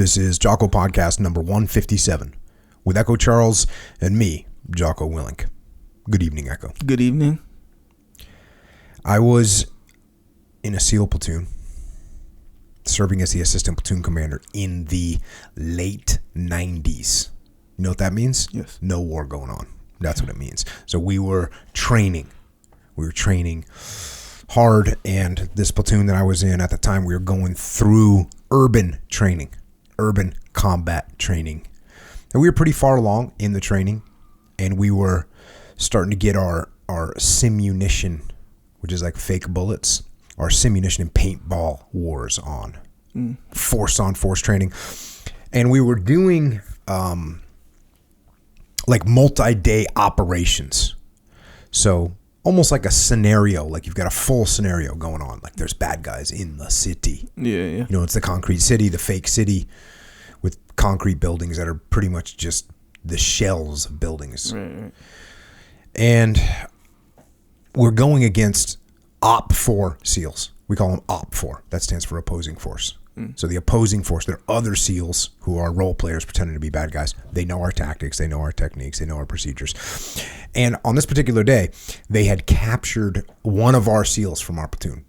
This is Jocko podcast number 157 with Echo Charles and me, Jocko Willink. Good evening, Echo. Good evening. I was in a SEAL platoon, serving as the assistant platoon commander in the late 90s. You know what that means? Yes. No war going on. That's what it means. So we were training. We were training hard, and this platoon that I was in at the time, we were going through urban training, urban combat training. And we were pretty far along in the training, and we were starting to get our simunition, which is like fake bullets, our simunition and paintball wars on. Force training. And we were doing like multi-day operations. So almost like a scenario, like you've got a full scenario going on. Like there's bad guys in the city. Yeah. You know, it's the concrete city, the fake city with concrete buildings that are pretty much just the shells of buildings. Right. And we're going against OP4 SEALs. We call them OP4. That stands for opposing force. So the opposing force, there are other SEALs who are role players pretending to be bad guys. They know our tactics. They know our techniques. They know our procedures. And on this particular day, they had captured one of our SEALs from our platoon.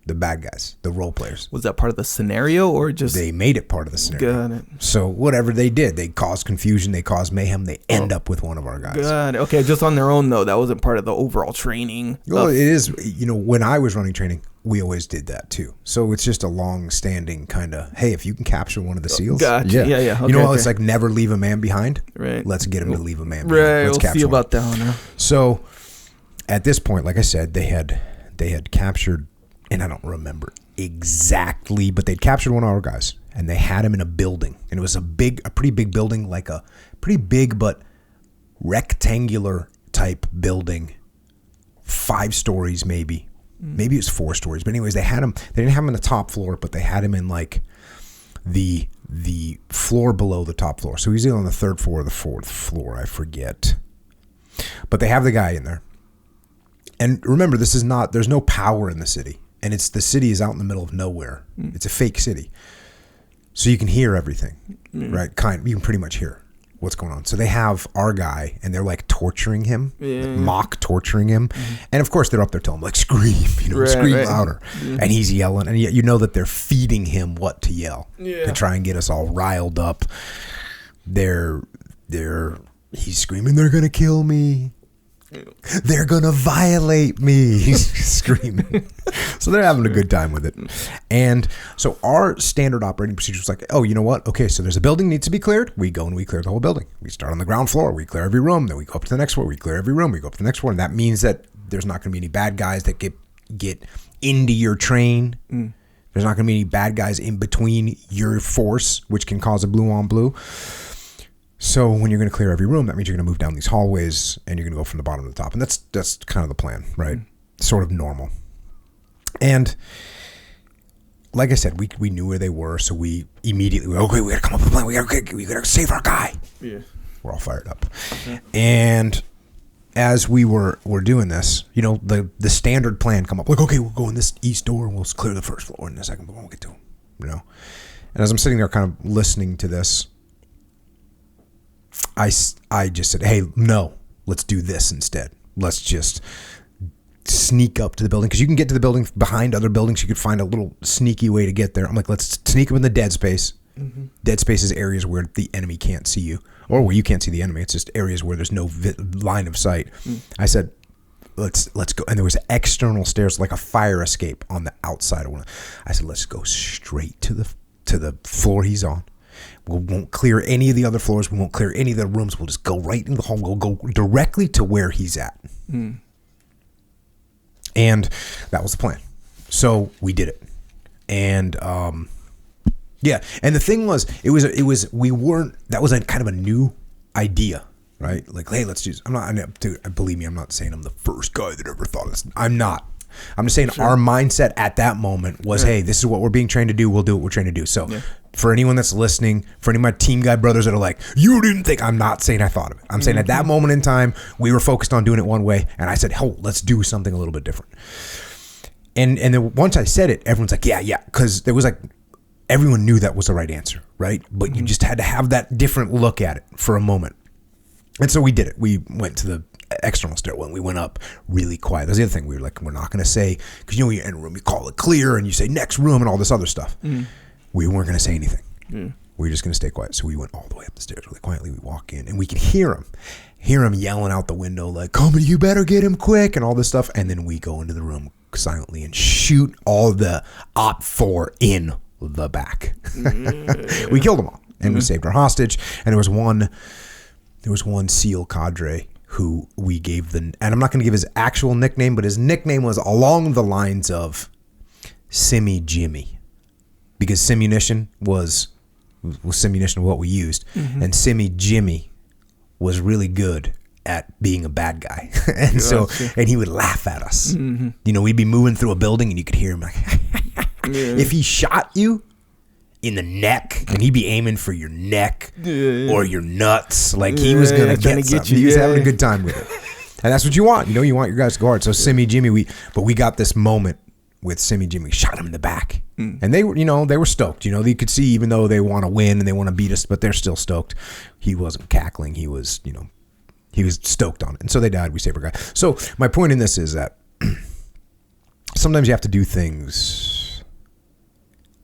The bad guys, the role players. Was that part of the scenario or just... They made it part of the scenario. Got it. So whatever they did, they caused confusion, they caused mayhem, they end up with one of our guys. Got it. Okay, just on their own, though. That wasn't part of the overall training. Well, it is, you know, when I was running training, we always did that too. So it's just a long-standing kind of, hey, if you can capture one of the SEAls. Gotcha. Yeah. Okay, you know, it's like never leave a man behind. Right. Let's get him to leave a man behind. Right, Let's we'll see about that one. So at this point, like I said, they had captured, and I don't remember exactly, but they'd captured one of our guys, and they had him in a building, and it was a pretty big building, like a pretty big but rectangular type building, 5 stories maybe it was 4 stories, but anyways, they didn't have him in the top floor, but they had him in like the floor below the top floor. So he's either on the 3rd floor or the 4th floor, I forget, but they have the guy in there. And remember, there's no power in the city. And the city is out in the middle of nowhere. It's a fake city. So you can hear everything, right? You can pretty much hear what's going on. So they have our guy, and they're like torturing him, mock torturing him. And of course, they're up there telling him, like, scream, scream louder. And he's yelling. And yet you know that they're feeding him what to yell to try and get us all riled up. He's screaming, they're going to kill me. They're gonna violate me. He's screaming. So they're having a good time with it. And so our standard operating procedure was like, oh, you know what? Okay, so there's a building needs to be cleared. We go and we clear the whole building. We start on the ground floor. We clear every room. Then we go up to the next floor. We clear every room. We go up to the next floor. And that means that there's not going to be any bad guys that get into your train. There's not going to be any bad guys in between your force, which can cause a blue on blue. So when you're going to clear every room, that means you're going to move down these hallways, and you're going to go from the bottom to the top. And that's kind of the plan, right? Sort of normal. And like I said, we knew where they were, so we immediately went, okay, we got to come up with a plan. We got to save our guy. Yeah. We're all fired up. Yeah. And as we were doing this, you know, the standard plan come up, like, okay, we'll go in this east door, and we'll clear the first floor, and the second floor, we'll get to them, you know? And as I'm sitting there kind of listening to this, I just said, hey, no, let's do this instead. Let's just sneak up to the building, because you can get to the building behind other buildings. You could find a little sneaky way to get there. I'm like, let's sneak up in the dead space. Dead space is areas where the enemy can't see you, or where you can't see the enemy. It's just areas where there's no line of sight. I said, let's go. And there was external stairs, like a fire escape on the outside of one. I said, let's go straight to the floor he's on. We won't clear any of the other floors. We won't clear any of the rooms. We'll just go right in the hall. We'll go directly to where he's at. And that was the plan. So we did it. And yeah. And the thing was, that was a kind of a new idea, right? Like, hey, let's do this. Dude, believe me, I'm not saying I'm the first guy that ever thought of this. I'm not. I'm just saying our mindset at that moment was, hey, this is what we're being trained to do. We'll do what we're trained to do. So for anyone that's listening, for any of my team guy brothers that are like, you didn't think, I'm not saying I thought of it. I'm saying at that moment in time, we were focused on doing it one way. And I said, oh, let's do something a little bit different. And then once I said it, everyone's like, yeah. Because there was like everyone knew that was the right answer, right? But you just had to have that different look at it for a moment. And so we did it. We went to the external stairwell and we went up really quiet. That's the other thing. We were like, we're not going to say, because you're in a room, you call it clear and you say next room and all this other stuff. We weren't going to say anything. We were just going to stay quiet. So we went all the way up the stairs really quietly. We walk in and we could hear him yelling out the window like, "Come, you better get him quick," and all this stuff. And then we go into the room silently and shoot all the Op 4 in the back. We killed them all and we saved our hostage. And there was one SEAL cadre who we gave and I'm not going to give his actual nickname, but his nickname was along the lines of Simmy Jimmy, because simunition was simunition what we used, and Simmy Jimmy was really good at being a bad guy. And so, and he would laugh at us. You know, we'd be moving through a building and you could hear him like, if he shot you in the neck, and he'd be aiming for your neck or your nuts, like he was going to get something. He was having a good time with it. And that's what you want. You know, you want your guys to go hard. So Simmy Jimmy, we got this moment with Simmy Jimmy, shot him in the back. And they were, you know, they were stoked. You know, you could see, even though they want to win and they want to beat us, but they're still stoked. He wasn't cackling. He was, you know, he was stoked on it. And so they died. We saved our guy. So my point in this is that sometimes you have to do things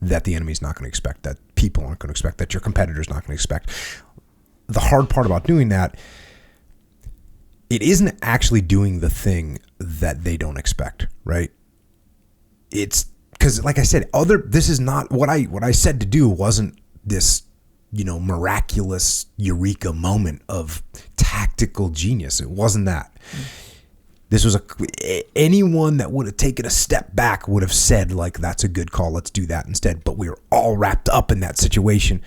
that the enemy's not going to expect, that people aren't going to expect, that your competitor's not going to expect. The hard part about doing that, it isn't actually doing the thing that they don't expect, right? It's because, like I said, this is not what I said to do. Wasn't this, you know, miraculous eureka moment of tactical genius? It wasn't that. This was anyone that would have taken a step back would have said, like, that's a good call, let's do that instead. But we were all wrapped up in that situation.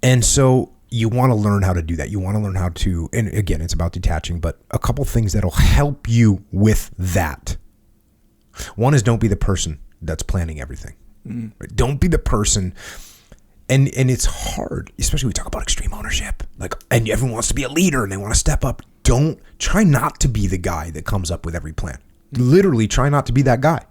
And so you want to learn how to do that. You want to learn how to, and again, it's about detaching, but a couple things that'll help you with that. One is, don't be the person that's planning everything. Right? Don't be the person. And it's hard, especially when we talk about extreme ownership. Like, and everyone wants to be a leader and they want to step up. Try not to be the guy that comes up with every plan. Literally try not to be that guy.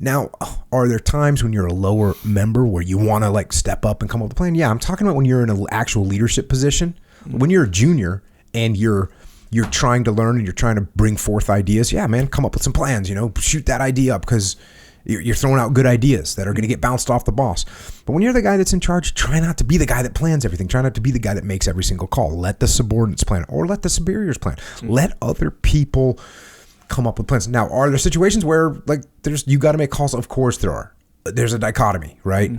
Now, are there times when you're a lower member where you want to like step up and come up with a plan? Yeah, I'm talking about when you're in an actual leadership position. When you're a junior and you're trying to learn and you're trying to bring forth ideas. Yeah, man, come up with some plans, you know, shoot that idea up, because you're throwing out good ideas that are going to get bounced off the boss. But when you're the guy that's in charge, try not to be the guy that plans everything. Try not to be the guy that makes every single call. Let the subordinates plan, or let the superiors plan. Let other people come up with plans. Now, are there situations where like you got to make calls? Of course there are. There's a dichotomy, right?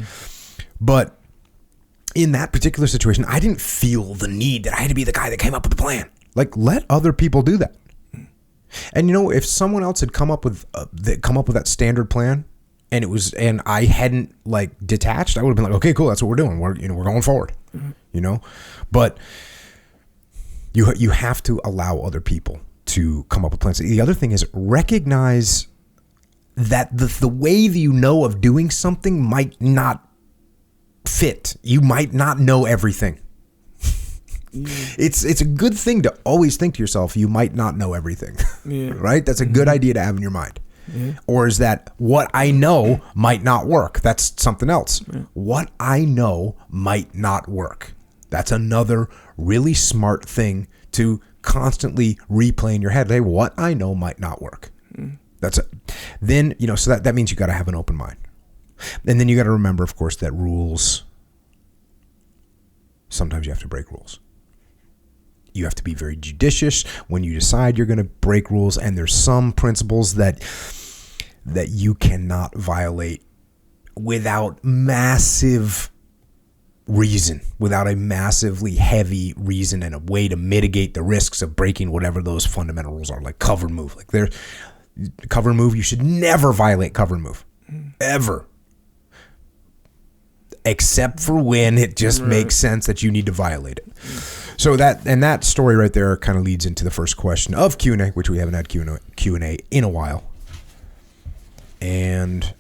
But in that particular situation, I didn't feel the need that I had to be the guy that came up with the plan. Like, let other people do that. And you know, if someone else had come up with that standard plan, and I hadn't like detached, I would have been like, okay, cool, that's what we're doing. We're going forward. You know, but you have to allow other people to come up with plans. The other thing is, recognize that the way that you know of doing something might not fit. You might not know everything. It's a good thing to always think to yourself, you might not know everything, right? That's a good idea to have in your mind. Or is that what I know might not work? That's something else. What I know might not work. That's another really smart thing to constantly replay in your head. Hey, what I know might not work. That's it. Then, you know, so that means you got to have an open mind. And then you got to remember, of course, that rules, sometimes you have to break rules. You have to be very judicious when you decide you're going to break rules, and there's some principles that you cannot violate without massive reason, without a massively heavy reason and a way to mitigate the risks of breaking whatever those fundamental rules are, like cover and move. Like cover and move, you should never violate cover and move, ever. Except for when it just makes sense that you need to violate it. So that story right there kind of leads into the first question of Q&A, which we haven't had Q&A in a while. And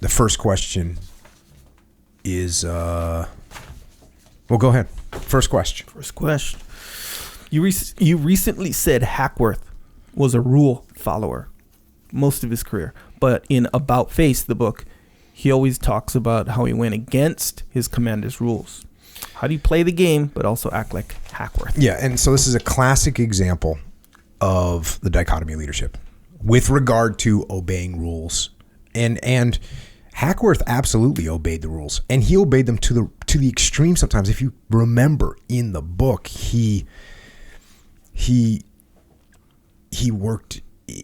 the first question is, well, go ahead. First question. You recently said Hackworth was a rule follower most of his career, but in About Face, the book, he always talks about how he went against his commander's rules. How do you play the game, but also act like Hackworth? Yeah, and so this is a classic example of the dichotomy of leadership with regard to obeying rules. And Hackworth absolutely obeyed the rules, and he obeyed them to the extreme sometimes. If you remember in the book, he worked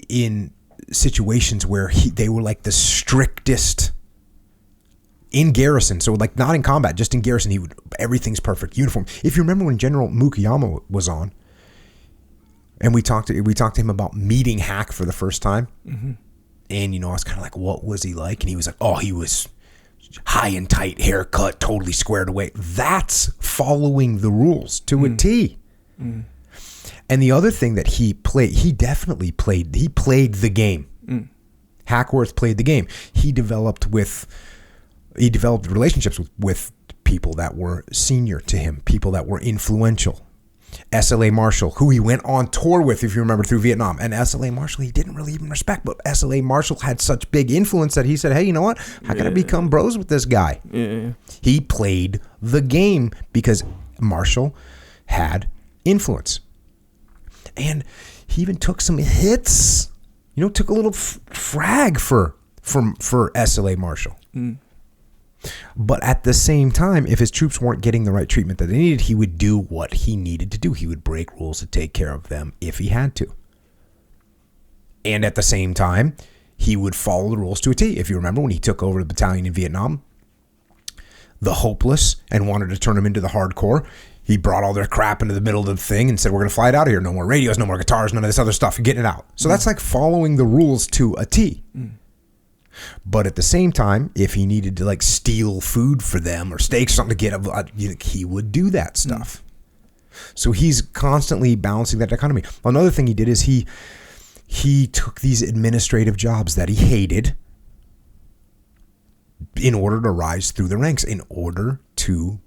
in situations where they were like the strictest in garrison. So like not in combat, just in garrison, everything's perfect, uniform. If you remember when General Mukuyama was on, and we talked to him about meeting Hack for the first time, and I was kind of like, what was he like? And he was like, oh, he was high and tight, haircut, totally squared away. That's following the rules to a T. And the other thing that he played the game. Hackworth played the game. He developed relationships with people that were senior to him, people that were influential. SLA Marshall, who he went on tour with, if you remember, through Vietnam. And SLA Marshall, he didn't really even respect, but SLA Marshall had such big influence that he said, hey, you know what? I got to become bros with this guy. Yeah. He played the game because Marshall had influence. And he even took some hits, took a little frag for SLA Marshall. But at the same time, if his troops weren't getting the right treatment that they needed, he would do what he needed to do. He would break rules to take care of them if he had to. And at the same time, he would follow the rules to a T. If you remember when he took over the battalion in Vietnam, the hopeless, and wanted to turn them into the hardcore, he brought all their crap into the middle of the thing and said, we're going to fly it out of here. No more radios, no more guitars, none of this other stuff. You're getting it out. So that's like following the rules to a T. But at the same time, if he needed to like steal food for them or steaks or something to get, he would do that stuff. So he's constantly balancing that dichotomy. Another thing he did is he took these administrative jobs that he hated in order to rise through the ranks, in order to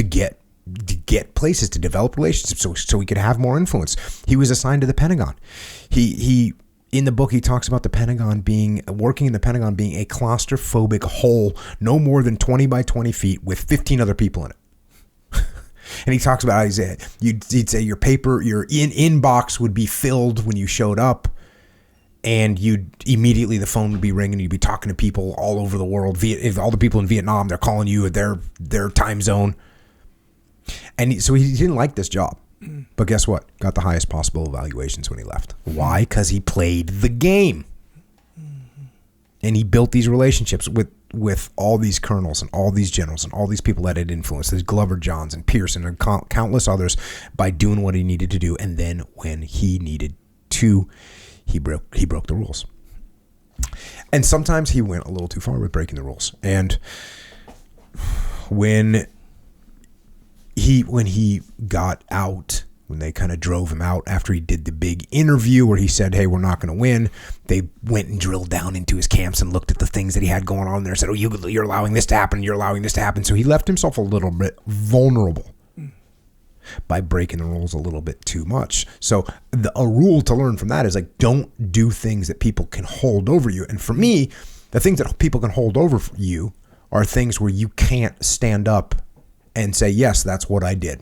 get places, to develop relationships, so he could have more influence. He was assigned to the Pentagon. He in the book, he talks about working in the Pentagon being a claustrophobic hole no more than 20 by 20 feet with 15 other people in it. And he talks about how he'd say your inbox would be filled when you showed up, and the phone would be ringing. You'd be talking to people all over the world. All the people in Vietnam, they're calling you at their time zone. And so he didn't like this job. But guess what? Got the highest possible evaluations when he left. Why? Because he played the game. And he built these relationships with all these colonels and all these generals and all these people that had influence. There's Glover Johns and Pearson and countless others by doing what he needed to do. And then when he needed to, he broke the rules. And sometimes he went a little too far with breaking the rules. And when he got out, when they kind of drove him out after he did the big interview where he said, hey, we're not going to win, they went and drilled down into his camps and looked at the things that he had going on there and said, oh, you're allowing this to happen, you're allowing this to happen. So he left himself a little bit vulnerable by breaking the rules a little bit too much. So a rule to learn from that is like, don't do things that people can hold over you. And for me, the things that people can hold over you are things where you can't stand up and say, yes, that's what I did.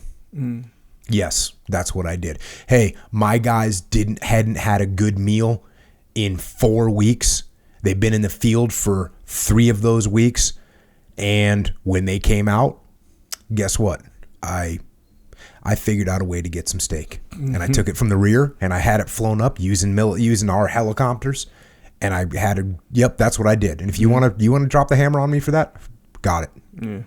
Yes, that's what I did. Hey, my guys hadn't had a good meal in 4 weeks. They've been in the field for 3 of those weeks. And when they came out, guess what? I figured out a way to get some steak. And I took it from the rear and I had it flown up using our helicopters. And I had yep, that's what I did. And if you want to drop the hammer on me for that, got it. Yeah.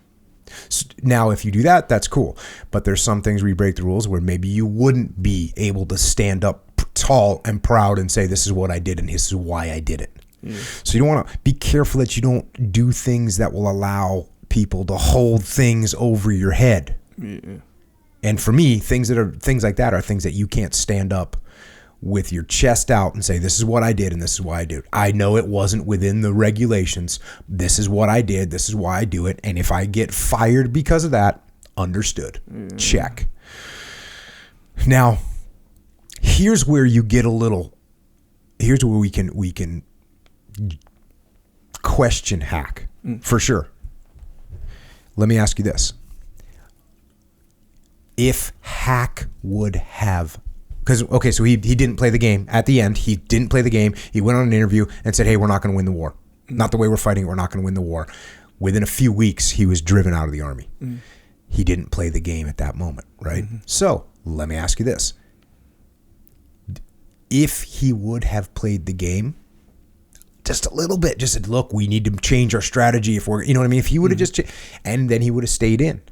Now, if you do that, that's cool. But there's some things where you break the rules where maybe you wouldn't be able to stand up tall and proud and say, this is what I did and this is why I did it. Yeah. So you don't want to be careful that you don't do things that will allow people to hold things over your head. Yeah. And for me, things like that are things that you can't stand up with your chest out and say, this is what I did and this is why I do it. I know it wasn't within the regulations. This is what I did. This is why I do it. And if I get fired because of that, understood. Check. Now, here's where you get here's where we can question Hack for sure. Let me ask you this. If Hack would have, so he didn't play the game. At the end, he didn't play the game. He went on an interview and said, hey, we're not going to win the war. Not the way we're fighting. We're not going to win the war. Within a few weeks, he was driven out of the army. He didn't play the game at that moment, right? So let me ask you this. If he would have played the game just a little bit, just said, look, we need to change our strategy if we're, you know what I mean? If he would have just, and then he would have stayed in.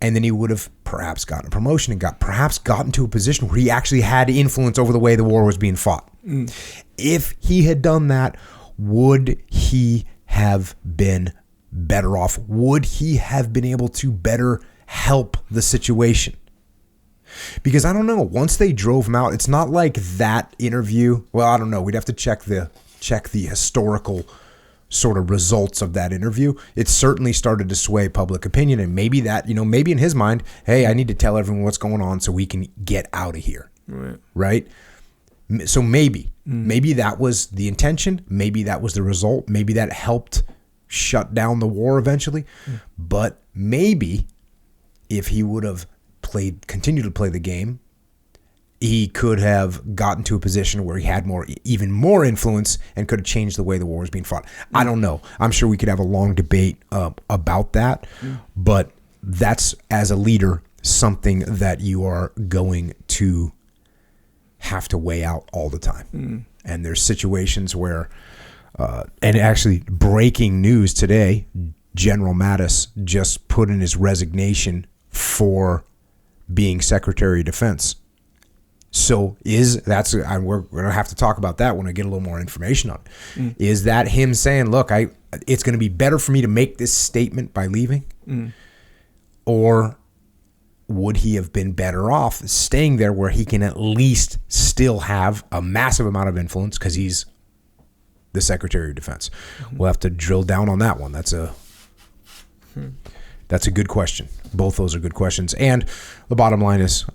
And then he would have perhaps gotten a promotion and perhaps gotten to a position where he actually had influence over the way the war was being fought. If he had done that, would he have been better off? Would he have been able to better help the situation? Because I don't know, once they drove him out, it's not like that interview. Well, I don't know. We'd have to check the historical sort of results of that interview. It certainly started to sway public opinion, and maybe that, maybe in his mind, hey, I need to tell everyone what's going on so we can get out of here. Right? So maybe that was the intention. Maybe that was the result. Maybe that helped shut down the war eventually. But maybe if he would have continued to play the game, he could have gotten to a position where he had even more influence and could have changed the way the war was being fought. I don't know. I'm sure we could have a long debate about that, but that's, as a leader, something that you are going to have to weigh out all the time. And there's situations where, and actually breaking news today, General Mattis just put in his resignation for being Secretary of Defense. So we're going to have to talk about that when I get a little more information on it. Is that him saying, look, it's going to be better for me to make this statement by leaving? Or would he have been better off staying there where he can at least still have a massive amount of influence because he's the Secretary of Defense? We'll have to drill down on that one. That's a good question. Both those are good questions. And the bottom line is,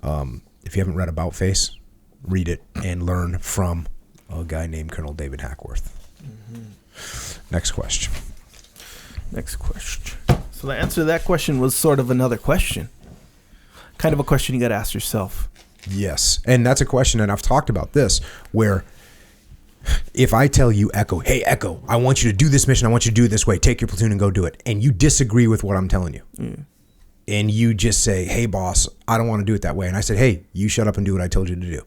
if you haven't read About Face, read it and learn from a guy named Colonel David Hackworth. Next question. So the answer to that question was sort of another question. Kind of a question you got to ask yourself. Yes. And that's a question, and I've talked about this, where if I tell you, Echo, hey, Echo, I want you to do this mission. I want you to do it this way. Take your platoon and go do it. And you disagree with what I'm telling you. And you just say, hey, boss, I don't want to do it that way. And I said, hey, you shut up and do what I told you to do.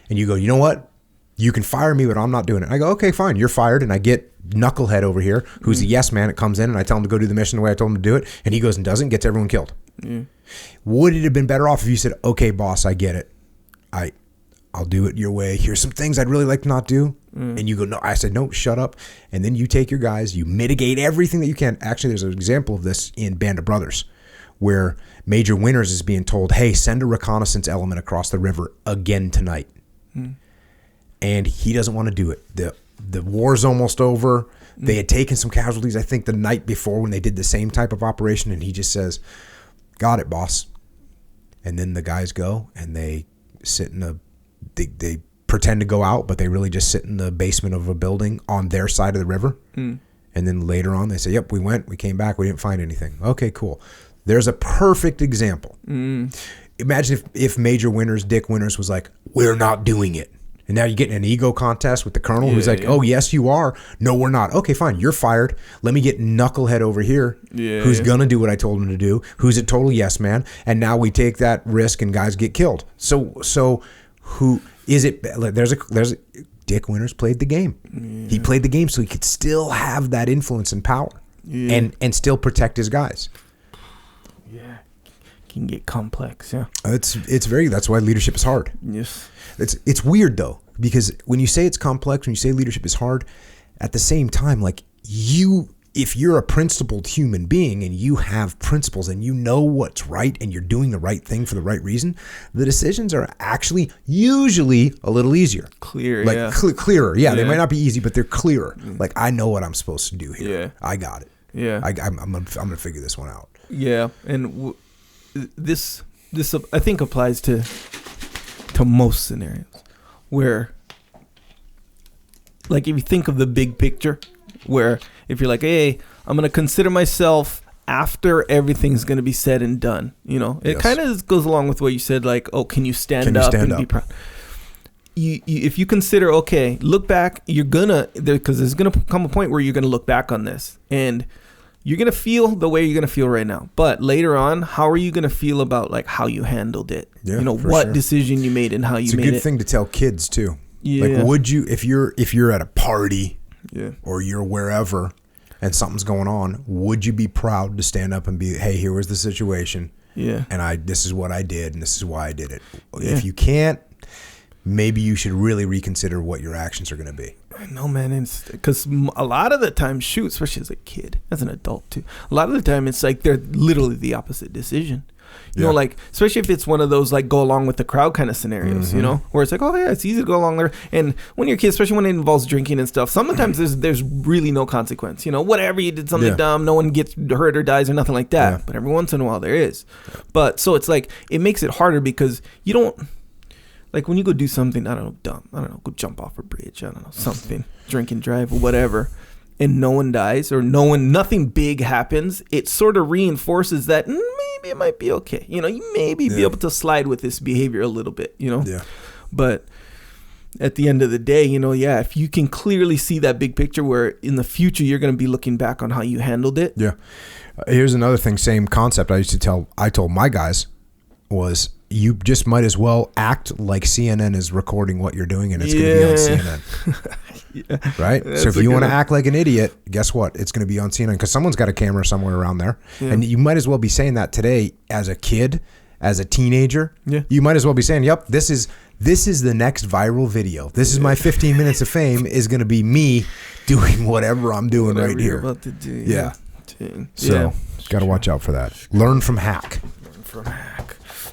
And you go, you know what? You can fire me, but I'm not doing it. And I go, okay, fine. You're fired. And I get Knucklehead over here, who's a yes man. It comes in, and I tell him to go do the mission the way I told him to do it. And he goes and does it and gets everyone killed. Would it have been better off if you said, okay, boss, I get it. I'll do it your way. Here's some things I'd really like to not do. And you go, no. I said, no, shut up. And then you take your guys, you mitigate everything that you can. Actually, there's an example of this in Band of Brothers, where Major Winters is being told, hey, send a reconnaissance element across the river again tonight. And he doesn't want to do it. The war's almost over. They had taken some casualties, I think, the night before when they did the same type of operation. And he just says, got it, boss. And then the guys go and they sit in they pretend to go out, but they really just sit in the basement of a building on their side of the river. And then later on they say, yep, we went, we came back, we didn't find anything. Okay, cool. There's a perfect example. Imagine if Major Winters, Dick Winters, was like, we're not doing it. And now you get in an ego contest with the colonel who's like, oh, yes, you are. No, we're not. Okay, fine. You're fired. Let me get Knucklehead over here who's going to do what I told him to do, who's a total yes man. And now we take that risk and guys get killed. So who is it? There's a Dick Winters played the game. He played the game so he could still have that influence and power and still protect his guys. Can get complex. It's that's why leadership is hard. Yes. It's weird though, because when you say it's complex, when you say leadership is hard, at the same time, like if you're a principled human being and you have principles and you know what's right and you're doing the right thing for the right reason, the decisions are actually usually a little easier. Clear, clearer. Yeah, they might not be easy, but they're clearer. Like, I know what I'm supposed to do here. Yeah. I got it. Yeah. I'm gonna figure this one out. Yeah, and this I think applies to most scenarios where, like, if you think of the big picture where if you're like, hey, I'm going to consider myself after everything's going to be said and done, it kind of goes along with what you said, like, oh, can you stand up and be proud? If you consider, okay, look back, because there's going to come a point where you're going to look back on this and you're going to feel the way you're going to feel right now. But later on, how are you going to feel about like how you handled it? Yeah, what decision you made and how you made it. It's a good thing to tell kids too. Yeah. Like, would you, if you're at a party or you're wherever and something's going on, would you be proud to stand up and be, hey, here was the situation. Yeah. And this is what I did and this is why I did it. Yeah. If you can't, maybe you should really reconsider what your actions are going to be. I know, man. Because a lot of the time, especially as a kid, as an adult too, a lot of the time it's like they're literally the opposite decision. You know, like, especially if it's one of those like go along with the crowd kind of scenarios, where it's like, oh yeah, it's easy to go along there. And when you're a kid, especially when it involves drinking and stuff, sometimes there's really no consequence. Whatever, you did something dumb, no one gets hurt or dies or nothing like that. Yeah. But every once in a while there is. Yeah. But so it's like, it makes it harder because you don't, like when you go do something, I don't know, dumb, I don't know, go jump off a bridge, I don't know, something, drink and drive or whatever, and no one dies or nothing big happens, it sort of reinforces that maybe it might be okay. You maybe be able to slide with this behavior a little bit, Yeah. But at the end of the day, if you can clearly see that big picture where in the future you're going to be looking back on how you handled it. Yeah. Here's another thing, same concept I told my guys was, you just might as well act like CNN is recording what you're doing and it's going to be on CNN. Right? That's so if you want to act like an idiot, guess what? It's going to be on CNN because someone's got a camera somewhere around there. Yeah. And you might as well be saying that today as a kid, as a teenager. Yeah. You might as well be saying, yep, this is the next viral video. This is my 15 minutes of fame is going to be me doing whatever I'm doing right here. About to do. Yeah. So got to watch out for that. Learn from hack.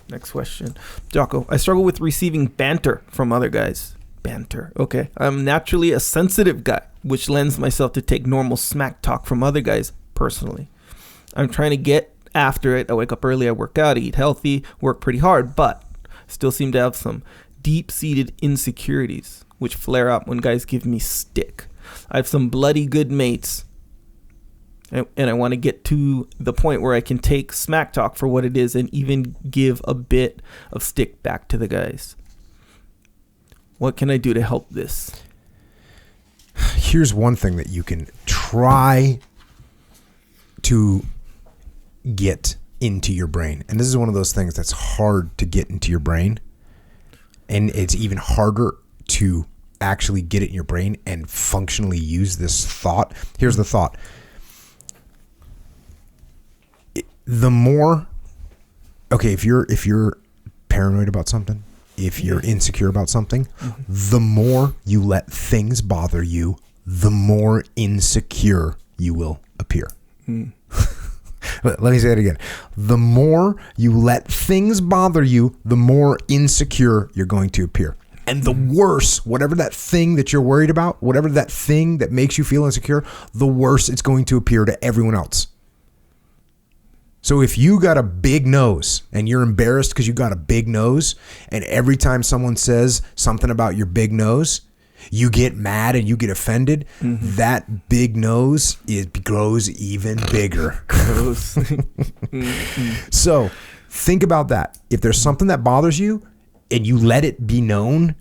Next question. Jocko, I struggle with receiving banter from other guys. Banter. Okay. I'm naturally a sensitive guy, which lends myself to take normal smack talk from other guys personally. I'm trying to get after it. I wake up early, I work out, I eat healthy, work pretty hard, but still seem to have some deep-seated insecurities, which flare up when guys give me stick. I have some bloody good mates, and I want to get to the point where I can take smack talk for what it is and even give a bit of stick back to the guys. What can I do to help this? Here's one thing that you can try to get into your brain. And this is one of those things that's hard to get into your brain. And it's even harder to actually get it in your brain and functionally use this thought. Here's the thought. The more, okay, if you're paranoid about something, if you're insecure about something, the more you let things bother you, the more insecure you will appear. Let me say it again. The more you let things bother you, the more insecure you're going to appear. And the worse, whatever that thing that you're worried about, whatever that thing that makes you feel insecure, the worse it's going to appear to everyone else. So if you got a big nose and you're embarrassed because you got a big nose, and every time someone says something about your big nose, you get mad and you get offended, that big nose grows even bigger. So think about that. If there's something that bothers you and you let it be known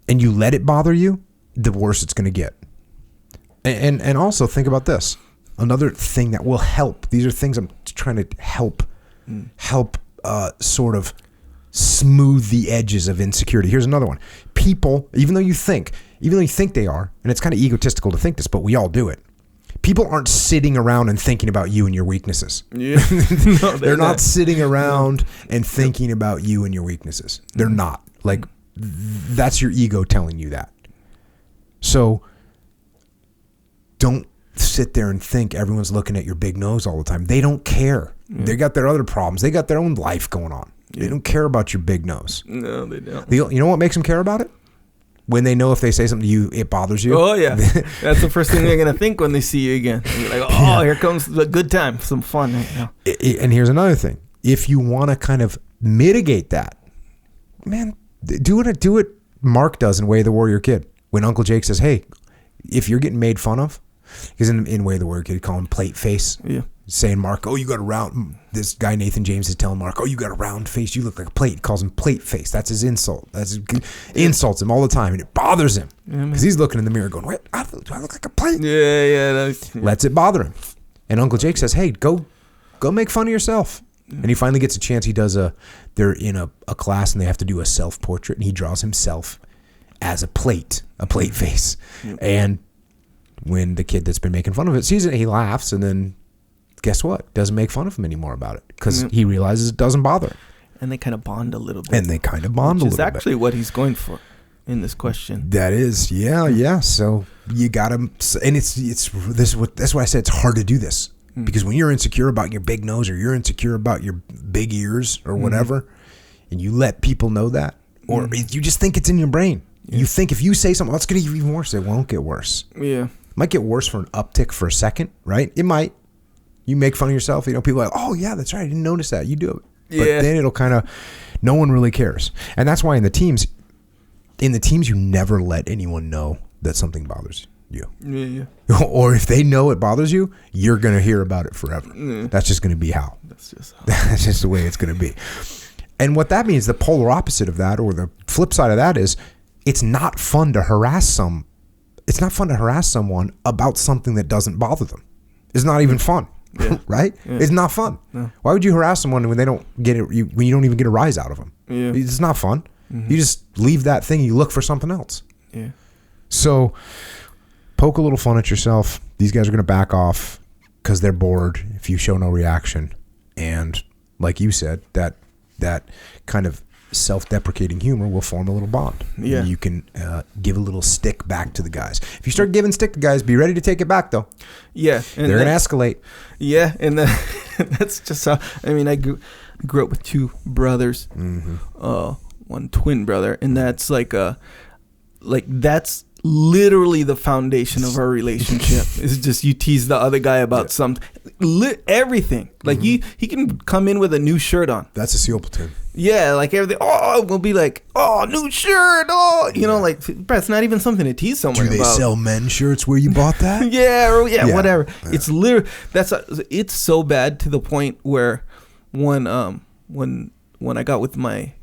and you let it bother you, the worse it's going to get. And also think about this. Another thing that will help. These are things I'm trying to help sort of smooth the edges of insecurity. Here's another one. People, even though you think they are, and it's kind of egotistical to think this, but we all do it. People aren't sitting around and thinking about you and your weaknesses. Yeah. No, they're not sitting around and thinking about you and your weaknesses. They're not. Like, that's your ego telling you that. So don't sit there and think everyone's looking at your big nose all the time. They don't care. They got their other problems. They got their own life going on. They don't care about your big nose. No, they don't. You know what makes them care about it? When they know if they say something to you, it bothers you. Oh, yeah. That's the first thing they're going to think when they see you again. And you're like, oh, here comes the good time. Some fun right now. And here's another thing. If you want to kind of mitigate that, man, do what Mark does in Way of the Warrior Kid. When Uncle Jake says, hey, if you're getting made fun of, because in Way of the Word, you call him plate face. Yeah. Saying Mark, oh, you got a round. This guy Nathan James is telling Mark, oh, you got a round face. You look like a plate. He calls him plate face. That's his insult. Insults him all the time, and it bothers him because he's looking in the mirror, going, "Wait, do I look like a plate?" Yeah. Lets it bother him, and Uncle Jake says, "Hey, go make fun of yourself." And he finally gets a chance. He does they're in a class, and they have to do a self portrait, and he draws himself as a plate face, and when the kid that's been making fun of it sees it, he laughs, and then. Guess what? Doesn't make fun of him anymore about it because he realizes it doesn't bother him. And they kind of bond a little bit. Which is actually what he's going for in this question. That is, yeah. So you got to, and that's why I said it's hard to do this because when you're insecure about your big nose or you're insecure about your big ears or whatever, and you let people know that, or you just think it's in your brain. You think if you say something, it's going to get even worse. It won't get worse. Yeah, it might get worse for an uptick for a second, right? It might. You make fun of yourself, people are like, oh yeah, that's right, I didn't notice that. You do it. But then it'll kind of, no one really cares. And that's why in the teams, you never let anyone know that something bothers you. Yeah. Or if they know it bothers you, you're going to hear about it forever. That's just going to be how. That's just the way it's going to be. And what that means, the polar opposite of that, or the flip side of that is, it's not fun to harass someone about something that doesn't bother them. It's not even fun. Yeah. Right? Yeah. It's not fun. No. Why would you harass someone when they don't get it? When you don't even get a rise out of them? Yeah. It's not fun. You just leave that thing. You look for something else. Yeah. So poke a little fun at yourself. These guys are going to back off because they're bored if you show no reaction. And like you said, that kind of self-deprecating humor will form a little bond. Yeah. You can give a little stick back to the guys. If you start giving stick to guys, be ready to take it back, though. Yeah. They're going to escalate. Yeah, and that's just how, I grew up with two brothers, one twin brother, and that's that's literally the foundation of our relationship. It's just you tease the other guy about something, everything. Like he can come in with a new shirt on. That's a SEAL platoon. Yeah, like everything. Oh, we'll be like, oh, new shirt. Oh, like, bro, it's not even something to tease someone about. Do they sell men's shirts where you bought that? yeah, whatever. Yeah. It's literally it's so bad to the point where when I got with my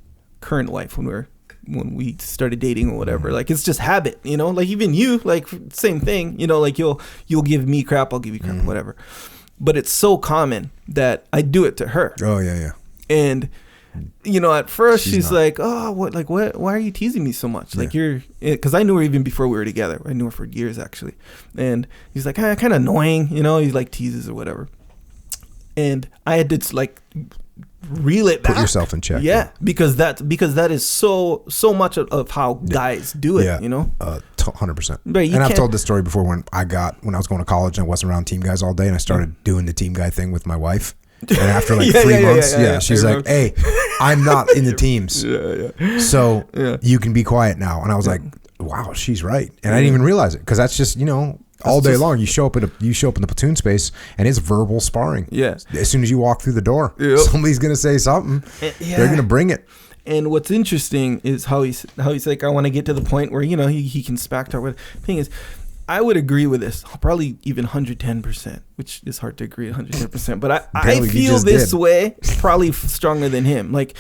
current wife, when we started dating or whatever, like it's just habit, like even you, like same thing, like you'll give me crap, I'll give you crap, whatever. But it's so common that I do it to her. Oh yeah. And at first she's like, oh, what, why are you teasing me so much? Like because I knew her even before we were together. I knew her for years actually. And he's like, kind of annoying, he's like teases or whatever. And I had to like reel it back. Put yourself in check. Yeah, because that is so much of how guys do it. 100%. And I've told this story before when I was going to college and I wasn't around team guys all day, and I started doing the team guy thing with my wife. And after like 3 months, she's like, "Hey, I'm not in the teams, so you can be quiet now." And I was like, "Wow, she's right." And I didn't even realize it because that's just all day long. You show up in the platoon space, and it's verbal sparring. Yeah. As soon as you walk through the door, somebody's gonna say something. They're gonna bring it. And what's interesting is how he's like, I want to get to the point where he can smack talk. The thing is, I would agree with this, probably even 110%, which is hard to agree 110%. But I feel this way probably stronger than him. Like,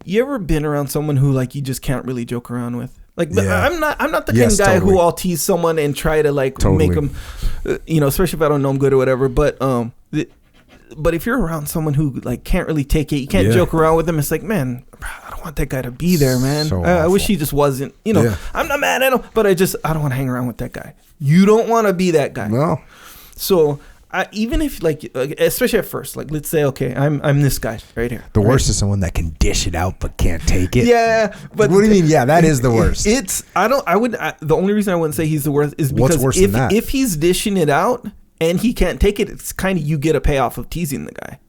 you ever been around someone who like you just can't really joke around with? Like, I'm not the kind of guy who I'll tease someone and try to like make them, especially if I don't know them good or whatever. But if you're around someone who like can't really take it, you can't joke around with them. It's like, man, I don't want that guy to be there, man. So I wish he just wasn't. I'm not mad at him, but I don't want to hang around with that guy. You don't want to be that guy. No. So even if like, especially at first, like let's say, okay, I'm this guy right here. The worst is someone that can dish it out but can't take it. Yeah, but what do you mean? Yeah, that is the worst. The only reason I wouldn't say he's the worst is because if he's dishing it out and he can't take it, it's kind of, you get a payoff of teasing the guy.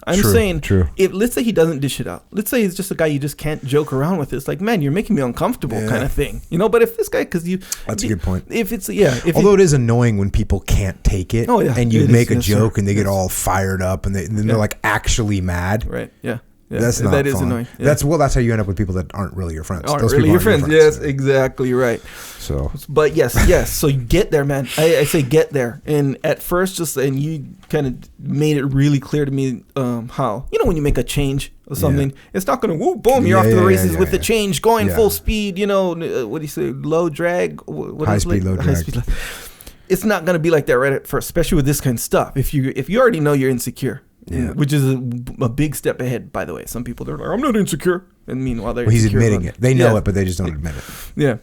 I'm saying, if let's say he doesn't dish it out, let's say he's just a guy you just can't joke around with. It's like, man, you're making me uncomfortable, kind of thing, But if this guy, that's a good point. If it's although it is annoying when people can't take it, and you make a joke and they get all fired up and then they're like actually mad, right? Yeah. That's not that is fun. annoying. Yeah. That's how you end up with people that aren't really your friends. Aren't Those really people your aren't friends. Yes, exactly right. So, but yes. So you get there, man. I say get there. And at first, and you kind of made it really clear to me how, when you make a change or something, it's not going to, boom, you're off to the races with the change, going full speed, what do you say, low drag? High speed, low drag. It's not going to be like that right at first, especially with this kind of stuff. If you already know you're insecure, which is a big step ahead, by the way. Some people, they're like, I'm not insecure. And meanwhile, they're he's insecure. admitting it. They know it, but they just don't admit it. Yeah.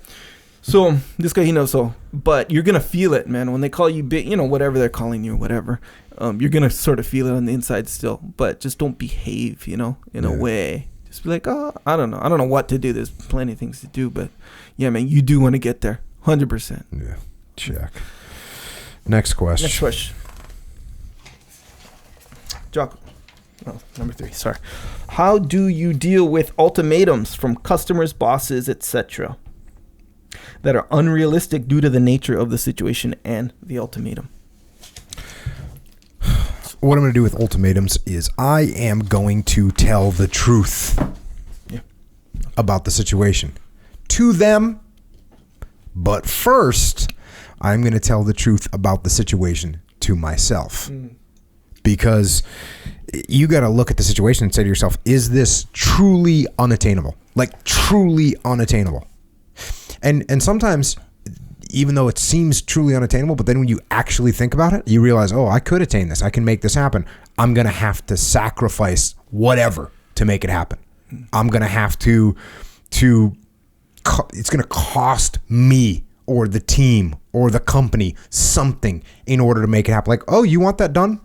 So this guy, he knows. But you're going to feel it, man. When they call you big, whatever they're calling you, whatever, you're going to sort of feel it on the inside still. But just don't behave, in a way. Just be like, oh, I don't know. I don't know what to do. There's plenty of things to do. But yeah, man, you do want to get there. 100%. Yeah. Check. Next question. Jocko. Oh, number 3. Sorry. How do you deal with ultimatums from customers, bosses, etc., that are unrealistic due to the nature of the situation and the ultimatum? What I'm going to do with ultimatums is I am going to tell the truth about the situation to them. But first, I'm going to tell the truth about the situation to myself. Because you got to look at the situation and say to yourself, is this truly unattainable? Like truly unattainable. And sometimes, even though it seems truly unattainable, but then when you actually think about it, you realize, oh, I could attain this. I can make this happen. I'm going to have to sacrifice whatever to make it happen. I'm going to have to it's going to cost me or the team or the company something in order to make it happen. Like, oh, you want that done?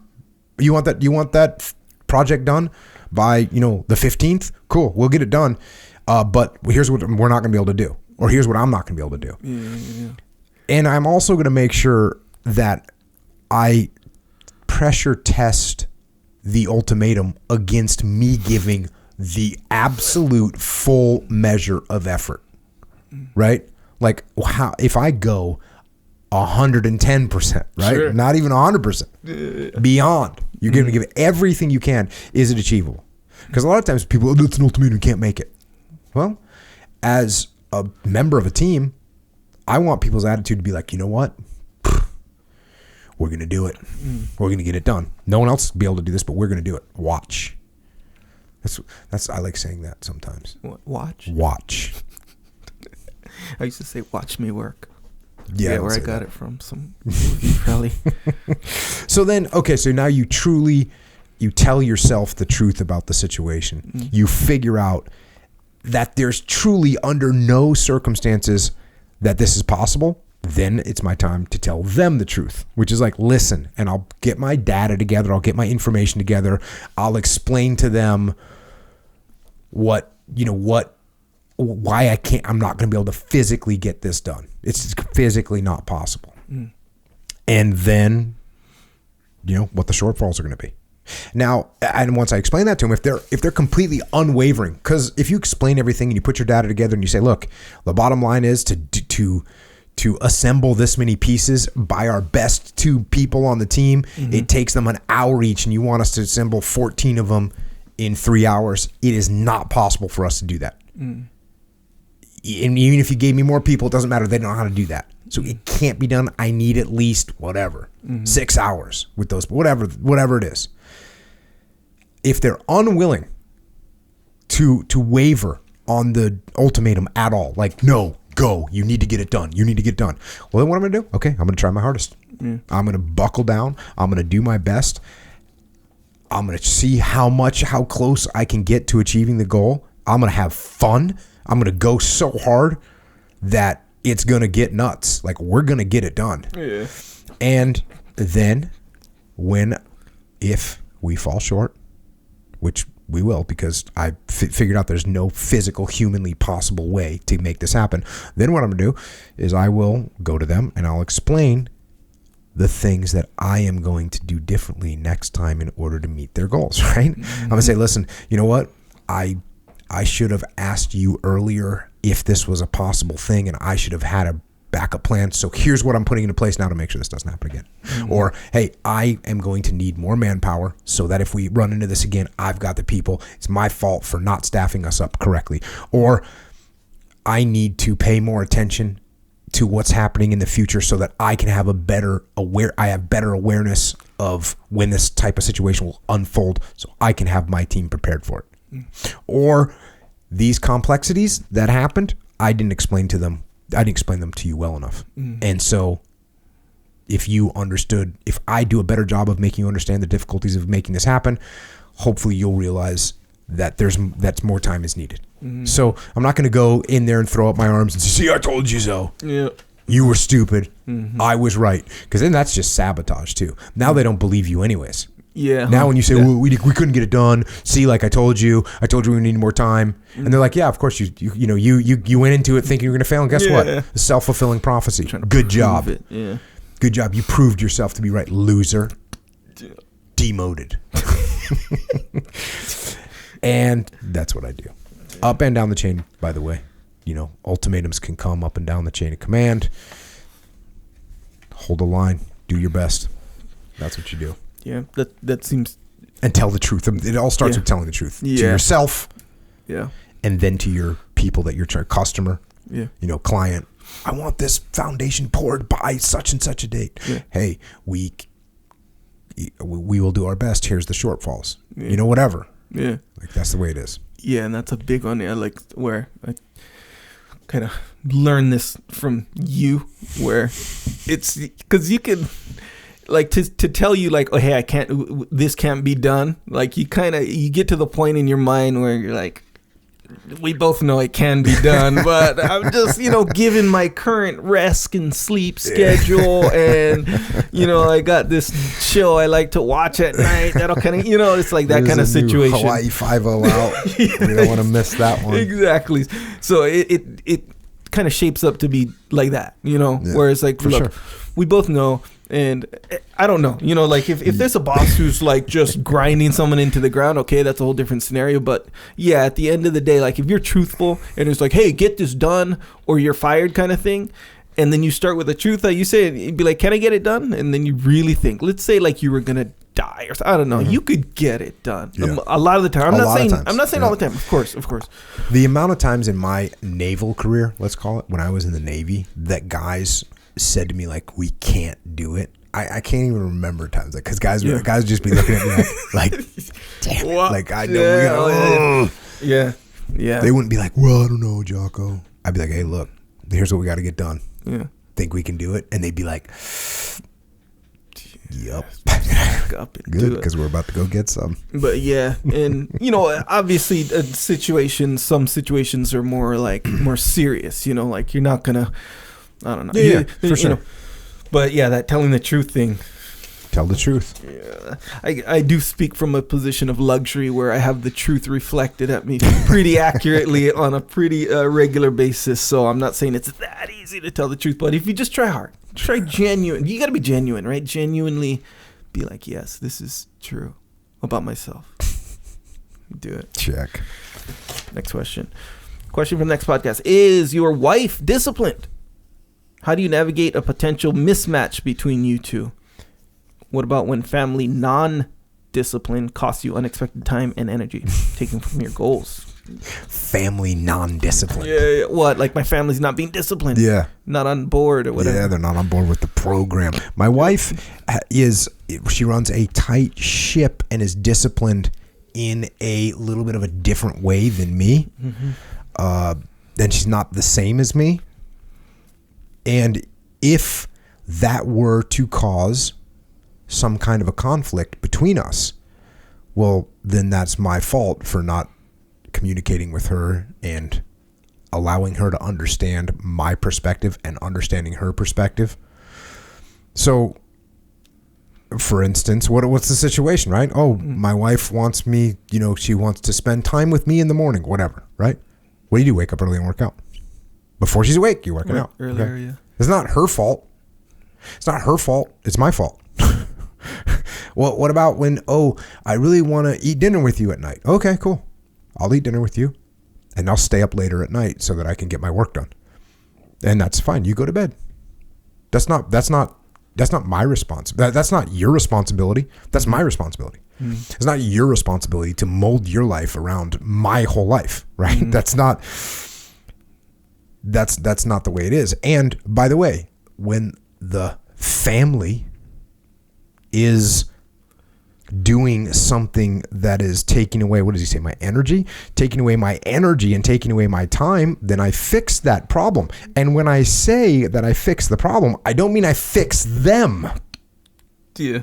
You want that project done by, the 15th? Cool. We'll get it done. But here's what we're not going to be able to do. Or here's what I'm not going to be able to do. Yeah. And I'm also going to make sure that I pressure test the ultimatum against me giving the absolute full measure of effort. Right? Like, how if I go 110%, right? Sure. Not even 100%. Beyond. You're going to give everything you can. Is it achievable? Because a lot of times people, that's an ultimatum, can't make it. Well, as a member of a team, I want people's attitude to be like, you know what? We're going to do it. We're going to get it done. No one else will be able to do this, but we're going to do it. Watch. That's I like saying that sometimes. What? Watch. I used to say, watch me work. Yeah, where I got it from. Some movie, probably. So then, okay, so now you tell yourself the truth about the situation. You figure out that there's truly under no circumstances that this is possible. Then it's my time to tell them the truth, which is like, listen, and I'll get my data together. I'll get my information together. I'll explain to them why I'm not going to be able to physically get this done. It's physically not possible. And then, what the shortfalls are going to be. Now, and once I explain that to them, if they're completely unwavering, because if you explain everything and you put your data together and you say, look, the bottom line is to assemble this many pieces by our best 2 people on the team, it takes them an hour each, and you want us to assemble 14 of them in 3 hours. It is not possible for us to do that. And even if you gave me more people, it doesn't matter. They don't know how to do that. So it can't be done. I need at least 6 hours with those, whatever it is. If they're unwilling to waver on the ultimatum at all, like, no, go, you need to get it done. You need to get it done. Well, then what I'm going to do? Okay, I'm going to try my hardest. I'm going to buckle down. I'm going to do my best. I'm going to see how close I can get to achieving the goal. I'm going to have fun. I'm going to go so hard that it's going to get nuts. Like, we're going to get it done. Yeah. And then if we fall short, which we will, because I figured out there's no physical, humanly possible way to make this happen, then what I'm going to do is I will go to them and I'll explain the things that I am going to do differently next time in order to meet their goals, right? I'm going to say, listen, you know what? I should have asked you earlier if this was a possible thing, and I should have had backup plan. So here's what I'm putting into place now to make sure this doesn't happen again. Mm-hmm. Or, hey, I am going to need more manpower so that if we run into this again, I've got the people. It's my fault for not staffing us up correctly. Or I need to pay more attention to what's happening in the future so that I can have better awareness of when this type of situation will unfold so I can have my team prepared for it. Mm. Or these complexities that happened, I didn't explain them to you well enough. Mm. And so if I do a better job of making you understand the difficulties of making this happen, hopefully you'll realize that more time is needed. Mm-hmm. So I'm not going to go in there and throw up my arms and say, see, I told you so. Yeah. You were stupid. Mm-hmm. I was right. Because then that's just sabotage too. Now they don't believe you anyways. Yeah. Now when you say, well, we couldn't get it done. See, like I told you we need more time. Mm-hmm. And they're like, yeah, of course you went into it thinking you were going to fail. And guess what? A self-fulfilling prophecy. Good job. Yeah. Good job. You proved yourself to be right, loser. Demoted. And that's what I do. Up and down the chain, by the way. Ultimatums can come up and down the chain of command. Hold the line. Do your best. That's what you do. Yeah, that seems... And tell the truth. It all starts with telling the truth. Yeah. To yourself. Yeah. And then to your people that you're customer. Yeah. Client. I want this foundation poured by such and such a date. Yeah. Hey, we will do our best. Here's the shortfalls. Yeah. Whatever. Yeah. Like that's the way it is. Yeah, and that's a big one. Yeah, like where I kind of learned this from you, where it's because you can like to tell you like, oh hey, this can't be done. Like you get to the point in your mind where you're like, we both know it can be done, but I'm just, given my current rest and sleep schedule and, I got this show I like to watch at night. That'll kind of, it's like that kind of situation. Hawaii 5-0 out. We don't want to miss that one. Exactly. So it kind of shapes up to be like that, where it's like, look, we both know. And I don't know, like if there's a boss who's like just grinding someone into the ground, okay, that's a whole different scenario. But yeah, at the end of the day, like if you're truthful and it's like, hey, get this done or you're fired kind of thing. And then you start with the truth that you say, you'd be like, can I get it done? And then you really think, let's say like you were going to die or something. I don't know. Mm-hmm. You could get it done. Yeah. A lot of the time. I'm not saying all the time. Of course. The amount of times in my naval career, let's call it, when I was in the Navy, that guys said to me like, we can't do it. I can't even remember times like because guys would just be looking at me like damn it, like I know yeah. They wouldn't be like, well, I don't know, Jocko. I'd be like, hey, look, here's what we got to get done. Yeah, think we can do it? And they'd be like, yep. Good, because we're about to go get some. But yeah, and obviously some situations are more serious. Like you're not gonna. I don't know. Yeah, for sure. But yeah, that telling the truth thing. Tell the truth. Yeah, I do speak from a position of luxury where I have the truth reflected at me pretty accurately on a pretty regular basis. So I'm not saying it's that easy to tell the truth, but if you just try hard, try genuine. You got to be genuine, right? Genuinely be like, yes, this is true about myself. Do it. Check. Next question. Question from the next podcast. Is your wife disciplined? How do you navigate a potential mismatch between you two? What about when family non-discipline costs you unexpected time and energy taken from your goals? Family non-discipline. Yeah. What? Like my family's not being disciplined? Yeah. Not on board or whatever? Yeah, they're not on board with the program. My wife she runs a tight ship and is disciplined in a little bit of a different way than me. Mm-hmm. Then she's not the same as me. And if that were to cause some kind of a conflict between us, well, then that's my fault for not communicating with her and allowing her to understand my perspective and understanding her perspective. So, for instance, what's the situation, right? Oh, my wife wants me, she wants to spend time with me in the morning, whatever, right? What do? Wake up early and work out. Before she's awake, you're working out. Earlier, okay? Yeah. It's not her fault. It's not her fault. It's my fault. Well, what about when, I really want to eat dinner with you at night? Okay, cool. I'll eat dinner with you, and I'll stay up later at night so that I can get my work done. And that's fine. You go to bed. That's not my responsibility. That's not your responsibility. That's my responsibility. It's not your responsibility to mold your life around my whole life, right? That's not the way it is. And by the way, when the family is doing something that is taking away, what does he say, my energy? Taking away my energy and taking away my time, then I fix that problem. And when I say that I fix the problem, I don't mean I fix them. Yeah.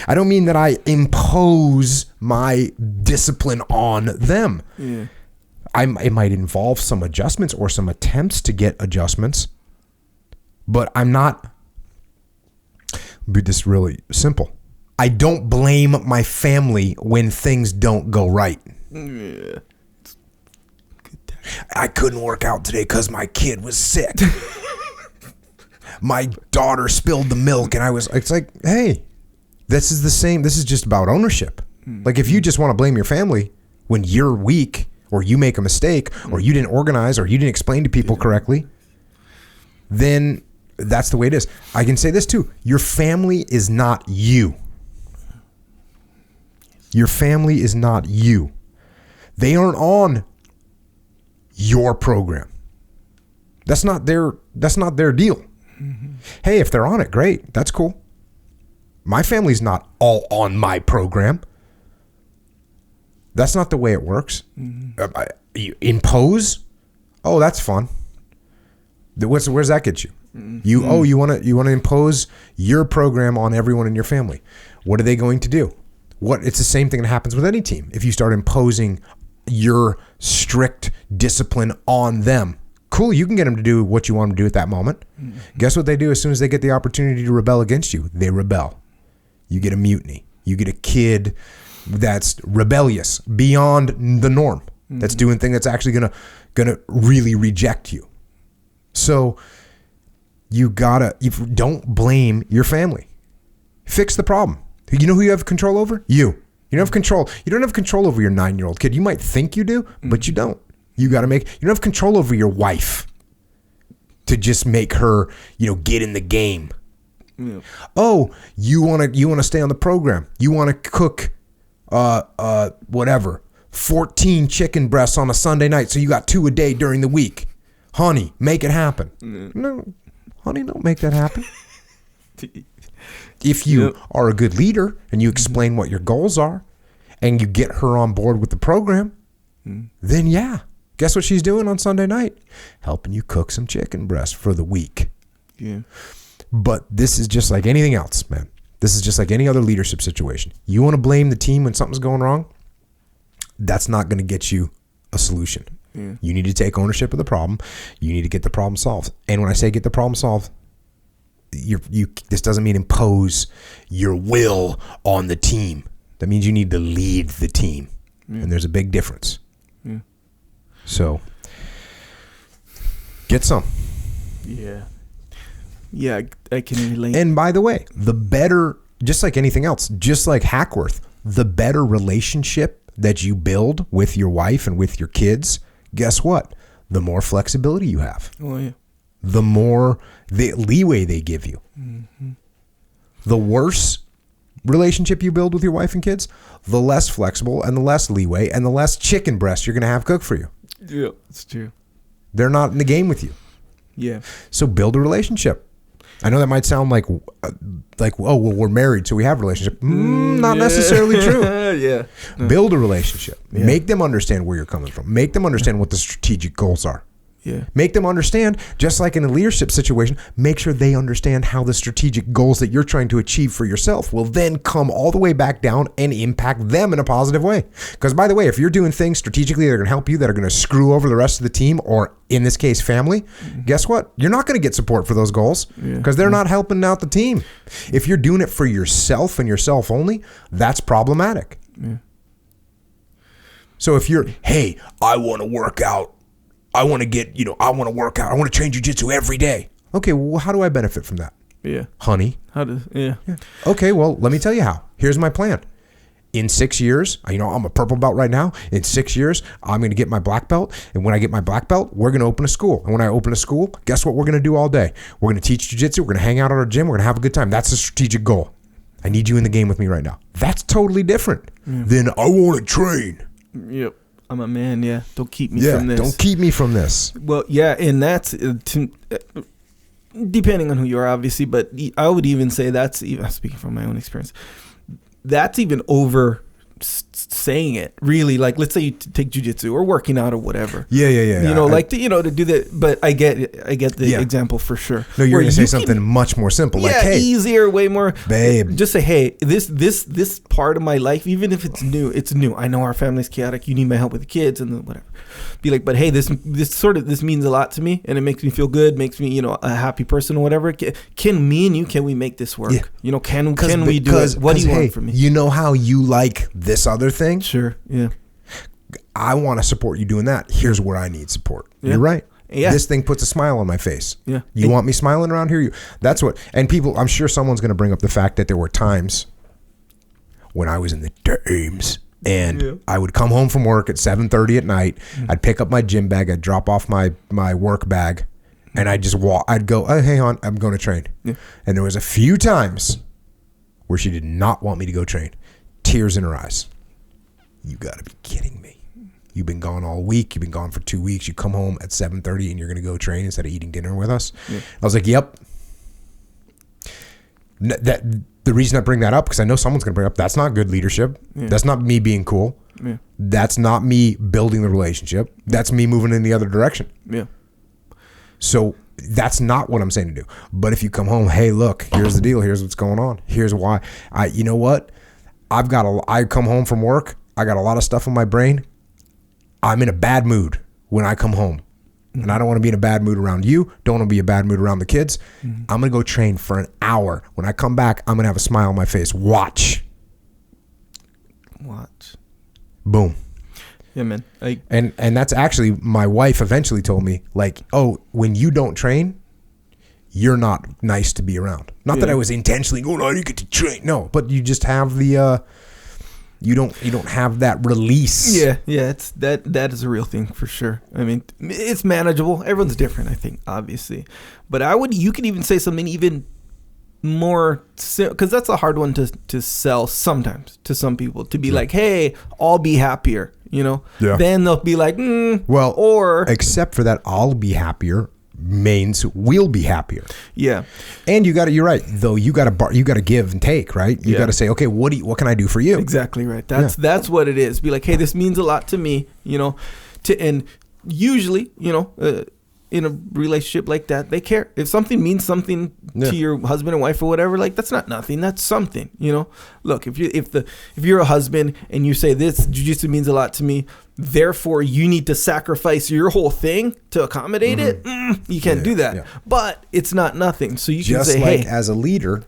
I don't mean that I impose my discipline on them. Yeah. It might involve some adjustments or some attempts to get adjustments, but I'm not. Be this really simple. I don't blame my family when things don't go right. Yeah. I couldn't work out today because my kid was sick. My daughter spilled the milk, and it's like, hey, this is the same. This is just about ownership. Like, if you just want to blame your family when you're weak, or you make a mistake, or you didn't organize, or you didn't explain to people correctly, then that's the way it is. I can say this too. Your family is not you. Your family is not you. They aren't on your program. That's not their deal. Hey, if they're on it, great. That's cool. My family's not all on my program. That's not the way it works. You impose? Oh, that's fun. Where's that get you? You want to impose your program on everyone in your family. What are they going to do? It's the same thing that happens with any team. If you start imposing your strict discipline on them, cool, you can get them to do what you want them to do at that moment. Guess what they do as soon as they get the opportunity to rebel against you? They rebel. You get a mutiny. You get a kid that's rebellious beyond the norm. That's doing things that's actually gonna really reject you. So you don't blame your family. Fix the problem. You know who you have control over? You. You don't have control. You don't have control over your 9-year-old kid. You might think you do, but you don't. You don't have control over your wife to just make her, get in the game. Yeah. Oh, you want to stay on the program. You want to cook whatever, 14 chicken breasts on a Sunday night, so you got 2 a day during the week. Honey, make it happen. No, honey, don't make that happen. If you are a good leader and you explain what your goals are and you get her on board with the program, then yeah, guess what she's doing on Sunday night? Helping you cook some chicken breasts for the week. Yeah. But this is just like anything else, man. This is just like any other leadership situation. You want to blame the team when something's going wrong? That's not going to get you a solution. Yeah. You need to take ownership of the problem. You need to get the problem solved. And when I say get the problem solved, this doesn't mean impose your will on the team. That means you need to lead the team. Yeah. And there's a big difference. Yeah. So get some. Yeah. Yeah, I can relate. And by the way, the better, just like anything else, just like Hackworth, the better relationship that you build with your wife and with your kids, guess what? The more flexibility you have. Oh, yeah. The more the leeway they give you. Mm-hmm. The worse relationship you build with your wife and kids, the less flexible and the less leeway and the less chicken breast you're going to have cooked for you. Yeah, it's true. They're not in the game with you. Yeah. So build a relationship. I know that might sound like oh, well, we're married, so we have a relationship. Not necessarily true. Yeah. Build a relationship. Yeah. Make them understand where you're coming from. Make them understand what the strategic goals are. Yeah. Make them understand, just like in a leadership situation, make sure they understand how the strategic goals that you're trying to achieve for yourself will then come all the way back down and impact them in a positive way. Because by the way, if you're doing things strategically that are going to help you, that are going to screw over the rest of the team, or in this case, family, guess what? You're not going to get support for those goals because they're not helping out the team. If you're doing it for yourself and yourself only, that's problematic. Yeah. So if you're, hey, I want to work out. I want to get, I want to work out. I want to train jiu-jitsu every day. Okay, well, how do I benefit from that? Yeah. Honey. Yeah. Okay, well, let me tell you how. Here's my plan. in 6 years, I'm a purple belt right now. In 6 years, I'm going to get my black belt. And when I get my black belt, we're going to open a school. And when I open a school, guess what we're going to do all day? We're going to teach jiu-jitsu. We're going to hang out at our gym. We're going to have a good time. That's a strategic goal. I need you in the game with me right now. That's totally different than I want to train. Yep. I'm a man, yeah. Don't keep me from this. Don't keep me from this. Well, yeah, and that's depending on who you are, obviously, but I would even say that's even, speaking from my own experience, that's even over saying it, really. Like, let's say you take jiu-jitsu or working out or whatever. Yeah. Like, to do that. But I get the example for sure. No, you're going to say something much more simple. Like, hey, easier, way more. Babe. Just say, hey, this part of my life, even if it's new. I know our family's chaotic. You need my help with the kids and whatever. Be like, but hey, this means a lot to me, and it makes me feel good, makes me, a happy person or whatever. Can me and you, can we make this work? Yeah. Can we do it? What do you want from me? You know how you like this other thing? Sure. Yeah. I want to support you doing that. Here's where I need support. Yeah. You're right. Yeah. This thing puts a smile on my face. Yeah. You want me smiling around here? That's what. And people, I'm sure someone's going to bring up the fact that there were times when I was in the games and I would come home from work at 7:30 at night. I'd pick up my gym bag. I'd drop off my work bag, and I'd just walk. I'd go, oh, hey, hon, I'm going to train. Yeah. And there was a few times where she did not want me to go train. Tears in her eyes. You got to be kidding me. You've been gone all week. You've been gone for 2 weeks. You come home at 7:30 and you're going to go train instead of eating dinner with us. Yeah. I was like, yep. The reason I bring that up, because I know someone's going to bring up, that's not good leadership. Yeah. That's not me being cool. Yeah. That's not me building the relationship. That's me moving in the other direction. Yeah. So that's not what I'm saying to do. But if you come home, hey, look, here's the deal. Here's what's going on. Here's why. You know what? I come home from work. I got a lot of stuff in my brain. I'm in a bad mood when I come home. And I don't want to be in a bad mood around you. Don't want to be in a bad mood around the kids. I'm going to go train for an hour. When I come back, I'm going to have a smile on my face. Watch. Boom. Yeah, man. And that's actually, my wife eventually told me, like, oh, when you don't train, you're not nice to be around. Not that I was intentionally going, oh, you get to train. No, but you just have the... You don't have that release. Yeah, it's that is a real thing for sure. I mean, it's manageable. Everyone's different, I think, obviously. But you could even say something even more, because that's a hard one to sell sometimes to some people, to be like, hey, I'll be happier, Yeah. Then they'll be like, well, or except for that, I'll be happier means we'll be happier. Yeah. And you're right, though. You got to give and take, right? You got to say, okay, what can I do for you? Exactly right. That's what it is. Be like, hey, this means a lot to me, and usually, in a relationship like that, they care. If something means something to your husband and wife or whatever, like, that's not nothing. That's something, Look, if you're a husband and you say, this jiu-jitsu means a lot to me, therefore you need to sacrifice your whole thing to accommodate it, you can't do that. Yeah. But it's not nothing. So you can say, like, hey, as a leader,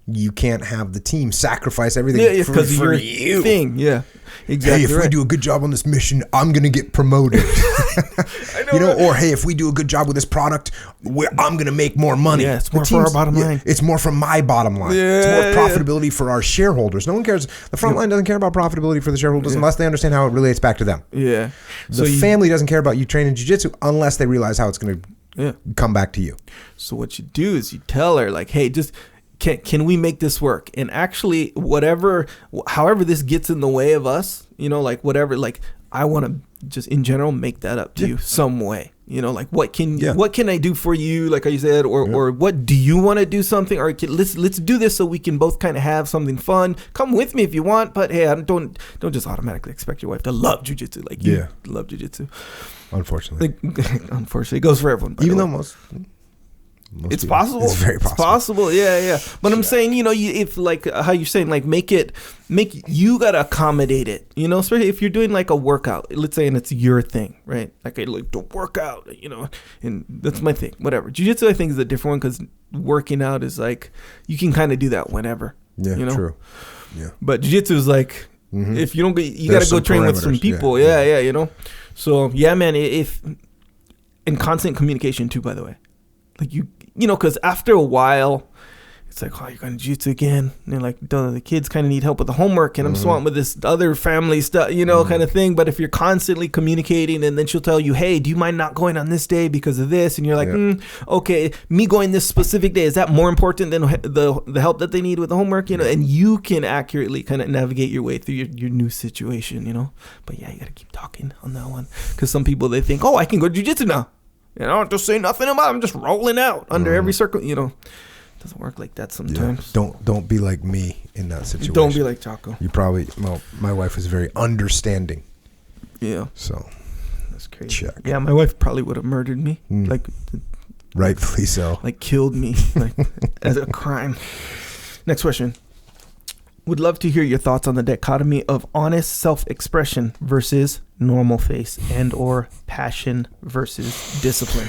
you can't have the team sacrifice everything for you. Thing. Yeah. Exactly. Hey, if we do a good job on this mission, I'm going to get promoted. I know, or hey, if we do a good job with this product, I'm going to make more money. Yeah, it's more for our bottom line. It's more from my bottom line. It's more profitability for our shareholders. No one cares. The front line doesn't care about profitability for the shareholders unless they understand how it relates back to them. Yeah. The family doesn't care about you training jiu-jitsu unless they realize how it's going to come back to you. So what you do is you tell her, like, hey, just... Can we make this work? And actually, however this gets in the way of us, like whatever, like, I want to just in general make that up to you some way. Like, what can I do for you? Like you said, or what do you want to do something? Or let's do this so we can both kind of have something fun. Come with me if you want, but hey, don't just automatically expect your wife to love jiu-jitsu like you love jiu-jitsu. Unfortunately, it goes for everyone. Even though most it's possible. It's very possible. It's possible. Yeah. But I'm saying, if like how you're saying, like you gotta accommodate it. Especially if you're doing like a workout, let's say, and it's your thing, right? Like I like to work out, and that's my thing. Whatever. Jiu-jitsu, I think, is a different one because working out is like you can kind of do that whenever. Yeah. True. Yeah. But jiu-jitsu is like if you don't get, you gotta go train with some people. Yeah. So yeah, man. If and constant communication too, by the way. Like because after a while, it's like, oh, you're going to jiu-jitsu again. And they're like, the kids kind of need help with the homework, and I'm swamped with this other family stuff, kind of thing. But if you're constantly communicating, and then she'll tell you, hey, do you mind not going on this day because of this? And you're like, okay, me going this specific day, is that more important than the help that they need with the homework? And you can accurately kind of navigate your way through your new situation, But yeah, you got to keep talking on that one, because some people, they think, oh, I can go jiu-jitsu now. I don't just say nothing about it. I'm just rolling out under every circle, Doesn't work like that sometimes. Yeah. Don't be like me in that situation. Don't be like Jocko. My wife was very understanding. Yeah. So that's crazy. Check. Yeah, my wife probably would have murdered me. Like, rightfully so. Like, killed me as a crime. Next question. Would love to hear your thoughts on the dichotomy of honest self-expression versus normal face, and or passion versus discipline.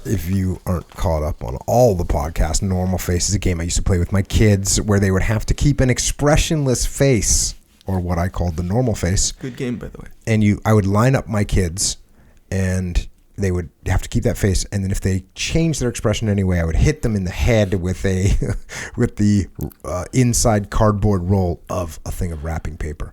If you aren't caught up on all the podcasts, Normal Face is a game I used to play with my kids where they would have to keep an expressionless face, or what I called the normal face. Good game, by the way. And I would line up my kids, and they would have to keep that face. And then if they changed their expression anyway, I would hit them in the head with the inside cardboard roll of a thing of wrapping paper.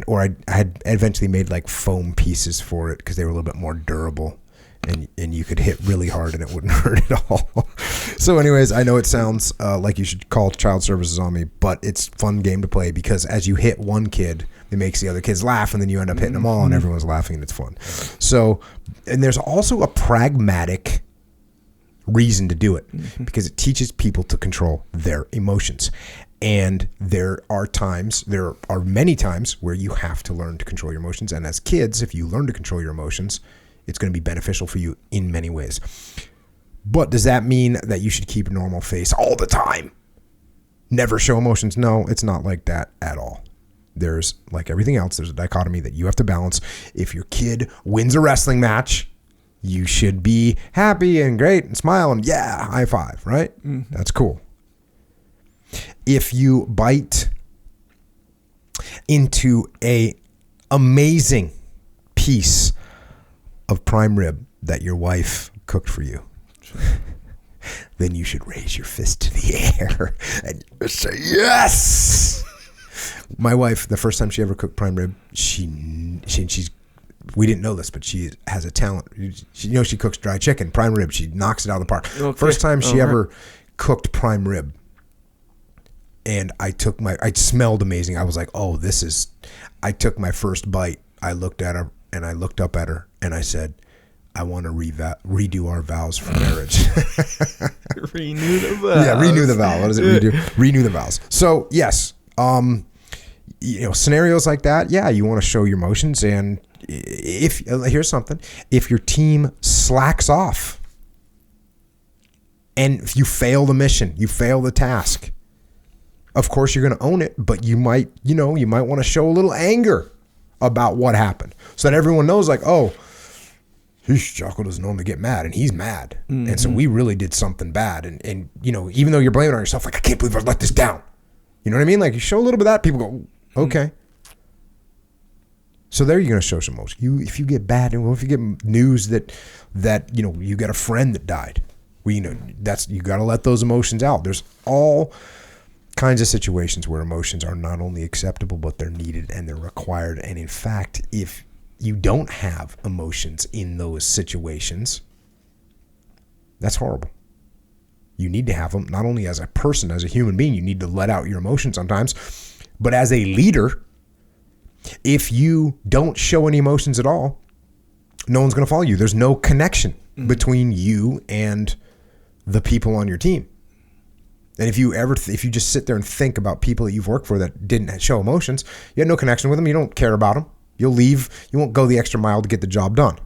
Or I had eventually made like foam pieces for it because they were a little bit more durable. And you could hit really hard and it wouldn't hurt at all. So anyways, I know it sounds like you should call child services on me, but it's a fun game to play because as you hit one kid, it makes the other kids laugh, and then you end up hitting them all and everyone's laughing and it's fun. So, and there's also a pragmatic reason to do it because it teaches people to control their emotions. And there are many times where you have to learn to control your emotions. And as kids, if you learn to control your emotions, it's going to be beneficial for you in many ways. But does that mean that you should keep a normal face all the time? Never show emotions? No, it's not like that at all. There's, like everything else, there's a dichotomy that you have to balance. If your kid wins a wrestling match, you should be happy and great and smile and yeah, high five, right? That's cool. If you bite into a amazing piece of prime rib that your wife cooked for you, then you should raise your fist to the air and say yes. My wife, the first time she ever cooked prime rib, she's we didn't know this, but she has a talent. She cooks dry chicken, prime rib. She knocks it out of the park. Okay. First time she ever cooked prime rib, and I smelled amazing. I was like, oh, I took my first bite. I looked at her and I looked up at her and I said, I want to redo our vows for marriage. Renew the vows. Yeah, renew the vow. What does it redo? Renew the vows. So yes, scenarios like that. Yeah, you want to show your emotions, and here's something: if your team slacks off, and if you fail the mission, you fail the task, of course you're going to own it, but you might want to show a little anger about what happened, so that everyone knows, like, oh, Jocko doesn't normally get mad, and he's mad. And so we really did something bad. And even though you're blaming on yourself, like, I can't believe I let this down. You know what I mean? Like, you show a little bit of that, people go, okay. So there you're going to show some emotion. If you get bad, and if you get news that you got a friend that died, you got to let those emotions out. There's all kinds of situations where emotions are not only acceptable, but they're needed and they're required. And in fact, if you don't have emotions in those situations, that's horrible. You need to have them, not only as a person, as a human being. You need to let out your emotions sometimes, but as a leader, if you don't show any emotions at all, no one's going to follow you. There's no connection between you and the people on your team. And if you just sit there and think about people that you've worked for that didn't show emotions, you had no connection with them, you don't care about them, you'll leave, you won't go the extra mile to get the job done.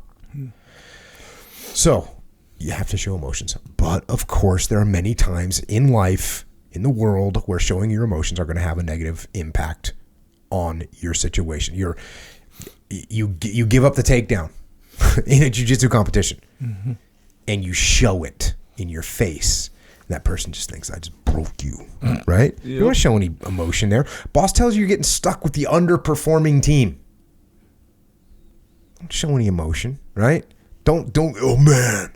So you have to show emotions. But of course, there are many times in life, in the world, where showing your emotions are going to have a negative impact on your situation. You give up the takedown in a jiu-jitsu competition, and you show it in your face. That person just thinks, I just broke you, right? Yep. You don't want to show any emotion there. Boss tells you you're getting stuck with the underperforming team. Don't show any emotion, right? Don't, oh man.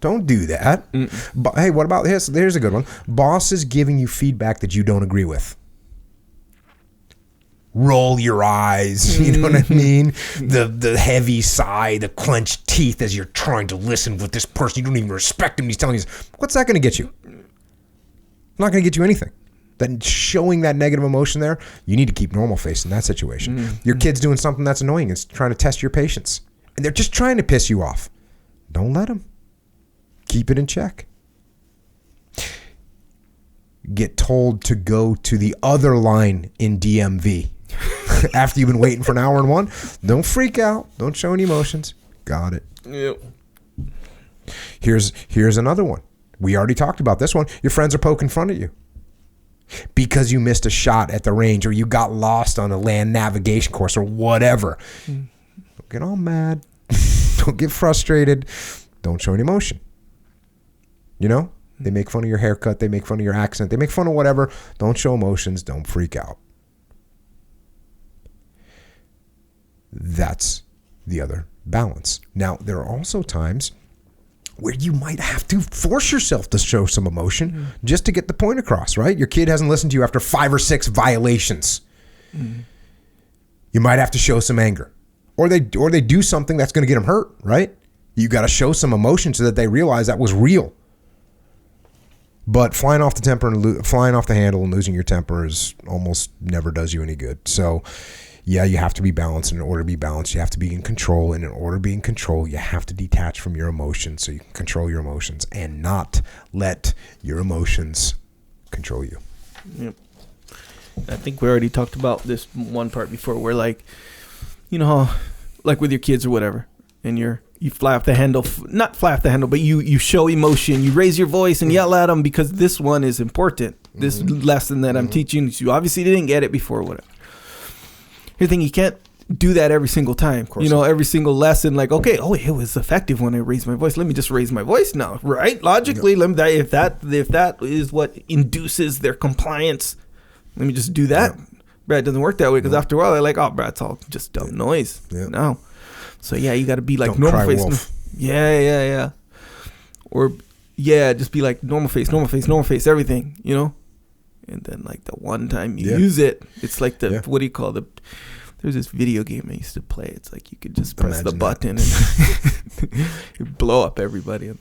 Don't do that. But hey, what about this? Here's a good one. Boss is giving you feedback that you don't agree with. Roll your eyes. You know what I mean? The heavy sigh, the clenched teeth as you're trying to listen with this person. You don't even respect him. He's telling you, what's that going to get you? Not going to get you anything. Then showing that negative emotion there, you need to keep normal face in that situation. Your kid's doing something that's annoying. It's trying to test your patience. And they're just trying to piss you off. Don't let them. Keep it in check. Get told to go to the other line in DMV after you've been waiting for an hour and one. Don't freak out. Don't show any emotions. Got it. Yep. Here's another one. We already talked about this one. Your friends are poking fun at you because you missed a shot at the range, or you got lost on a land navigation course, or whatever. Don't get all mad. Don't get frustrated. Don't show any emotion. You know, they make fun of your haircut. They make fun of your accent. They make fun of whatever. Don't show emotions. Don't freak out. That's the other balance. Now, there are also times where you might have to force yourself to show some emotion just to get the point across, right? Your kid hasn't listened to you after 5 or 6 violations. You might have to show some anger. Or they do something that's going to get them hurt, right? You got to show some emotion so that they realize that was real. But flying off the temper and flying off the handle and losing your temper is almost never does you any good. So, yeah, you have to be balanced. In order to be balanced, you have to be in control. And in order to be in control, you have to detach from your emotions so you can control your emotions and not let your emotions control you. Yep. I think we already talked about this one part before where, like, you know how, like with your kids or whatever, and you fly off the handle, not fly off the handle, but you show emotion, you raise your voice and yell at them because this one is important. This lesson that I'm teaching, you obviously didn't get it before, whatever. Here's the thing, you can't do that every single time. You know, every single lesson, like, okay, it was effective when I raised my voice. Let me just raise my voice now, right? Logically, if that is what induces their compliance, let me just do that. But it doesn't work that way because after a while, they're like, oh, bro, it's all just dumb noise. No. So, yeah, you got to be like Don't normal cry face. wolf. Yeah. Or, yeah, just be like normal face, everything, you know? And then, like, the one time you use it, it's like what do you call there's this video game I used to play. It's like you could just press the button and you blow up everybody.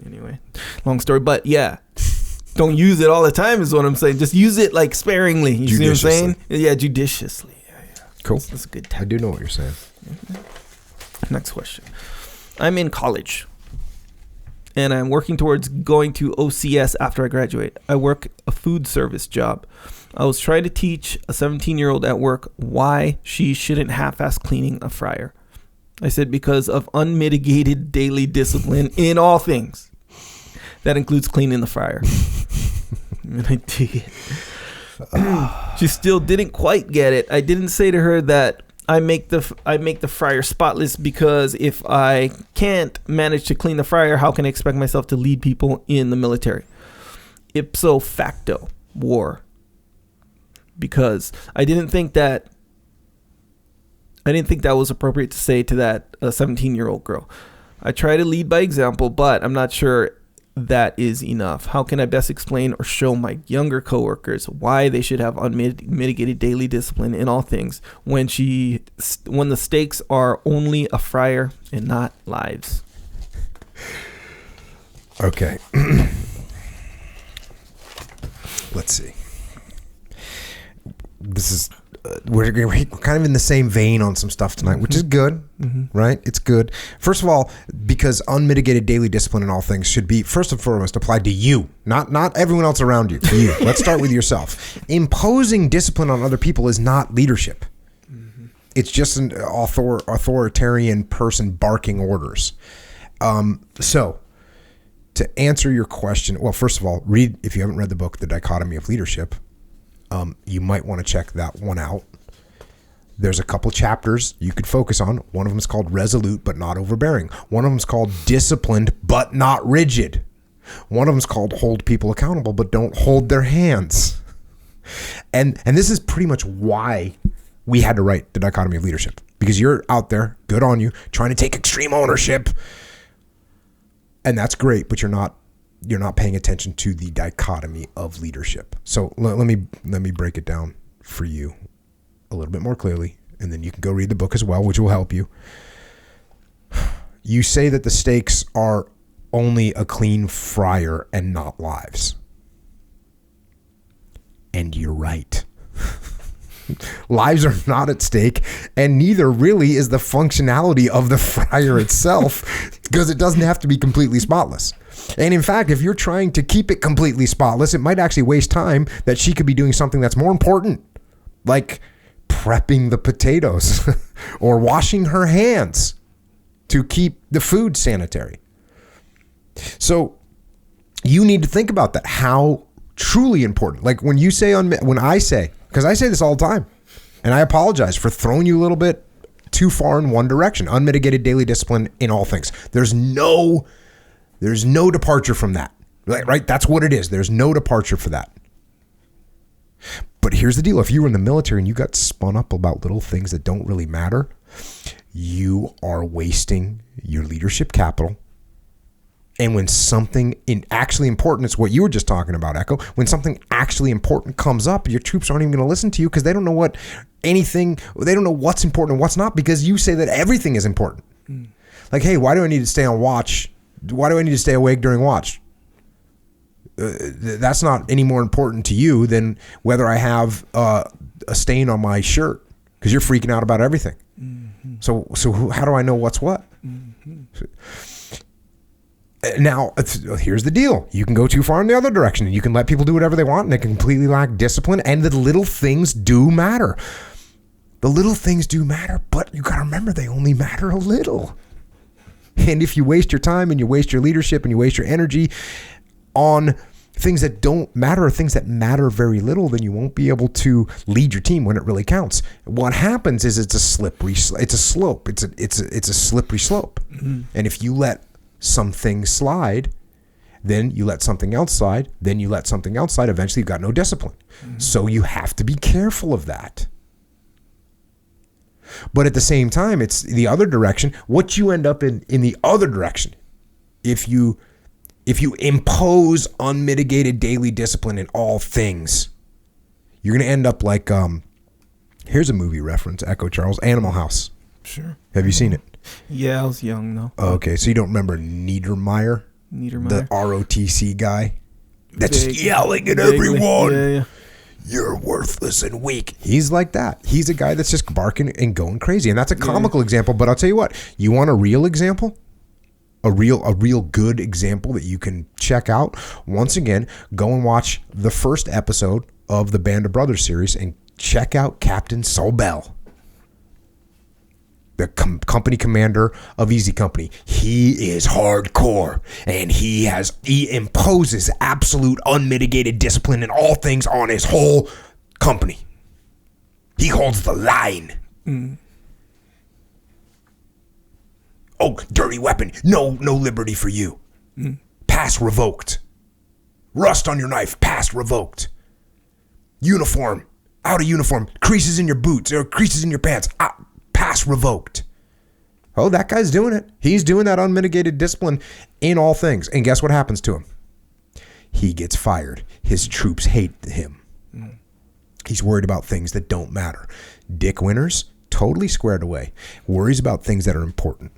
Anyway, long story. But, yeah, don't use it all the time is what I'm saying. Just use it, like, sparingly. You see what I'm saying? Yeah, judiciously. Yeah. Cool. That's a good time. I do know what you're saying. Next question. I'm in college, and I'm working towards going to OCS after I graduate. I work a food service job. I was trying to teach a 17-year-old at work why she shouldn't half-ass cleaning a fryer. I said because of unmitigated daily discipline in all things. That includes cleaning the fryer. And I did. She still didn't quite get it. I didn't say to her that I make the fryer spotless because if I can't manage to clean the fryer, how can I expect myself to lead people in the military? Ipso facto, war. Because I didn't think that was appropriate to say to that 17-year-old girl. I try to lead by example, but I'm not sure that is enough. How can I best explain or show my younger coworkers why they should have unmitigated daily discipline in all things when the stakes are only a fryer and not lives? Okay. Let's see. This is we're kind of in the same vein on some stuff tonight, which is good, right? It's good. First of all, because unmitigated daily discipline in all things should be first and foremost applied to you, not everyone else around you. To you. Let's start with yourself. Imposing discipline on other people is not leadership. It's just an authoritarian person barking orders. So, to answer your question, well, first of all, if you haven't read the book, The Dichotomy of Leadership. You might want to check that one out. There's a couple chapters you could focus on. One of them is called Resolute but Not Overbearing. One of them is called Disciplined but Not Rigid. One of them is called Hold People Accountable but Don't Hold Their Hands. And this is pretty much why we had to write The Dichotomy of Leadership. Because you're out there, good on you, trying to take extreme ownership And that's great, but you're not paying attention to the dichotomy of leadership. So let me break it down for you a little bit more clearly, and then you can go read the book as well, which will help you. You say that the stakes are only a clean fryer and not lives. And you're right. Lives are not at stake, and neither really is the functionality of the fryer itself, because it doesn't have to be completely spotless. And in fact, if you're trying to keep it completely spotless, it might actually waste time that she could be doing something that's more important, like prepping the potatoes or washing her hands to keep the food sanitary. So you need to think about that, how truly important. Like when you say, when I say, because I say this all the time, and I apologize for throwing you a little bit too far in one direction. Unmitigated daily discipline in all things. There's no departure from that. Right? That's what it is. There's no departure for that. But here's the deal. If you were in the military and you got spun up about little things that don't really matter, you are wasting your leadership capital. And when something actually important, it's what you were just talking about, Echo. When something actually important comes up, your troops aren't even going to listen to you because they don't know they don't know what's important and what's not, because you say that everything is important. Like, hey, why do I need to stay on watch? Why do I need to stay awake during watch? That's not any more important to you than whether I have a stain on my shirt, because you're freaking out about everything. Mm-hmm. So how do I know what's what? Mm-hmm. Now, here's the deal. You can go too far in the other direction, and you can let people do whatever they want, and they can completely lack discipline, and the little things do matter. The little things do matter, but you got to remember they only matter a little. And if you waste your time and you waste your leadership and you waste your energy on things that don't matter or things that matter very little, then you won't be able to lead your team when it really counts. What happens is it's a slippery slope. It's a slippery slope. Mm-hmm. And if you let some things slide, then you let something else slide, then you let something else slide, eventually you've got no discipline. Mm-hmm. So you have to be careful of that. But at the same time, it's the other direction. What you end up in the other direction, if you impose unmitigated daily discipline in all things, you're going to end up like, here's a movie reference, Echo Charles, Animal House. Sure. Have you seen it? Yeah, I was young though. Okay, so you don't remember Niedermeyer? The ROTC guy that's just yelling at everyone. Yeah. You're worthless and weak. He's like that. He's a guy that's just barking and going crazy. And that's a comical example, but I'll tell you what, you want a real example? A real good example that you can check out. Once again, go and watch the first episode of the Band of Brothers series and check out Captain Sobel, the company commander of Easy Company. He is hardcore, and he imposes absolute unmitigated discipline in all things on his whole company. He holds the line. Mm. Oh, dirty weapon. No liberty for you. Mm. Pass revoked. Rust on your knife. Pass revoked. Uniform. Out of uniform. Creases in your boots or creases in your pants. Out. Pass revoked. Oh, that guy's doing it. He's doing that unmitigated discipline in all things. And guess what happens to him? He gets fired. His troops hate him. Mm. He's worried about things that don't matter. Dick Winters, totally squared away. Worries about things that are important.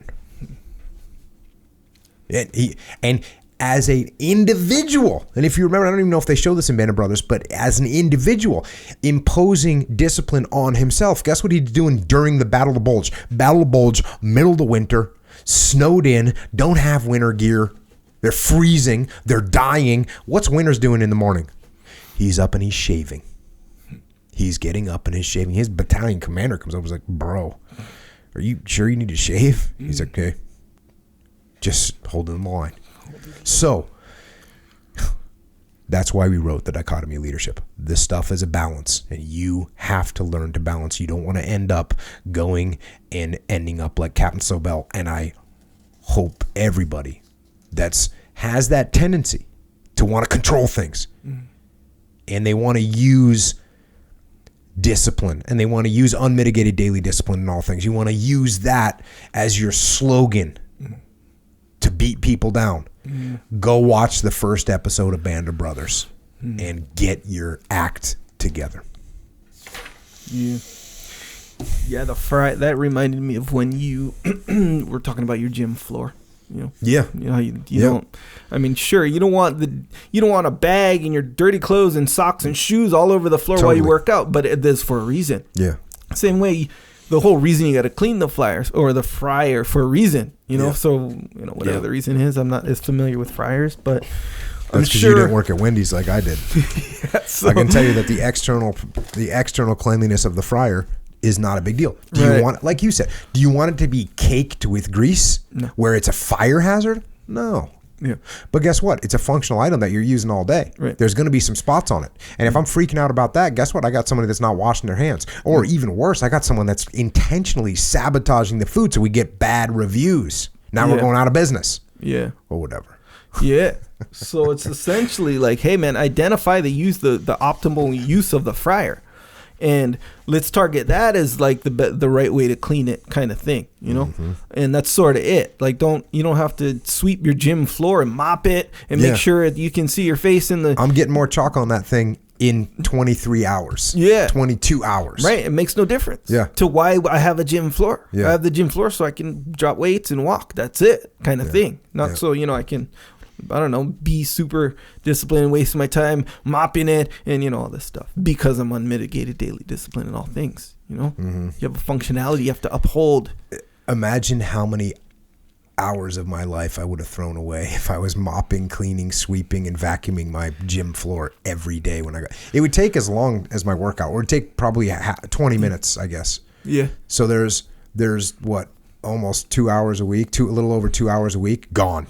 And as an individual, and if you remember, I don't even know if they show this in Band of Brothers, but as an individual imposing discipline on himself, guess what he's doing during the Battle of the Bulge? Battle of the Bulge, middle of the winter, snowed in, don't have winter gear, they're freezing, they're dying. What's Winters doing in the morning? He's up and he's shaving. He's getting up and he's shaving. His battalion commander comes over and is like, bro, are you sure you need to shave? He's like, okay, just holding the line. So that's why we wrote The Dichotomy of Leadership. This stuff is a balance, and you have to learn to balance. You don't want to end up going and ending up like Captain Sobel. And I hope everybody has that tendency to want to control things, and they want to use discipline, and they want to use unmitigated daily discipline in all things. You want to use that as your slogan to beat people down. go watch the first episode of Band of Brothers and get your act together. Yeah. Yeah, the fry, that reminded me of when you were talking about your gym floor. You know, Yeah. you know, you don't. I mean, sure, you don't want a bag and your dirty clothes and socks and shoes all over the floor while you work out, but it is for a reason. Yeah. Same way, the whole reason you got to clean the fryers or the fryer for a reason. You know, so whatever the reason is, I'm not as familiar with fryers, but I'm That's because sure you didn't work at Wendy's like I did. so, I can tell you that the external cleanliness of the fryer is not a big deal. Do you want, like you said, do you want it to be caked with grease where it's a fire hazard? No. Yeah. But guess what? It's a functional item that you're using all day. Right. There's going to be some spots on it. And if I'm freaking out about that, guess what? I got somebody that's not washing their hands. Or even worse, I got someone that's intentionally sabotaging the food so we get bad reviews. Now we're going out of business. Yeah. Or whatever. Yeah. So it's essentially like, hey man, identify the optimal use of the fryer. And let's target that as like the right way to clean it kind of thing, you know? And that's sort of it. Like you don't have to sweep your gym floor and mop it and make sure you can see your face in the... I'm getting more chalk on that thing in 23 hours. Yeah. 22 hours. Right. It makes no difference. Yeah. To why I have a gym floor. Yeah. I have the gym floor so I can drop weights and walk. That's it kind of thing. Not so, I can... I don't know, be super disciplined and wasting my time mopping it and, all this stuff because I'm unmitigated daily discipline in all things, You have a functionality you have to uphold. Imagine how many hours of my life I would have thrown away if I was mopping, cleaning, sweeping, and vacuuming my gym floor every day when I got... It would take as long as my workout, or it would take probably 20 minutes, I guess. Yeah. So there's what, almost 2 hours a week, a little over 2 hours a week, gone.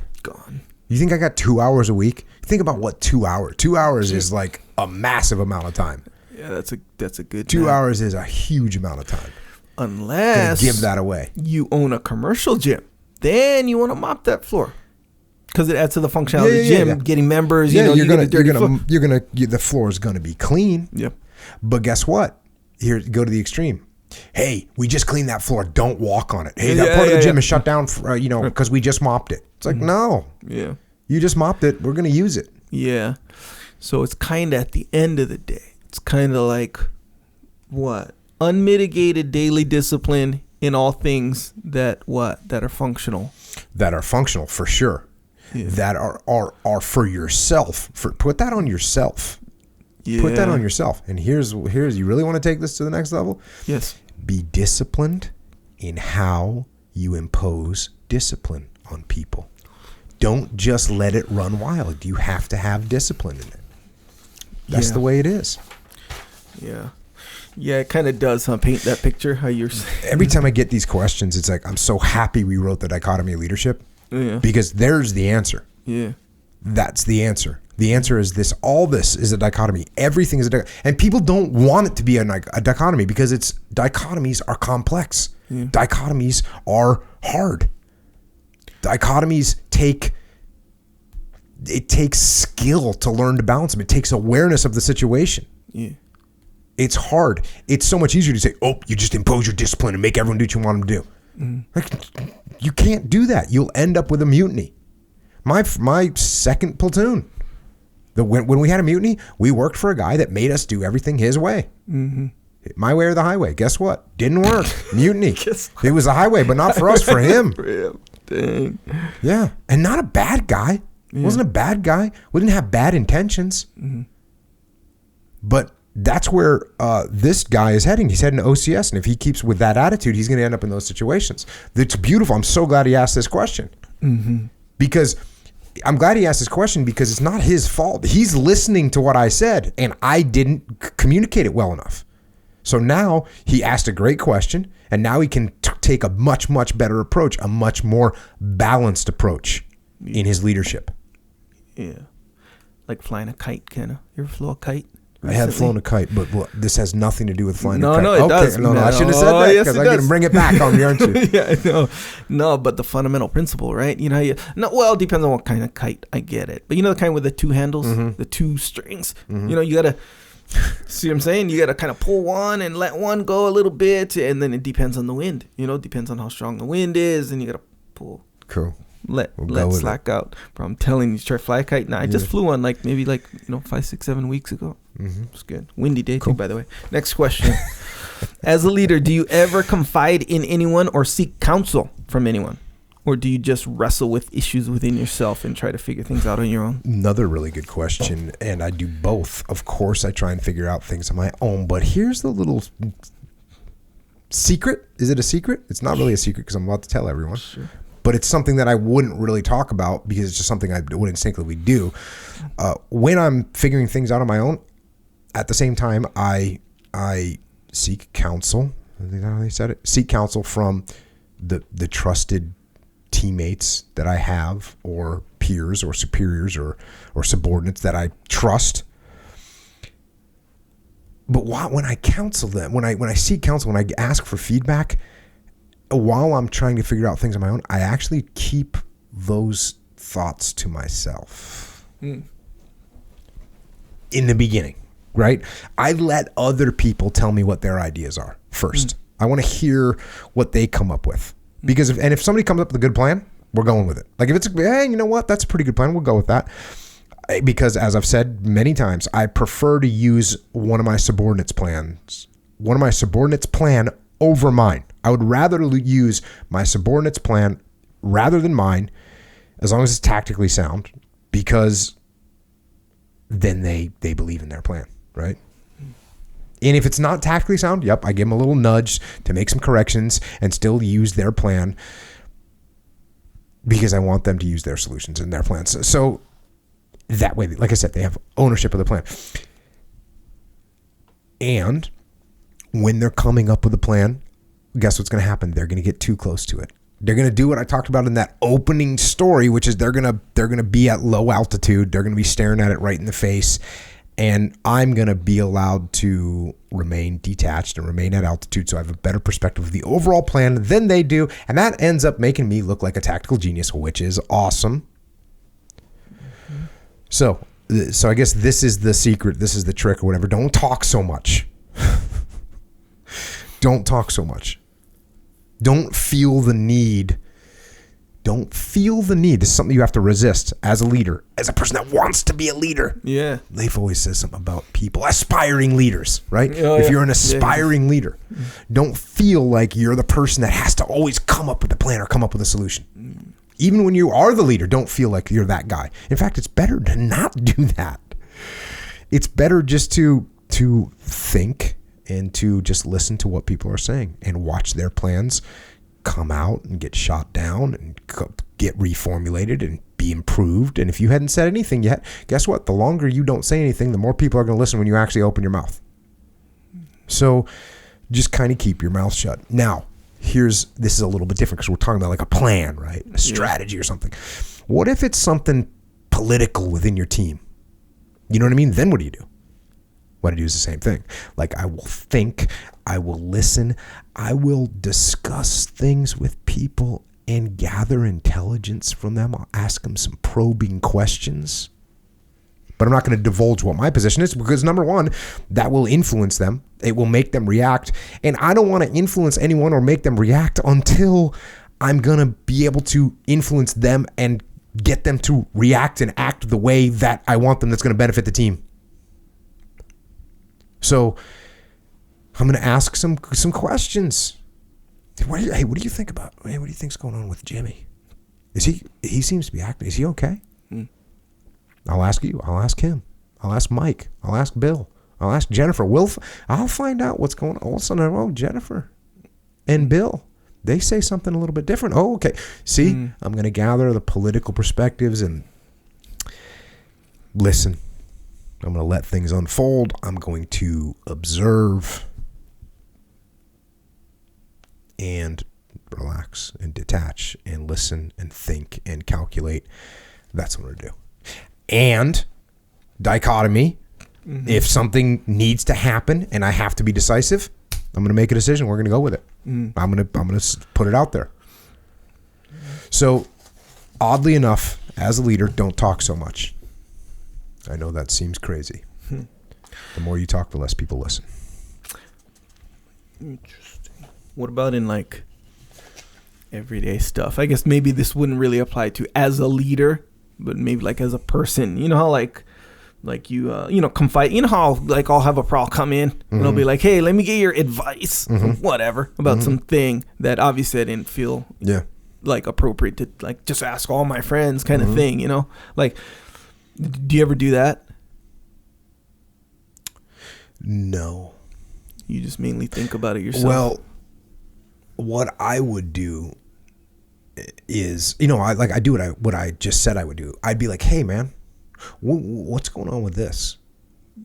You think I got 2 hours a week? Think about what 2 hours. 2 hours is like a massive amount of time. Yeah, that's a good 2 hours is a huge amount of time. Unless give that away. You own a commercial gym, then you want to mop that floor because it adds to the functionality of the gym. Getting members, the floor is gonna be clean. Yep. But guess what? Here, go to the extreme. Hey, we just cleaned that floor. Don't walk on it. Hey, that part of the gym is shut down for, because we just mopped it. It's like, no. Yeah. You just mopped it. We're going to use it. Yeah. So it's kind of at the end of the day. It's kind of like what? Unmitigated daily discipline in all things that are functional. That are functional for sure. Yeah. That are for yourself. Put that on yourself. Yeah. Put that on yourself. And here's you really want to take this to the next level? Yes. Be disciplined in how you impose discipline on people. Don't just let it run wild. You have to have discipline in it. That's the way it is. Yeah. Yeah, it kind of does, paint that picture, how you're saying. Every time I get these questions, it's like, I'm so happy we wrote The Dichotomy of Leadership. Yeah. Because there's the answer. Yeah. That's the answer. The answer is this. All this is a dichotomy. Everything is a dichotomy. And people don't want it to be a dichotomy because dichotomies are complex. Yeah. Dichotomies are hard. Dichotomies takes skill to learn to balance them. It takes awareness of the situation. Yeah. It's hard. It's so much easier to say, oh, you just impose your discipline and make everyone do what you want them to do. Like, you can't do that. You'll end up with a mutiny. My second platoon, when we had a mutiny, we worked for a guy that made us do everything his way. Mm-hmm. My way or the highway. Guess what? Didn't work. Mutiny. It was a highway, but not for us, for him. For him. Dang. Yeah. And not a bad guy. Yeah. Wasn't a bad guy. We didn't have bad intentions. Mm-hmm. But that's where this guy is heading. He's heading to OCS. And if he keeps with that attitude, he's going to end up in those situations. It's beautiful. I'm so glad he asked this question. Mm-hmm. Because I'm glad he asked this question because it's not his fault. He's listening to what I said, and I didn't communicate it well enough. So now he asked a great question, and now he can take a much, much better approach, a much more balanced approach in his leadership. Yeah. Like flying a kite, kind of. You ever flew a kite? I have flown a kite, but this has nothing to do with flying a kite. No, it does. No, I should have said that because I'm going to bring it back on me, aren't you? Yeah, I know. No, but the fundamental principle, right? It depends on what kind of kite. I get it. But the kind with the two handles, the two strings, you got to, see what I'm saying? You got to kind of pull one and let one go a little bit. And then it depends on the wind, depends on how strong the wind is. And you got to pull. Cool. let slack out. Bro, I'm telling you, try fly a kite. Nah, I just flew one maybe 5, 6, 7 weeks ago. It's good. Windy day too, by the way. Next question. As a leader, do you ever confide in anyone or seek counsel from anyone? Or do you just wrestle with issues within yourself and try to figure things out on your own? Another really good question. And I do both. Of course, I try and figure out things on my own. But here's the little secret. Is it a secret? It's not really a secret because I'm about to tell everyone. Sure. But it's something that I wouldn't really talk about because it's just something I would instinctively do. When I'm figuring things out on my own, at the same time, I seek counsel. I think that's how they said it. Seek counsel from the trusted teammates that I have, or peers or superiors or subordinates that I trust. But when I counsel them, when I seek counsel, when I ask for feedback, while I'm trying to figure out things on my own, I actually keep those thoughts to myself. In the beginning, right? I let other people tell me what their ideas are first. I want to hear what they come up with. Because if somebody comes up with a good plan, we're going with it. Like if it's, hey, you know what? That's a pretty good plan. We'll go with that. Because as I've said many times, I prefer to use one of my subordinates' plan over mine. I would rather use my subordinate's plan rather than mine, as long as it's tactically sound, because then they believe in their plan, right? And if it's not tactically sound, yep, I give them a little nudge to make some corrections and still use their plan because I want them to use their solutions and their plans. So that way, like I said, they have ownership of the plan. And when they're coming up with a plan, guess what's going to happen? They're going to get too close to it. They're going to do what I talked about in that opening story, which is they're going to be at low altitude. They're going to be staring at it right in the face. And I'm going to be allowed to remain detached and remain at altitude so I have a better perspective of the overall plan than they do. And that ends up making me look like a tactical genius, which is awesome. So I guess this is the secret. This is the trick or whatever. Don't talk so much. Don't talk so much. Don't feel the need. Don't feel the need. This is something you have to resist as a leader, as a person that wants to be a leader. Yeah. Leif always says something about people, aspiring leaders, right? If you're an aspiring leader, don't feel like you're the person that has to always come up with a plan or come up with a solution. Even when you are the leader, don't feel like you're that guy. In fact, it's better to not do that. It's better just to think and to just listen to what people are saying and watch their plans come out and get shot down and get reformulated and be improved. And if you hadn't said anything yet, guess what? The longer you don't say anything, the more people are going to listen when you actually open your mouth. So just kind of keep your mouth shut. Now, this is a little bit different because we're talking about like a plan, right? A strategy or something. What if it's something political within your team? You know what I mean? Then what do you do? What I do is the same thing. Like I will think, I will listen, I will discuss things with people and gather intelligence from them. I'll ask them some probing questions. But I'm not going to divulge what my position is because number one, that will influence them. It will make them react. And I don't want to influence anyone or make them react until I'm going to be able to influence them and get them to react and act the way that I want them that's going to benefit the team. So I'm going to ask some questions. What do you think about? Hey, what do you think's going on with Jimmy? He seems to be acting. Is he okay? I'll ask you. I'll ask him. I'll ask Mike. I'll ask Bill. I'll ask Jennifer. I'll find out what's going on. All of a sudden, Jennifer and Bill, they say something a little bit different. Oh, okay. See, I'm going to gather the political perspectives and listen. I'm going to let things unfold. I'm going to observe and relax and detach and listen and think and calculate. That's what I'm going to do. And dichotomy, if something needs to happen and I have to be decisive, I'm going to make a decision. We're going to go with it. I'm going to put it out there. So oddly enough, as a leader, don't talk so much. I know that seems crazy. The more you talk, the less people listen. Interesting. What about in like everyday stuff. I guess maybe this wouldn't really apply to as a leader, but maybe like as a person. You know how like you confide. You know how like I'll have a pro come in and I'll be like, hey, let me get your advice, whatever, about something that obviously I didn't feel like appropriate to like just ask all my friends kind of thing. You know, like, do you ever do that? No. You just mainly think about it yourself. Well, what I would do is, I do what I just said I would do. I'd be like, hey, man, what's going on with this?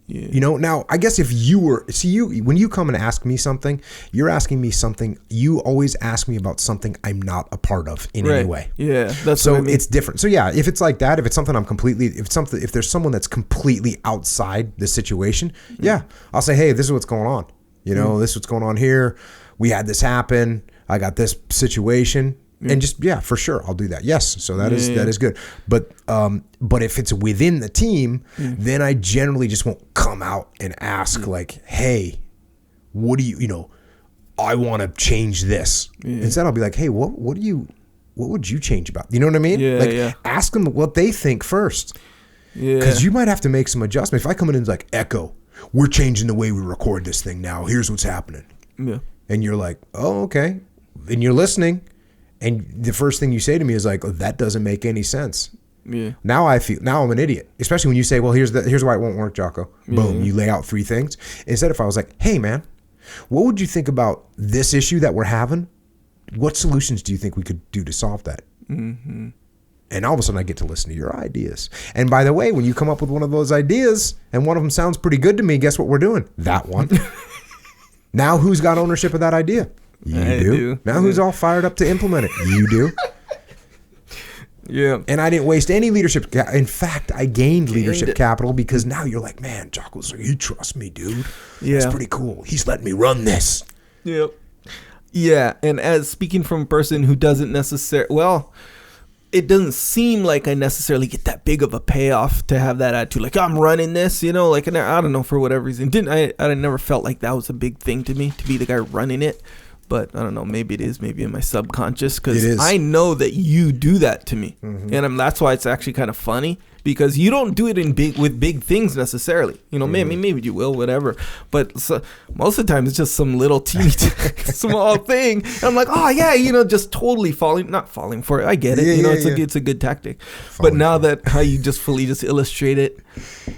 Yeah. Now, I guess if when you come and ask me something, you're asking me something. You always ask me about something I'm not a part of in any way. Yeah, that's so what I mean. It's different. So yeah, if it's like that, if it's something if there's someone that's completely outside the situation, I'll say, hey, this is what's going on. This is what's going on here. We had this happen. I got this situation. And just, for sure, I'll do that. Yes. So that is good. But if it's within the team, then I generally just won't come out and ask like, hey, what do you, I want to change this. Instead, I'll be like, hey, what would you change about? You know what I mean? Ask them what they think first. Yeah. Because you might have to make some adjustments. If I come in and like, Echo, we're changing the way we record this thing now. Here's what's happening. Yeah. And you're like, oh, okay. And you're listening. And the first thing you say to me is like, oh, that doesn't make any sense. Yeah. Now I'm an idiot. Especially when you say, well, here's why it won't work, Jocko. Boom. You lay out 3 things. Instead, if I was like, hey, man, what would you think about this issue that we're having? What solutions do you think we could do to solve that? Mm-hmm. And all of a sudden I get to listen to your ideas. And by the way, when you come up with one of those ideas and one of them sounds pretty good to me, guess what we're doing? That one. Now who's got ownership of that idea? You do. Now who's all fired up to implement it? You do. Yeah. And I didn't waste any leadership. In fact, I gained leadership capital because now you're like, man, Jocko's like, you trust me, dude. Yeah. It's pretty cool. He's letting me run this. Yep. Yeah. And as speaking from a person who doesn't necessarily, it doesn't seem like I necessarily get that big of a payoff to have that attitude. Like, I'm running this, like, and I don't know, for whatever reason. I never felt like that was a big thing to me, to be the guy running it. But I don't know, maybe it is, maybe in my subconscious, because I know that you do that to me. Mm-hmm. And that's why it's actually kind of funny, because you don't do it with big things necessarily. Maybe you will, whatever. But most of the time it's just some little teeny small thing. And I'm like, oh yeah, just totally not falling for it. I get it. It's a good tactic. But now that how you just fully just illustrate it.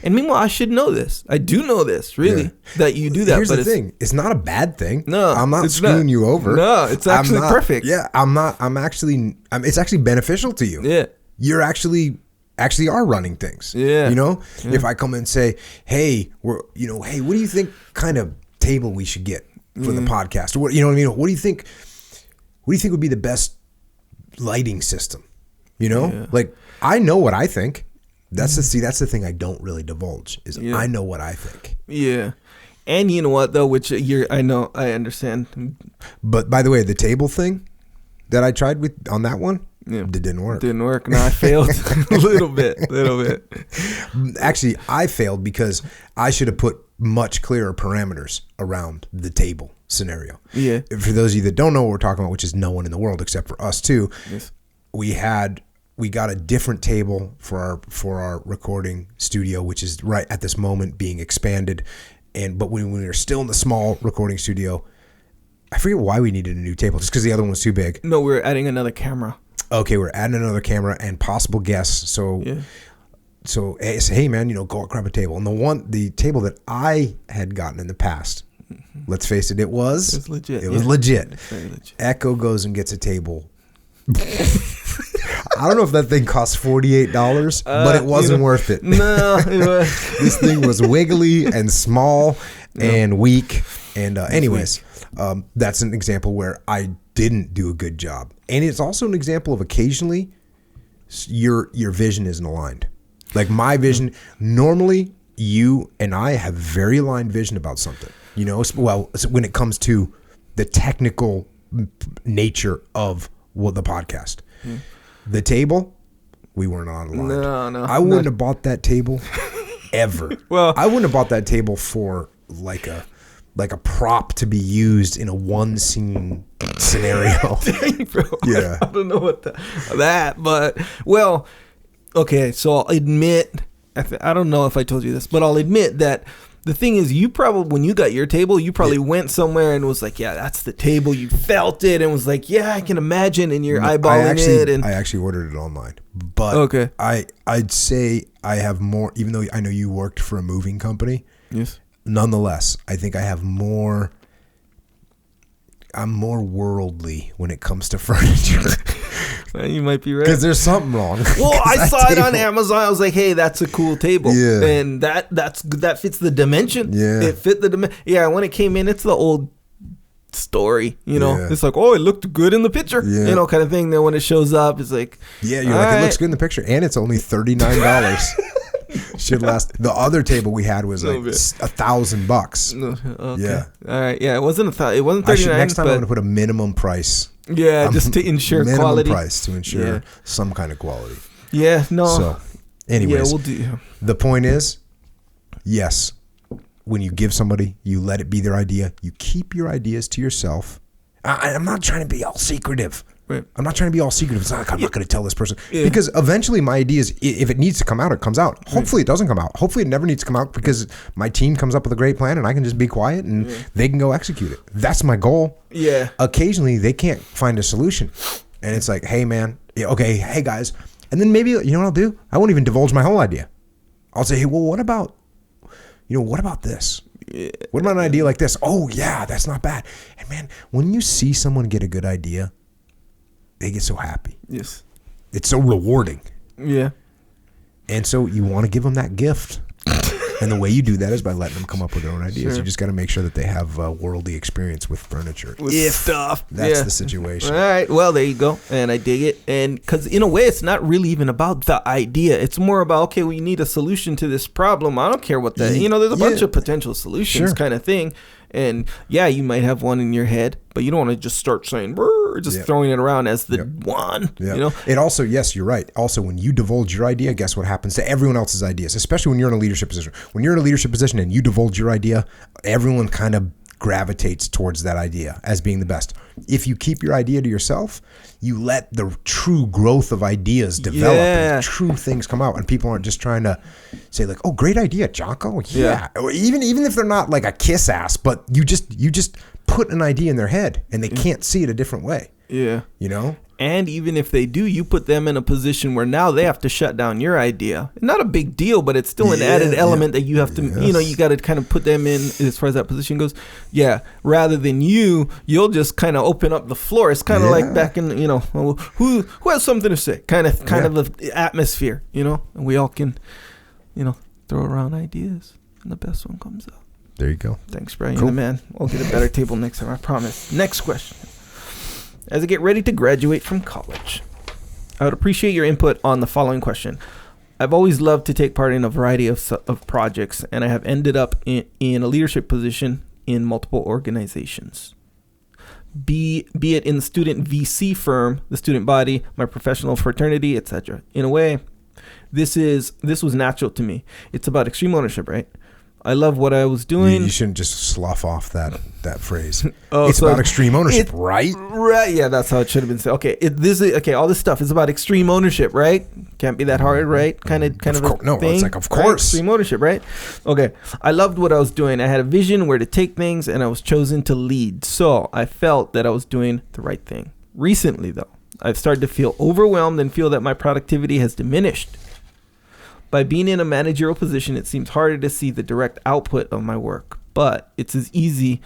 And meanwhile, I should know this. I do know this, really, that you do that. Here's the thing. It's not a bad thing. No, I'm not screwing you over. No, it's actually perfect. Yeah, it's actually beneficial to you. Yeah. You're actually are running things. Yeah. If I come and say, hey, what do you think kind of table we should get for the podcast? Or what, what do you think would be the best lighting system? Like, I know what I think. That's the thing I don't really divulge is I know what I think. Yeah. And you know what though, I understand. But by the way, the table thing that I tried on that one, it didn't work. No, I failed a little bit. Actually, I failed because I should have put much clearer parameters around the table scenario. Yeah. For those of you that don't know what we're talking about, which is no one in the world except for us two, yes. We got a different table for our recording studio, which is right at this moment being expanded. But when we were still in the small recording studio, I forget why we needed a new table, just because the other one was too big. No, we're adding another camera. Okay, we're adding another camera and possible guests. So hey man, go grab a table. And the table that I had gotten in the past, let's face it, it was legit. It was legit. Very legit. Echo goes and gets a table. I don't know if that thing cost $48, but it wasn't worth it. No, this thing was wiggly and small and weak. And anyways, that's an example where I didn't do a good job. And it's also an example of occasionally your vision isn't aligned. Like my vision, normally you and I have very aligned vision about something. When it comes to the technical nature of the podcast. The table, we weren't on aligned. No. I wouldn't have bought that table ever. Well, I wouldn't have bought that table for like a like a prop to be used in a one scene scenario. Dang, bro. Yeah. I don't know what but well, okay. So I'll admit, I don't know if I told you this, but I'll admit that the thing is, you probably, when you got your table, you probably went somewhere and was like, yeah, that's the table. You felt it and was like, yeah, I can imagine. And you're eyeballing it. And I actually ordered it online. But okay. I'd say I have more, even though I know you worked for a moving company. Yes. Nonetheless, I think I have more. I'm more worldly when it comes to furniture. You might be right. Because there's something wrong. Well, I saw it on Amazon. I was like, hey, that's a cool table. Yeah. And that fits the dimension. Yeah. It fit the dimension. Yeah, when it came in, it's the old story, you know. Yeah. It's like, oh, it looked good in the picture. Yeah. You know, kind of thing. Then when it shows up, it's like, yeah, you're like, it looks good in the picture. And it's only $39. Should last. The other table we had was like $1,000. Okay. Yeah. All right. Yeah, it wasn't $1,000. It wasn't $39. Next time I'm going to put a minimum price. Yeah, just to ensure minimum quality. Price to ensure some kind of quality. Yeah. No. So, anyways, yeah, we'll do. The point is, yes, when you give somebody, you let it be their idea. You keep your ideas to yourself. I'm not trying to be all secretive. Right. I'm not trying to be all secretive. It's not like I'm not going to tell this person. Because eventually my ideas, if it needs to come out, it comes out. Hopefully it doesn't come out. Hopefully it never needs to come out because my team comes up with a great plan and I can just be quiet and they can go execute it. That's my goal. Yeah. Occasionally they can't find a solution. And it's like, hey, man, okay, hey, guys. And then maybe, you know what I'll do? I won't even divulge my whole idea. I'll say, hey, well, what about this? Yeah. What about an idea like this? Oh, yeah, that's not bad. And, man, when you see someone get a good idea, they get so happy. Yes. It's so rewarding. Yeah. And so you want to give them that gift. And the way you do that is by letting them come up with their own ideas. Sure. You just got to make sure that they have worldly experience with furniture. With stuff. That's the situation. All right. Well, there you go. And I dig it. And because in a way, it's not really even about the idea. It's more about, okay, we need a solution to this problem. I don't care what that, there's a bunch of potential solutions kind of thing. And yeah, you might have one in your head, but you don't want to just start saying, just throwing it around as the one, you know? It also, yes, you're right. Also, when you divulge your idea, guess what happens to everyone else's ideas, especially when you're in a leadership position. When you're in a leadership position and you divulge your idea, everyone kind of gravitates towards that idea as being the best. If you keep your idea to yourself, you let the true growth of ideas develop and true things come out, and people aren't just trying to say like, oh, great idea, Jocko. Yeah. Or even if they're not like a kiss ass, but you just put an idea in their head and they can't see it a different way. Yeah. You know? And even if they do, you put them in a position where now they have to shut down your idea. Not a big deal, but it's still an added element that you have to, you got to kind of put them in as far as that position goes. Yeah. Rather than you'll just kind of open up the floor. It's kind of like back in, who has something to say? Kind of the atmosphere, and we all can, throw around ideas and the best one comes out. There you go. Thanks, Brian. Cool. Man. We'll get a better table next time, I promise. Next question. As I get ready to graduate from college, I would appreciate your input on the following question. I've always loved to take part in a variety of projects, and I have ended up in a leadership position in multiple organizations. Be it in the student VC firm, the student body, my professional fraternity, etc. In a way, this was natural to me. It's about extreme ownership, right? I love what I was doing. You shouldn't just slough off that phrase. It's about extreme ownership, right? Right. Yeah, that's how it should have been said. Okay, all this stuff is about extreme ownership, right? Can't be that hard, right? Kind of no, thing. It's like, of course. Right? Extreme ownership, right? Okay. I loved what I was doing. I had a vision where to take things, and I was chosen to lead. So I felt that I was doing the right thing. Recently, though, I've started to feel overwhelmed and feel that my productivity has diminished. By being in a managerial position, it seems harder to see the direct output of my work, but it's as easy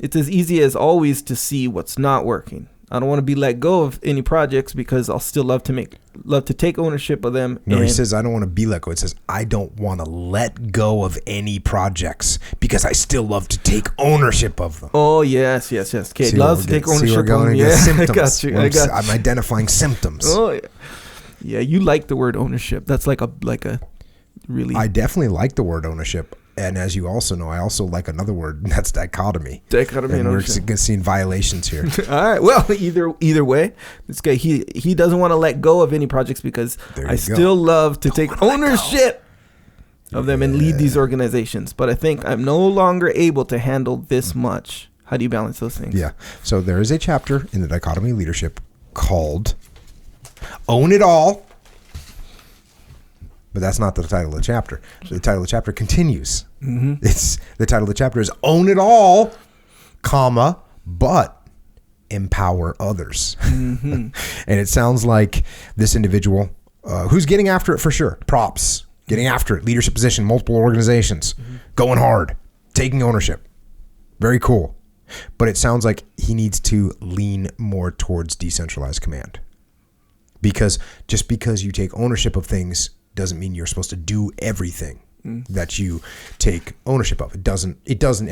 as always to see what's not working. I don't want to be let go of any projects because I'll still love to take ownership of them. No, he says I don't want to be let go. It says I don't want to let go of any projects because I still love to take ownership of them. Oh yes. Okay, loves to take ownership of them. Yeah, I got you. I'm identifying symptoms. Oh yeah. Yeah, you like the word ownership. That's like a really... I definitely like the word ownership. And as you also know, I also like another word, and that's dichotomy. Dichotomy and ownership. We're seeing violations here. All right. Well, either way, this guy, he doesn't want to let go of any projects because I still love to take ownership of them and lead these organizations, but I think I'm no longer able to handle this much. How do you balance those things? Yeah. So there is a chapter in the Dichotomy of Leadership called Own It All. But that's not the title of the chapter. The title of the chapter continues. Mm-hmm. The title of the chapter is Own It All, comma, but empower others. Mm-hmm. And it sounds like this individual who's getting after it for sure. Props. Getting after it. Leadership position, multiple organizations. Mm-hmm. Going hard. Taking ownership. Very cool. But it sounds like he needs to lean more towards decentralized command. Because just because you take ownership of things doesn't mean you're supposed to do everything that you take ownership of. It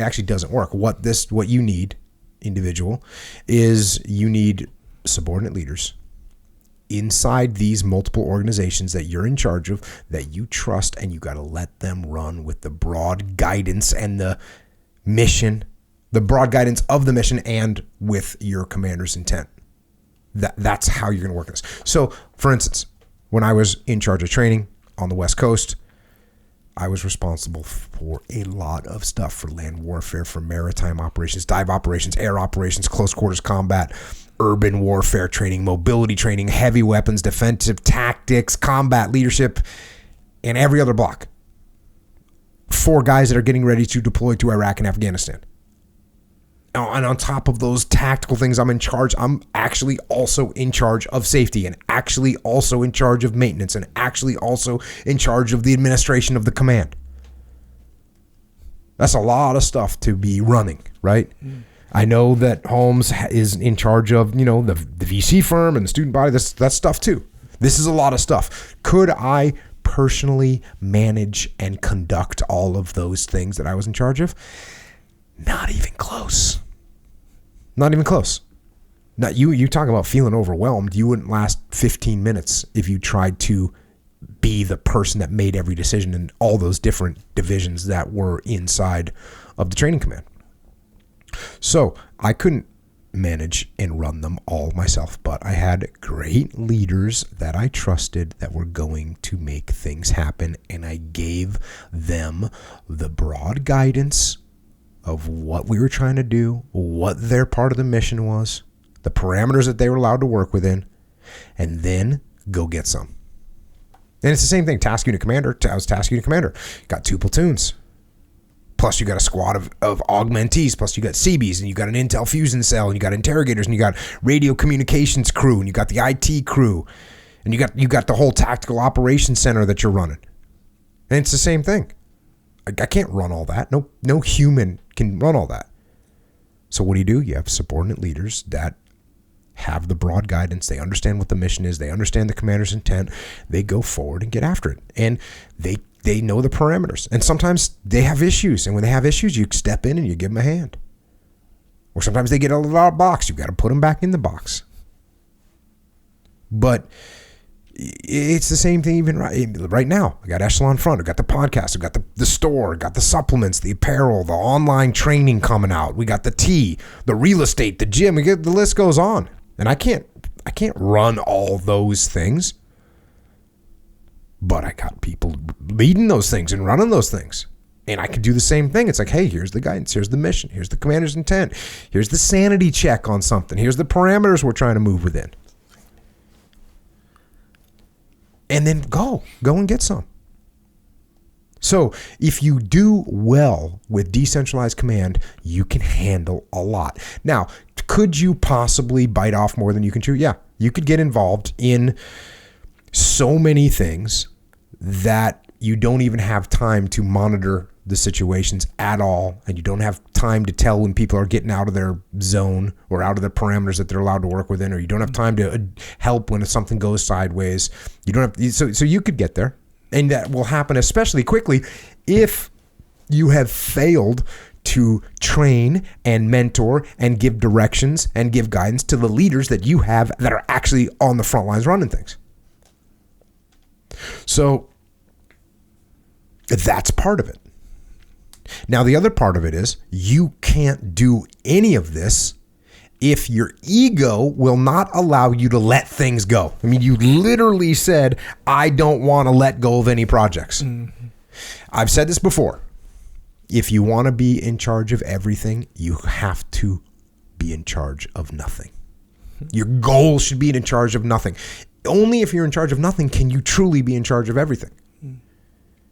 actually doesn't work. What you need, individual, is you need subordinate leaders inside these multiple organizations that you're in charge of, that you trust, and you got to let them run with the broad guidance and the mission, the broad guidance of the mission, and with your commander's intent. That's how you're going to work this. So, for instance, when I was in charge of training on the West Coast, I was responsible for a lot of stuff for land warfare, for maritime operations, dive operations, air operations, close quarters combat, urban warfare training, mobility training, heavy weapons, defensive tactics, combat leadership, and every other block. 4 guys that are getting ready to deploy to Iraq and Afghanistan. And on top of those tactical things I'm in charge, I'm actually also in charge of safety, and actually also in charge of maintenance, and actually also in charge of the administration of the command. That's a lot of stuff to be running, right? I know that Holmes is in charge of, the VC firm and the student body. That's stuff too. This is a lot of stuff. Could I personally manage and conduct all of those things that I was in charge of? Not even close. Not even close. Now, you talk about feeling overwhelmed. You wouldn't last 15 minutes if you tried to be the person that made every decision in all those different divisions that were inside of the training command. So I couldn't manage and run them all myself, but I had great leaders that I trusted that were going to make things happen, and I gave them the broad guidance of what we were trying to do, what their part of the mission was, the parameters that they were allowed to work within, and then go get some. And it's the same thing. Task unit commander. I was task unit commander. Got 2 platoons. Plus you got a squad of augmentees. Plus you got CBs, and you got an intel fusion cell, and you got interrogators, and you got radio communications crew, and you got the IT crew, and you got the whole tactical operations center that you're running. And it's the same thing. I can't run all that. No human can run all that. So what do? You have subordinate leaders that have the broad guidance. They understand what the mission is. They understand the commander's intent. They go forward and get after it. And they know the parameters. And sometimes they have issues. And when they have issues, you step in and you give them a hand. Or sometimes they get out of the box. You've got to put them back in the box. But it's the same thing even right now. I got Echelon Front. I got the podcast. I got the store. I got the supplements, the apparel, the online training coming out. We got the tea, the real estate, the gym. The list goes on. And I can't run all those things. But I got people leading those things and running those things. And I can do the same thing. It's like, hey, here's the guidance. Here's the mission. Here's the commander's intent. Here's the sanity check on something. Here's the parameters we're trying to move within. And then go and get some. So if you do well with decentralized command, you can handle a lot. Now, could you possibly bite off more than you can chew? Yeah, you could get involved in so many things that you don't even have time to monitor the situations at all, and you don't have time to tell when people are getting out of their zone or out of the parameters that they're allowed to work within, or you don't have time to help when something goes sideways. You don't have so you could get there, and that will happen especially quickly if you have failed to train and mentor and give directions and give guidance to the leaders that you have that are actually on the front lines running things. So that's part of it. Now, the other part of it is you can't do any of this if your ego will not allow you to let things go. I mean, you literally said, I don't want to let go of any projects. Mm-hmm. I've said this before. If you want to be in charge of everything, you have to be in charge of nothing. Your goal should be in charge of nothing. Only if you're in charge of nothing can you truly be in charge of everything.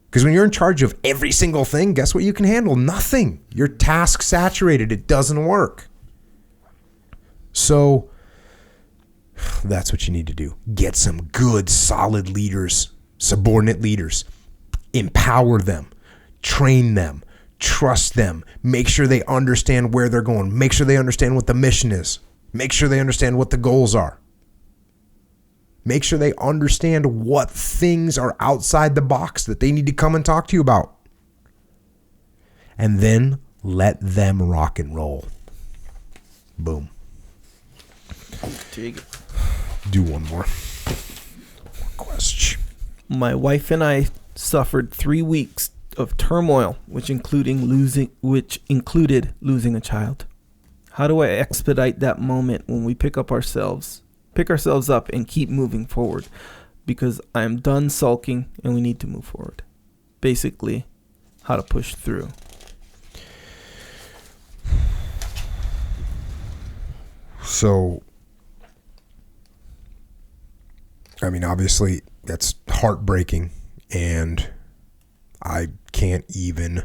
Because when you're in charge of every single thing, guess what you can handle? Nothing. You're task saturated. It doesn't work. So that's what you need to do. Get some good, solid leaders, subordinate leaders. Empower them. Train them. Trust them. Make sure they understand where they're going. Make sure they understand what the mission is. Make sure they understand what the goals are. Make sure they understand what things are outside the box that they need to come and talk to you about. And then let them rock and roll. Boom. Dig it. Do one more question. My wife and I suffered 3 weeks of turmoil, which included losing a child. How do I expedite that moment when we pick ourselves up and keep moving forward? Because I'm done sulking and we need to move forward. Basically, how to push through. So, I mean, obviously, that's heartbreaking, and I can't even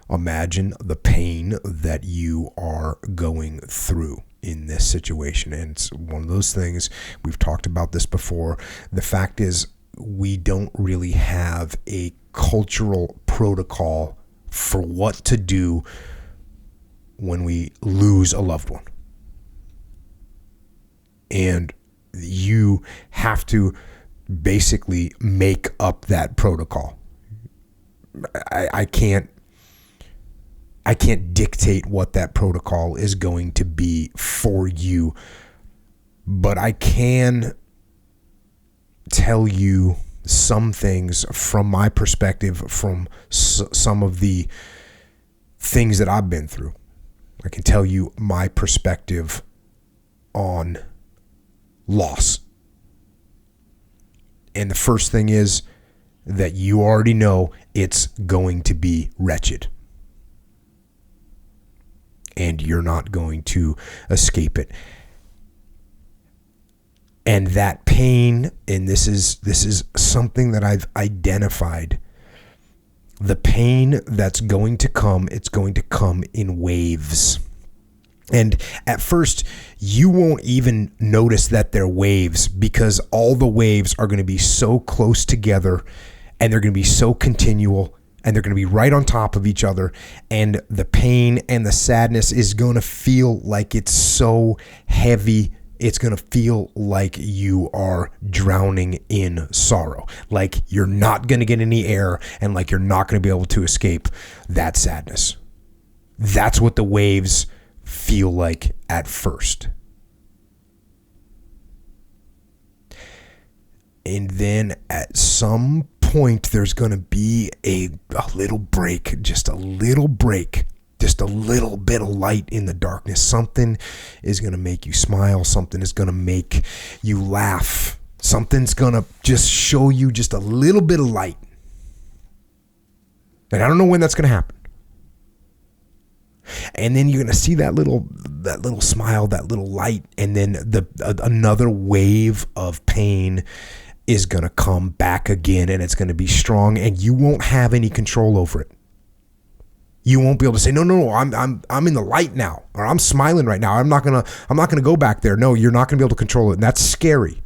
imagine the pain that you are going through in this situation. And it's one of those things, we've talked about this before. The fact is, we don't really have a cultural protocol for what to do when we lose a loved one. And you have to basically make up that protocol. I can't dictate what that protocol is going to be for you, but I can tell you some things from my perspective, from some of the things that I've been through. I can tell you my perspective on loss. And the first thing is that you already know it's going to be wretched. And you're not going to escape it. And that pain, and this is something that I've identified. The pain that's going to come, it's going to come in waves. And at first, you won't even notice that they're waves, because all the waves are going to be so close together, and they're going to be so continual, and they're going to be right on top of each other. And the pain and the sadness is going to feel like it's so heavy. It's going to feel like you are drowning in sorrow, like you're not going to get any air, and like you're not going to be able to escape that sadness. That's what the waves feel like at first. And then at some point, there's going to be a little break, just a little break, just a little bit of light in the darkness. Something is going to make you smile. Something is going to make you laugh. Something's going to just show you just a little bit of light. And I don't know when that's going to happen. And then you're going to see that little smile, that little light, and then another wave of pain is going to come back again, and it's going to be strong, and you won't have any control over it. You won't be able to say, no, I'm in the light now, or I'm smiling right now. I'm not going to go back there. No, you're not going to be able to control it. And that's scary.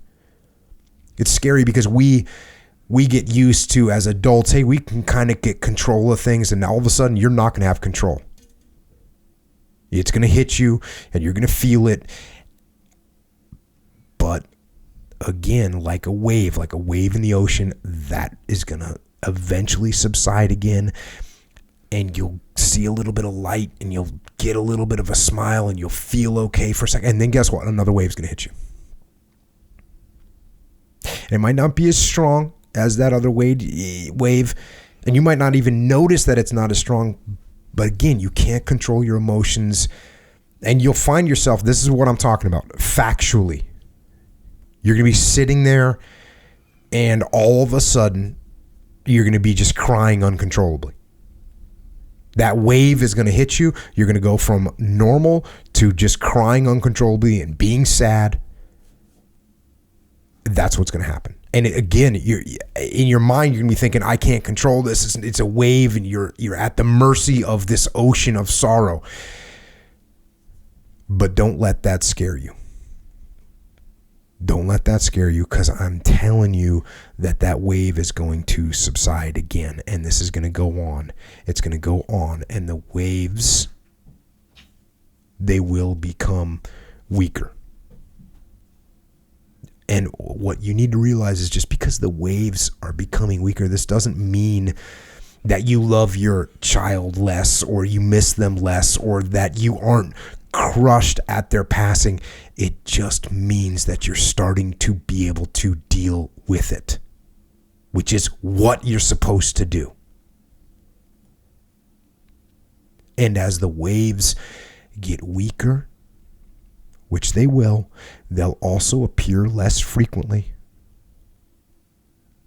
It's scary because we get used to, as adults, hey, we can kind of get control of things, and all of a sudden you're not going to have control. It's going to hit you, and you're going to feel it. But again, like a wave in the ocean, that is going to eventually subside again, and you'll see a little bit of light, and you'll get a little bit of a smile, and you'll feel okay for a second. And then guess what? Another wave's going to hit you. And it might not be as strong as that other wave, and you might not even notice that it's not as strong. But again, you can't control your emotions, and you'll find yourself, this is what I'm talking about, factually. You're going to be sitting there, and all of a sudden, you're going to be just crying uncontrollably. That wave is going to hit you. You're going to go from normal to just crying uncontrollably and being sad. That's what's going to happen. And again, you're in your mind, you're going to be thinking, I can't control this. It's a wave, and you're at the mercy of this ocean of sorrow. But don't let that scare you. Don't let that scare you, because I'm telling you that wave is going to subside again, and this is going to go on. It's going to go on, and the waves, they will become weaker. And what you need to realize is, just because the waves are becoming weaker, this doesn't mean that you love your child less, or you miss them less, or that you aren't crushed at their passing. It just means that you're starting to be able to deal with it, which is what you're supposed to do. And as the waves get weaker, which they will, they'll also appear less frequently.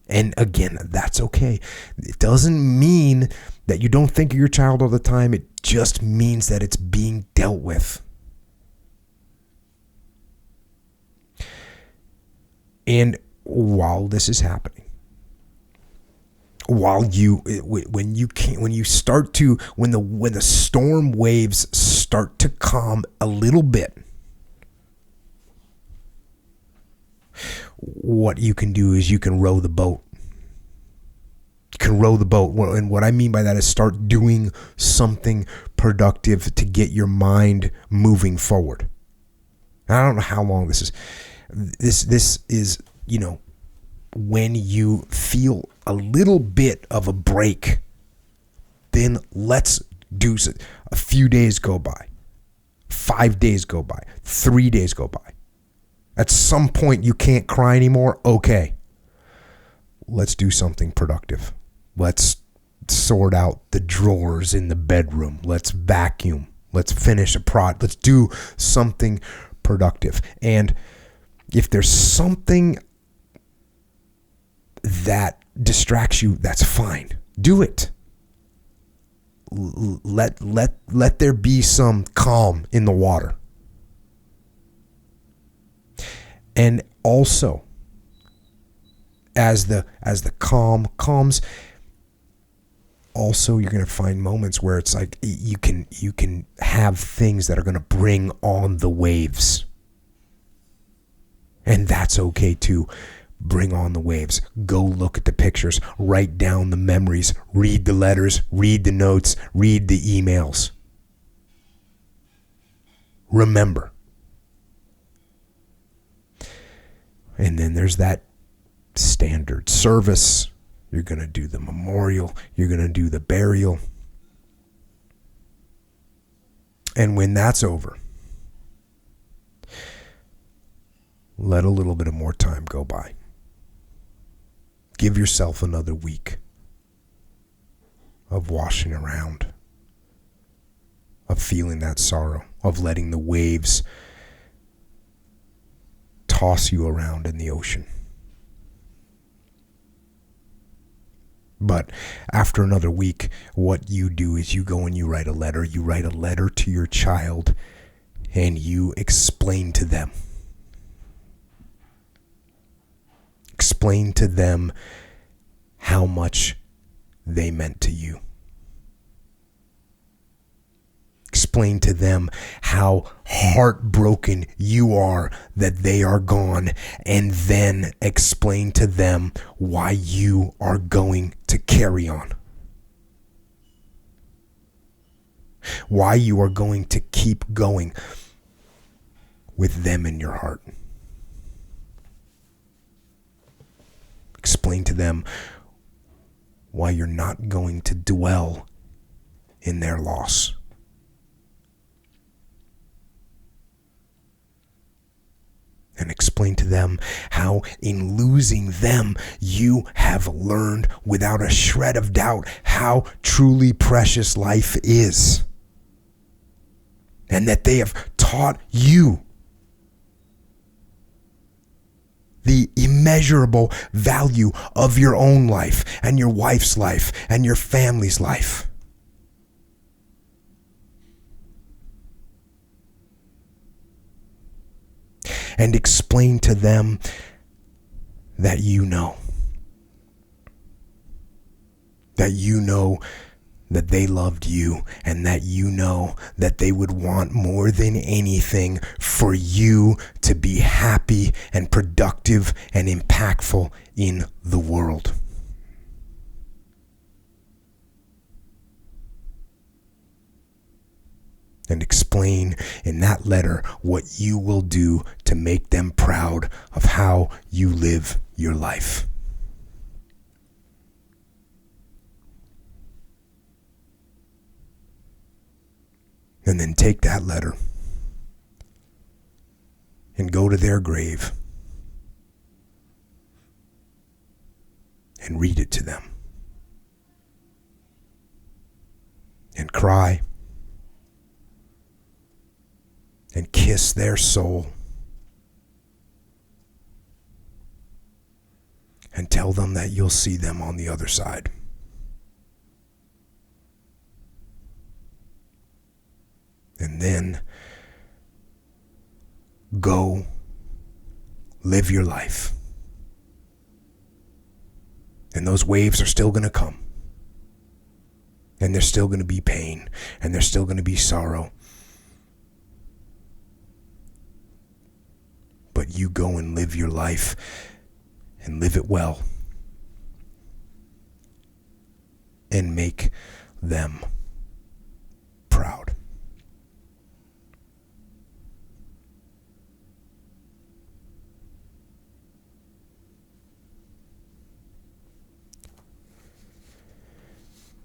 And again, that's okay. It doesn't mean that you don't think of your child all the time. It just means that it's being dealt with. And while this is happening, when the storm waves start to calm a little bit, what you can do is you can row the boat. You can row the boat. And what I mean by that is start doing something productive to get your mind moving forward. And I don't know how long this is. This is, when you feel a little bit of a break, then let's do it. A few days go by. 5 days go by. 3 days go by. At some point, you can't cry anymore. Okay. Let's do something productive. Let's sort out the drawers in the bedroom. Let's vacuum. Let's finish a project. Let's do something productive. And if there's something that distracts you, that's fine. Do it. Let there be some calm in the water. And also, as the calm calms, also you're going to find moments where it's like you can have things that are going to bring on the waves. And that's okay too. Bring on the waves. Go look at the pictures. Write down the memories. Read the letters. Read the notes. Read the emails. Remember. And then there's that standard service. You're going to do the memorial. You're going to do the burial. And when that's over, let a little bit of more time go by. Give yourself another week of washing around, of feeling that sorrow, of letting the waves toss you around in the ocean. But after another week, what you do is you go and you write a letter. You write a letter to your child, and you explain to them. Explain to them how much they meant to you. Explain to them how heartbroken you are that they are gone, and then explain to them why you are going to carry on. Why you are going to keep going with them in your heart. Explain to them why you're not going to dwell in their loss. And explain to them how in losing them, you have learned without a shred of doubt how truly precious life is. And that they have taught you the immense immeasurable value of your own life and your wife's life and your family's life. And explain to them that you know. That you know that they loved you, and that you know that they would want more than anything for you to be happy and productive and impactful in the world. And explain in that letter what you will do to make them proud of how you live your life. And then take that letter and go to their grave and read it to them. And cry. And kiss their soul. And tell them that you'll see them on the other side. And then go live your life. And those waves are still going to come. And there's still going to be pain. And there's still going to be sorrow. But you go and live your life and live it well. And make them proud.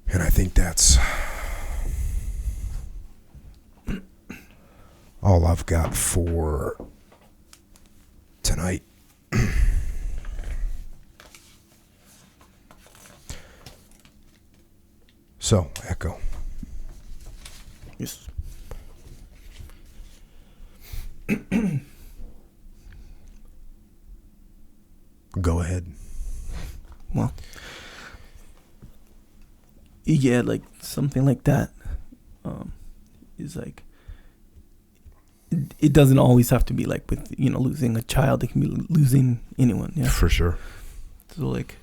And I think that's all I've got for tonight. So, Echo. Yes. Go ahead. Well, yeah, like something like that is like, it doesn't always have to be like with, you know, losing a child. It can be losing anyone. Yeah, for sure. So like,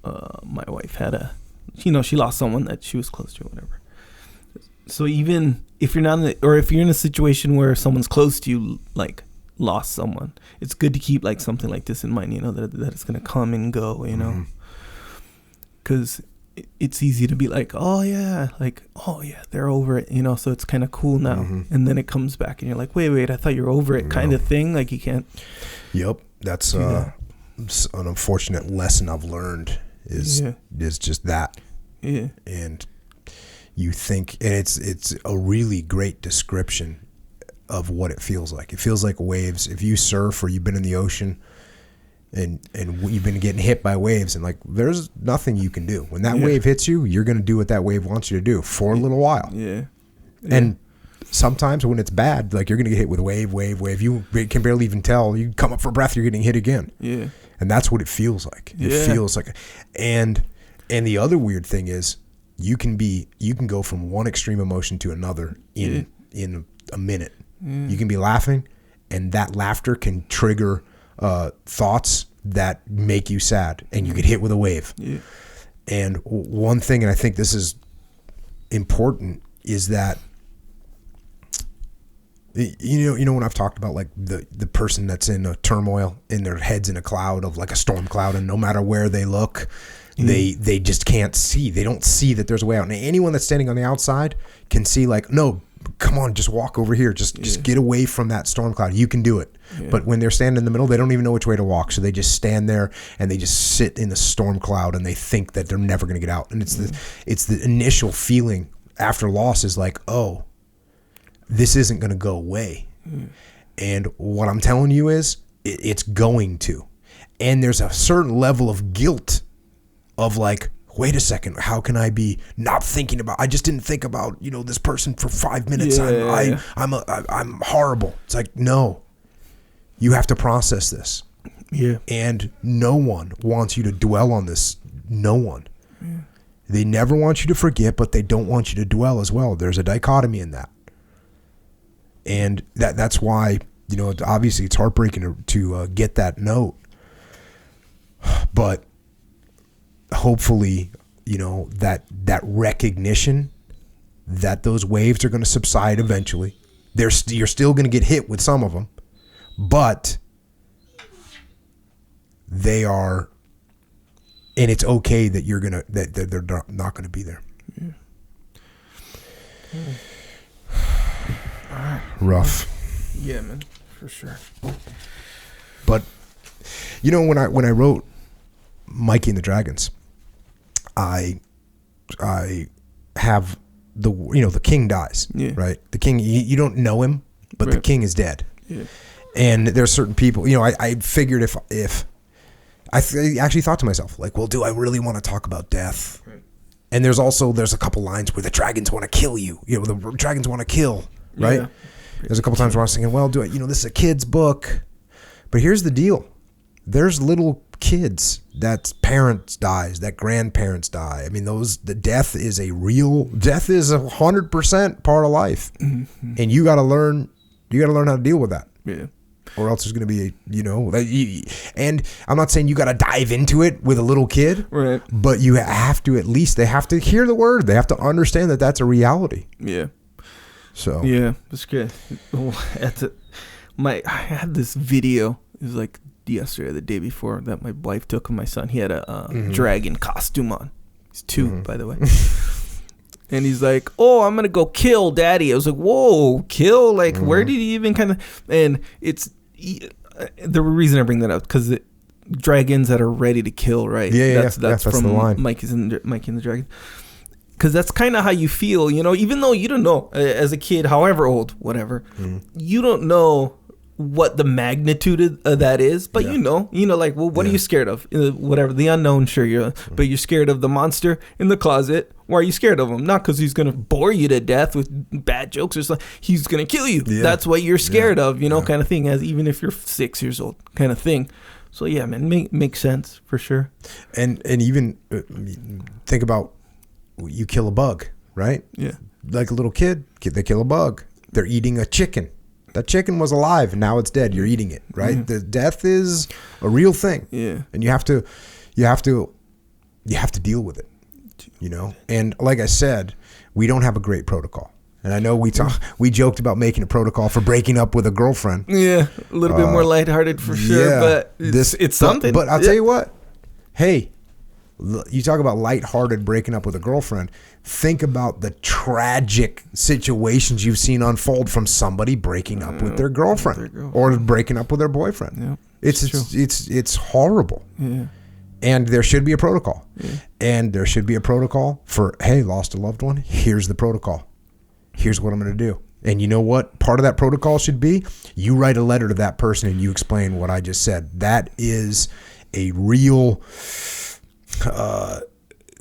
my wife had she lost someone that she was close to or whatever. So even if you're not if you're in a situation where someone's close to you, like lost someone, it's good to keep like something like this in mind, you know, that it's going to come and go, you know, because it's easy to be like, oh yeah, they're over it, you know, so it's kind of cool now. And then it comes back and you're like, wait, I thought you were over it, kind of thing. Like you can't. Yep. That's an unfortunate lesson I've learned is just that. Yeah. And you think, and it's a really great description of what it feels like. It feels like waves. If you surf or you've been in the ocean and you've been getting hit by waves, and like there's nothing you can do. When that wave hits you, you're going to do what that wave wants you to do for a little while. Yeah. And sometimes when it's bad, like you're going to get hit with wave. You can barely even tell. You come up for breath, you're getting hit again. Yeah. And that's what it feels like. It feels like, and the other weird thing is you can go from one extreme emotion to another in a minute. You can be laughing, and that laughter can trigger thoughts that make you sad, and you get hit with a wave. Yeah. And one thing, and I think this is important, is that you know when I've talked about like the person that's in a turmoil, in their head's in a cloud of like a storm cloud, and no matter where they look, they just can't see. They don't see that there's a way out. And anyone that's standing on the outside can see like, no, come on, just walk over here. Just get away from that storm cloud. You can do it. Yeah. But when they're standing in the middle, they don't even know which way to walk. So they just stand there and they just sit in the storm cloud, and they think that they're never going to get out. And it's the initial feeling after loss is like, oh, this isn't going to go away. And what I'm telling you is it's going to. And there's a certain level of guilt of like, wait a second, how can I be not thinking about, I just didn't think about, you know, this person for 5 minutes. I'm horrible. It's like, no, you have to process this. Yeah. And no one wants you to dwell on this. No one. Yeah. They never want you to forget, but they don't want you to dwell as well. There's a dichotomy in that. And that's why, obviously it's heartbreaking to get that note. But hopefully, that recognition that those waves are going to subside eventually. You're still going to get hit with some of them, but they are, and it's okay that that they're not going to be there. Yeah. All right. Rough. Yeah, man, for sure. But when I wrote Mikey and the Dragons, I have the king dies, right? The king, you don't know him, but the king is dead. Yeah. And there's certain people, I figured if I actually thought to myself, like, well, do I really want to talk about death? Right. And there's a couple lines where the dragons want to kill you. The dragons want to kill, right? Yeah. There's a couple times where I was thinking, well, this is a kid's book. But here's the deal. There's little kids that parents dies, that grandparents die. I mean, the death is 100% part of life. Mm-hmm. And you got to learn how to deal with that. Yeah. Or else there's going to be and I'm not saying you got to dive into it with a little kid, right? But you have to, they have to hear the word. They have to understand that that's a reality. Yeah. So. Yeah, that's good. I had this video. It was like yesterday or the day before that my wife took of my son. He had a dragon costume on. He's 2, by the way. And he's like, oh, I'm going to go kill daddy. I was like, whoa, kill? Like, where did he even kind of... And it's... The reason I bring that up, because dragons that are ready to kill, right? That's from the line. Mikey and the Dragon. Because that's kind of how you feel, even though you don't know, as a kid, however old, whatever, you don't know what the magnitude of that is, but like, well, what are you scared of? Whatever, the unknown, sure, but you're scared of the monster in the closet. Why are you scared of him? Not because he's going to bore you to death with bad jokes or something. He's going to kill you. Yeah. That's what you're scared of, kind of thing, as even if you're 6 years old, kind of thing. So yeah, man, makes sense for sure. And even think about, you kill a bug, right? Yeah. Like a little kid, they kill a bug. They're eating a chicken. That chicken was alive and now it's dead. You're eating it, right? Mm-hmm. The death is a real thing. Yeah. And you have to deal with it, And like I said, we don't have a great protocol. And I know we joked about making a protocol for breaking up with a girlfriend. Yeah. A little bit more lighthearted for sure, but it's something. But I'll tell you what. Hey, you talk about lighthearted breaking up with a girlfriend. Think about the tragic situations you've seen unfold from somebody breaking up with their girlfriend or breaking up with their boyfriend. Yeah, it's horrible. Yeah. And there should be a protocol. Yeah. And there should be a protocol for, hey, lost a loved one. Here's the protocol. Here's what I'm going to do. And you know what? Part of that protocol should be you write a letter to that person and you explain what I just said. That is a real...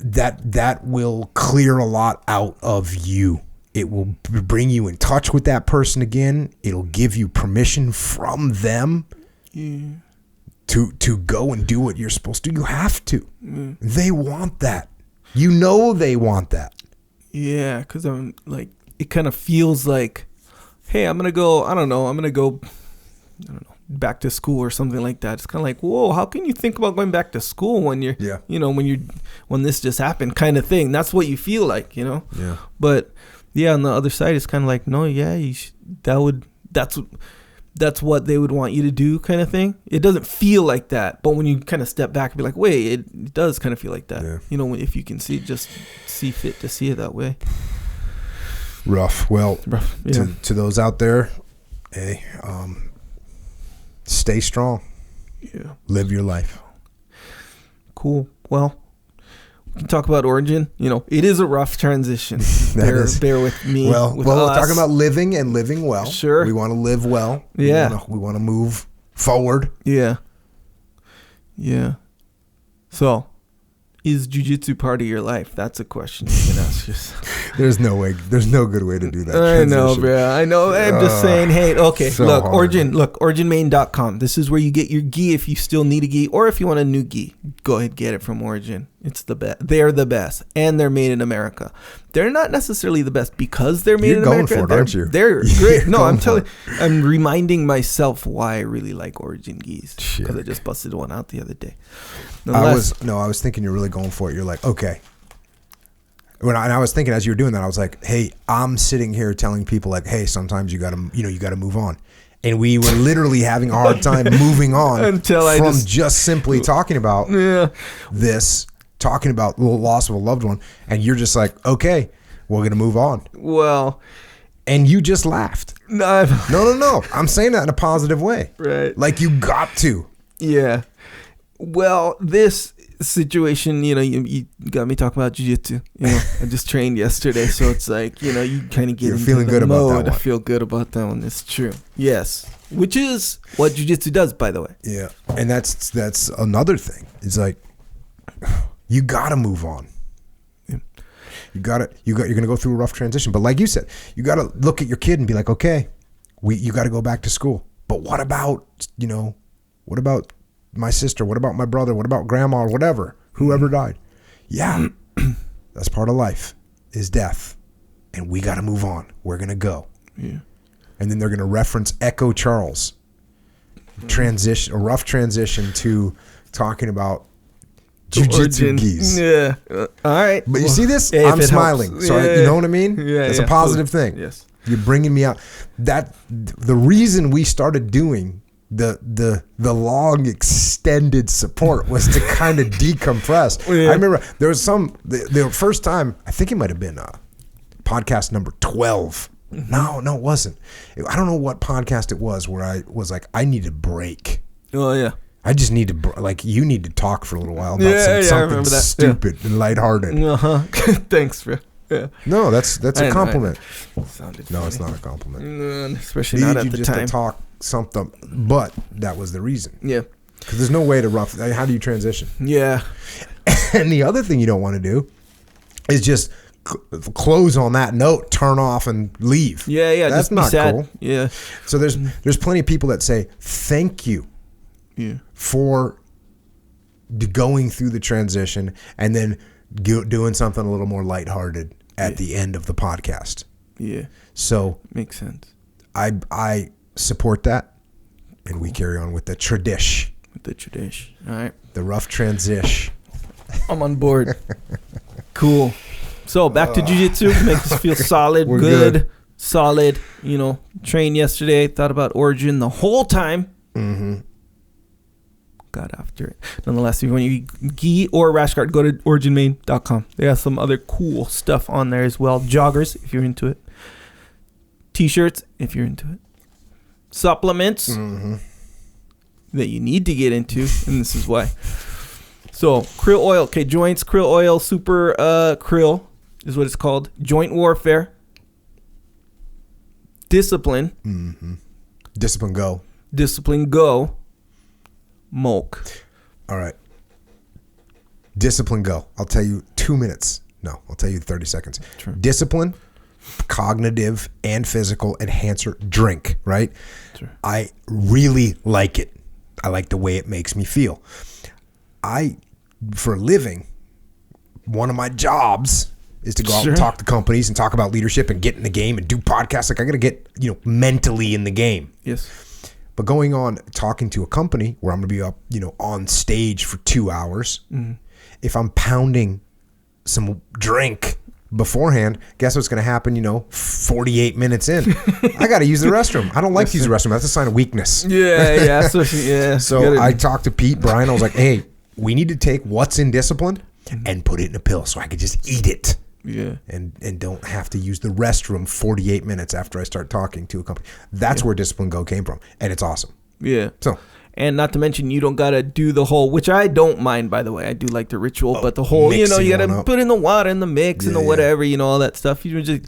that will clear a lot out of you. It will bring you in touch with that person again. It'll give you permission from them to go and do what you're supposed to. You have to. They want that. They want that. Yeah, because I'm like, it kind of feels like, hey, I'm gonna go back to school or something like that. It's kind of like, whoa, how can you think about going back to school when you're, when this just happened, kind of thing. That's what you feel like, Yeah. But yeah, on the other side, it's kind of like, no, yeah, that's what they would want you to do, kind of thing. It doesn't feel like that, but when you kind of step back and be like, wait, it does kind of feel like that. Yeah. If you can see fit to see it that way. Rough. Well, yeah. to those out there, hey, stay strong. Yeah. Live your life. Cool. Well, we can talk about Origin. It is a rough transition. Bear with me. Well, we're talking about living and living well. Sure. We want to live well. Yeah. We want to move forward. Yeah. Yeah. So, Is jiu-jitsu part of your life? That's a question you can ask yourself. There's no way. There's no good way to do that. I know, bro. I know. I'm just saying, hey, okay, so look, hard. originmain.com. This is where you get your gi if you still need a gi, or if you want a new gi, go ahead, get it from Origin. It's the best. They're the best, and they're made in America. They're not necessarily the best because they're made in America. You're going for it, aren't you? They're great. No, I'm telling you, I'm reminding myself why I really like Origin gis, because I just busted one out the other day. I was thinking you're really going for it. You're like, okay. And I was thinking as you were doing that, I was like, hey, I'm sitting here telling people like, hey, sometimes you gotta move on. And we were literally having a hard time moving on until from just simply talking about this, talking about the loss of a loved one. And you're just like, okay, we're going to move on. Well, and you just laughed. No. I'm saying that in a positive way. Right. Like you got to. Yeah. Well, this situation, you got me talking about jiu-jitsu. I just trained yesterday, so it's like, you kind of get into feeling the good mode. about that one. I feel good about that one. It's true. Yes. Which is what jiu-jitsu does, by the way. Yeah. And that's another thing. It's like you got to move on. Yeah. You're going to go through a rough transition, but like you said, you got to look at your kid and be like, okay, you got to go back to school. But what about my sister? What about my brother? What about grandma or whatever? Whoever died. Yeah. That's part of life is death. And we got to move on. We're going to go. Yeah. And then they're going to reference Echo Charles. A rough transition to talking about jiu-jitsu gis. Yeah. All right. But you see this? Hey, I'm smiling. Helps. So you know what I mean? Yeah. It's a positive thing. Yes. You're bringing me out. That the reason we started doing the long extended support was to kind of decompress. Yeah. I remember there was the first time, I think it might have been podcast number 12. No, it wasn't. I don't know what podcast it was where I was like, I need a break. Oh yeah. I just need to you need to talk for a little while about something stupid and lighthearted. Thanks, bro. Yeah. No, that's a compliment. Sounded No, funny. it's not a compliment. Especially not at the time. To talk something, but that was the reason. Yeah. Because there's no way to how do you transition? Yeah. And the other thing you don't want to do is just close on that note, turn off and leave. Yeah. That's just not sad. cool. Yeah. So there's plenty of people that say thank you for going through the transition and then doing something a little more lighthearted at the end of the podcast. Yeah. So makes sense. I support that, and we carry on with the tradition. All right. The rough transition. I'm on board. Cool. So back to jiu-jitsu. Makes us feel solid, We're good, solid. Trained yesterday. Thought about Origin the whole time. Mm-hmm. Got after it. Nonetheless, if you want your gi or rash guard, go to originmain.com. They got some other cool stuff on there as well. Joggers, if you're into it. T-shirts, if you're into it. Supplements that you need to get into, and this is why. So, krill oil. Okay, joints, krill oil, super krill is what it's called. Joint warfare. Discipline. Mm-hmm. Discipline go. Discipline go. Moke. All right. Discipline go. I'll tell you 2 minutes. No, I'll tell you 30 seconds. True. Discipline, cognitive and physical enhancer drink, right? Sure. I really like it. I like the way it makes me feel. For a living, one of my jobs is to go out and talk to companies and talk about leadership and get in the game and do podcasts. Like I got to get, mentally in the game. Yes. But going on talking to a company where I'm going to be up, on stage for 2 hours, if I'm pounding some drink beforehand, guess what's going to happen, 48 minutes in? I got to use the restroom. I don't like to use the restroom. That's a sign of weakness. Yeah. So I talked to Pete, Brian. I was like, hey, we need to take what's in discipline and put it in a pill so I could just eat it. Yeah. And don't have to use the restroom 48 minutes after I start talking to a company. That's where Discipline Go came from. And it's awesome. Yeah. So, and not to mention, you don't got to do the whole, which I don't mind, by the way. I do like the ritual, but the whole, you got to put in the water and the mix and the whatever, all that stuff. You just,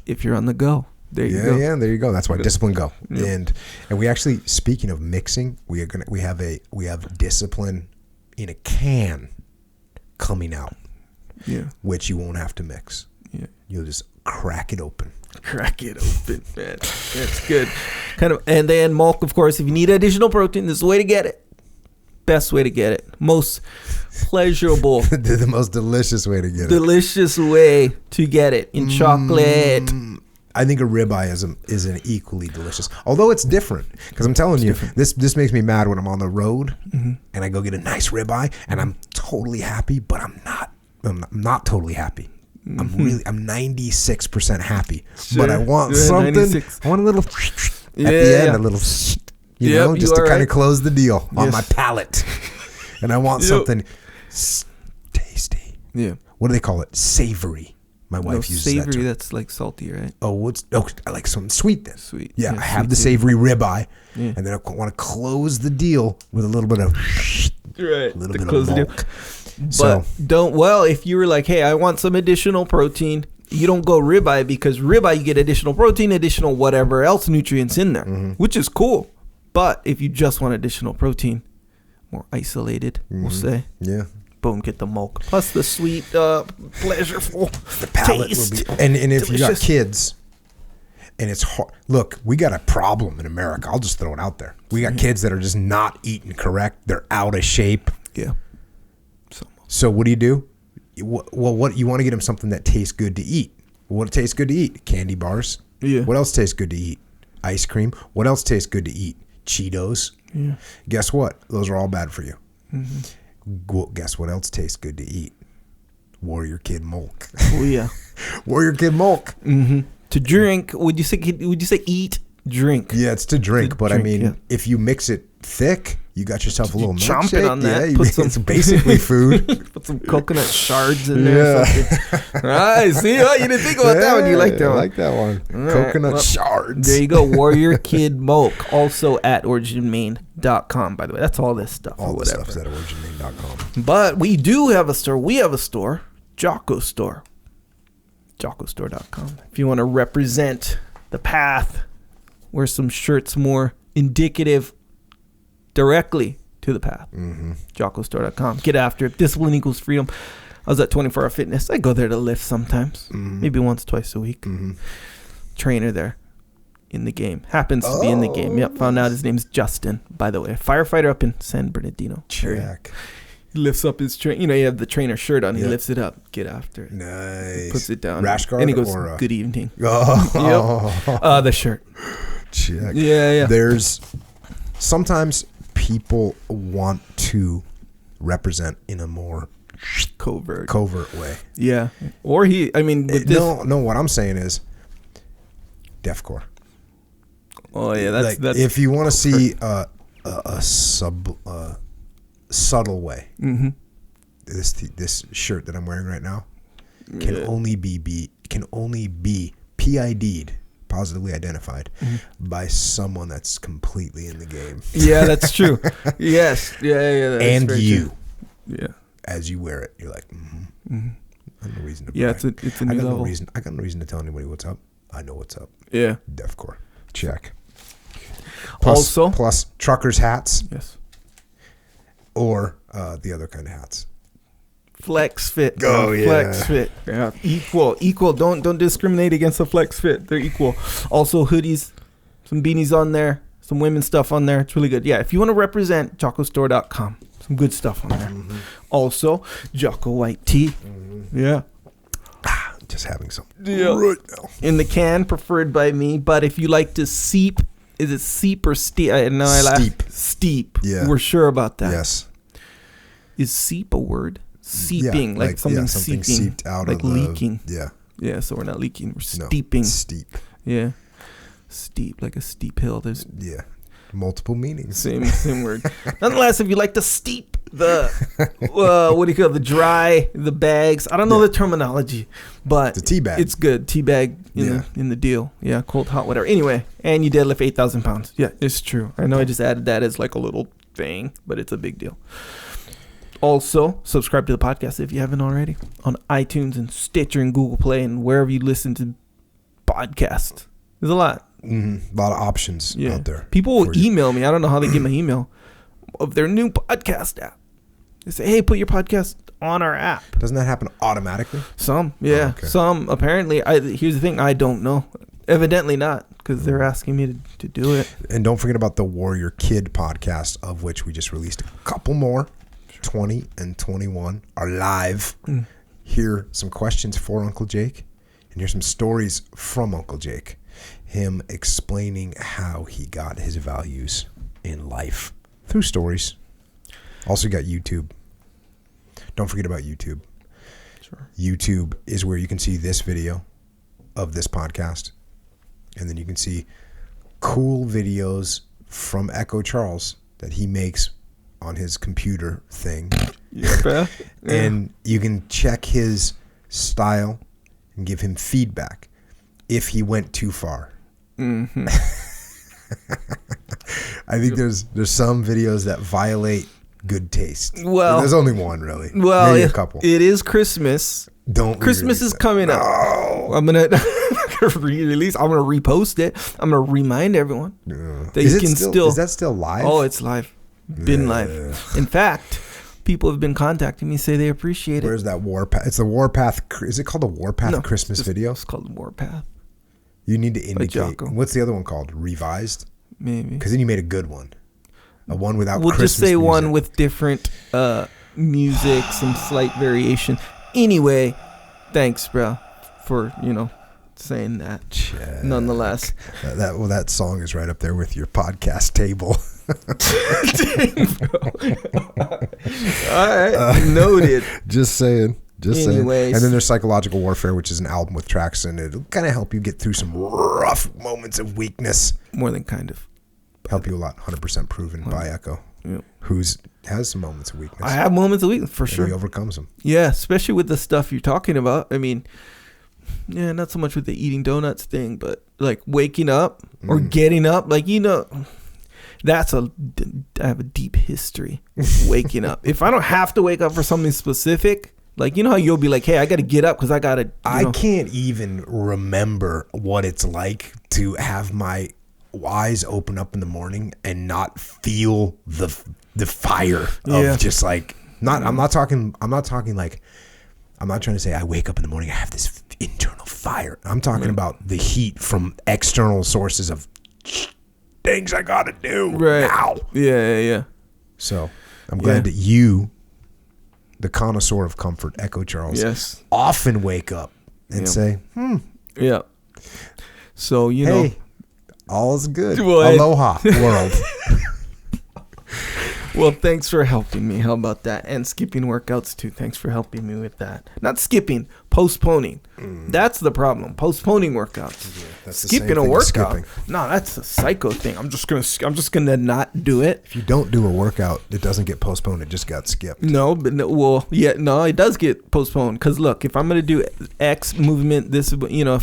if you're on the go, there you go. Yeah, there you go. That's why Discipline Go. Yeah. And we actually, speaking of mixing, we have Discipline in a can coming out. Yeah. Which you won't have to mix. Yeah. You'll just crack it open. Crack it open, man. That's good. And then milk, of course, if you need additional protein, this is the way to get it. Best way to get it. Most pleasurable. The most delicious way to get it. Delicious way to get it in chocolate. I think a ribeye is an equally delicious. Although it's different. Because I'm telling you, this makes me mad when I'm on the road and I go get a nice ribeye and I'm totally happy, but I'm not totally happy. I'm 96% happy, but I want something. 96. I want a little at the end, a little, just to kind of close the deal on my palate. And I want something tasty. Yeah. What do they call it? Savory. My wife uses savory, that term. that's like salty, right? I like some sweet then. Sweet. Yeah, I have the savory ribeye, and then I want to close the deal with a little bit of right. A little bit of milk. But if you were like, hey, I want some additional protein, you don't go ribeye, because ribeye you get additional protein, additional whatever else nutrients in there, which is cool. But if you just want additional protein, more isolated, we'll say. Yeah. Boom, get the milk. Plus the sweet, pleasureful the palate taste. Will be, and if you got kids and it's hard. Look, we got a problem in America. I'll just throw it out there. We got kids that are just not eating correct. They're out of shape. Yeah. So what do? What you want to get them something that tastes good to eat. What tastes good to eat? Candy bars. Yeah. What else tastes good to eat? Ice cream. What else tastes good to eat? Cheetos. Yeah. Guess what? Those are all bad for you. Well, guess what else tastes good to eat? Warrior Kid milk. Oh yeah. Warrior Kid milk. To drink, would you say eat? Drink. Yeah, it's to drink, but drink, I mean, if you mix it thick, you got yourself a little milkshake. Chomp it on that. Yeah, it's basically food. Put some coconut shards in there. Or something. I see. Oh, you didn't think about that one. You like that one. I like that one. Coconut shards. There you go. Warrior Kid milk. Also at originmain.com, by the way. That's all this stuff. All the stuff's at originmain.com. But we do have a store. We have a store. Jocko store. JockoStore.com. If you want to represent the path, wear some shirts more indicative directly to the path. JockoStore.com. Get after it. Discipline equals freedom. I was at 24 Hour Fitness. I go there to lift sometimes. Maybe once, twice a week. Trainer there in the game. Happens to be in the game. Yep. Found out his name's Justin, by the way. Firefighter up in San Bernardino. Check. He lifts up his train. You know, you have the trainer shirt on. He lifts it up. Get after it. Nice. Puts it down. Rash guard. And he goes, or good evening. Oh. The shirt. Check. Yeah. There's sometimes people want to represent in a more covert way. Yeah. Or no, what I'm saying is deathcore. Oh yeah, that's if you want to see a subtle way. This shirt that I'm wearing right now can only be PID'd, positively identified, by someone that's completely in the game. Yeah, that's true. Yes. Yeah. And you. True. Yeah. As you wear it, you're like, I have no reason to brag. Yeah, it's a new level. I got no reason to tell anybody what's up. I know what's up. Yeah. Deathcore. Check. Plus truckers' hats. Yes. Or the other kind of hats. Flex fit. Oh yeah. Flex fit. Yeah. Equal. Don't discriminate against the flex fit. They're equal. Also hoodies, some beanies on there, some women's stuff on there. It's really good. Yeah. If you want to represent, JockoStore.com. Some good stuff on there. Also, Jocko white tea. Yeah. Just having some right now. In the can, preferred by me. But if you like to seep, is it seep or steep? I laugh. Steep. Yeah. We're sure about that. Yes. Is seep a word? Seeping, like something seeping, seeped out, like of leaking. Yeah. So we're not leaking. We're steeping. Steep. Yeah. Steep, like a steep hill. There's multiple meanings. Same word. Nonetheless, if you like to steep the what do you call it? The dry, the bags. I don't know the terminology, but the tea bag. It's good. Tea bag in the deal. Yeah, cold, hot, whatever. Anyway, and you deadlift 8,000 pounds. Yeah, it's true. I know I just added that as like a little thing, but it's a big deal. Also, subscribe to the podcast if you haven't already on iTunes and Stitcher and Google Play and wherever you listen to podcasts. There's a lot. A lot of options out there. People will email me. I don't know how they get my email of their new podcast app. They say, hey, put your podcast on our app. Doesn't that happen automatically? Some, yeah. Oh, okay. Some, apparently. Here's the thing. I don't know. Evidently not, because they're asking me to do it. And don't forget about the Warrior Kid podcast, of which we just released a couple more. 20 and 21 are live. Hear some questions for Uncle Jake, and hear some stories from Uncle Jake. Him explaining how he got his values in life through stories. Also got YouTube. Don't forget about YouTube. Sure. YouTube is where you can see this video of this podcast. And then you can see cool videos from Echo Charles that he makes on his computer thing. Yeah. And you can check his style and give him feedback if he went too far. Mm-hmm. I think there's some videos that violate good taste. Well, there's only one really. Well, maybe a couple. It is Christmas. Christmas is coming up. I'm gonna re-release. I'm gonna repost it. I'm gonna remind everyone that you can still. Is that still live? Oh, it's live. Been live. In fact, people have been contacting me, say they appreciate it. Where's that Warpath? It's the Warpath. Is it called the Warpath Christmas video? It's called Warpath. You need to indicate. Jocko. What's the other one called? Revised? Maybe. Because then you made a good one. A one without We'll Christmas just say music. one with different music, some slight variation. Anyway, thanks, bro, for, saying that. Check. Nonetheless. That song is right up there with your podcast table. All right. Noted. Just saying. Anyways. And then there's Psychological Warfare, which is an album with tracks, and it'll kind of help you get through some rough moments of weakness. More than kind of. Help you a lot. 100% proven by Echo, who's has some moments of weakness. I have moments of weakness, for sure. He overcomes them. Yeah, especially with the stuff you're talking about. I mean, yeah, not so much with the eating donuts thing, but like waking up or getting up, like, I have a deep history with waking up. If I don't have to wake up for something specific, like, how you'll be like, hey, I got to get up because I got to. I can't even remember what it's like to have my eyes open up in the morning and not feel the fire of just like I'm not trying to say I wake up in the morning, I have this internal fire. I'm talking about the heat from external sources of things I gotta do now. Yeah. So I'm glad that you, the connoisseur of comfort, Echo Charles, often wake up and say, Yeah. So, hey, all's good. Well, Aloha, world. Well, thanks for helping me. How about that? And skipping workouts too. Thanks for helping me with that. Not skipping, postponing. That's the problem. Postponing workouts. Yeah, that's skipping a workout. No, that's a psycho thing. I'm just gonna not do it. If you don't do a workout, it doesnn't get postponed. It just got skipped. No, but it does get postponed. Because look, if I'm gonna do X movement, if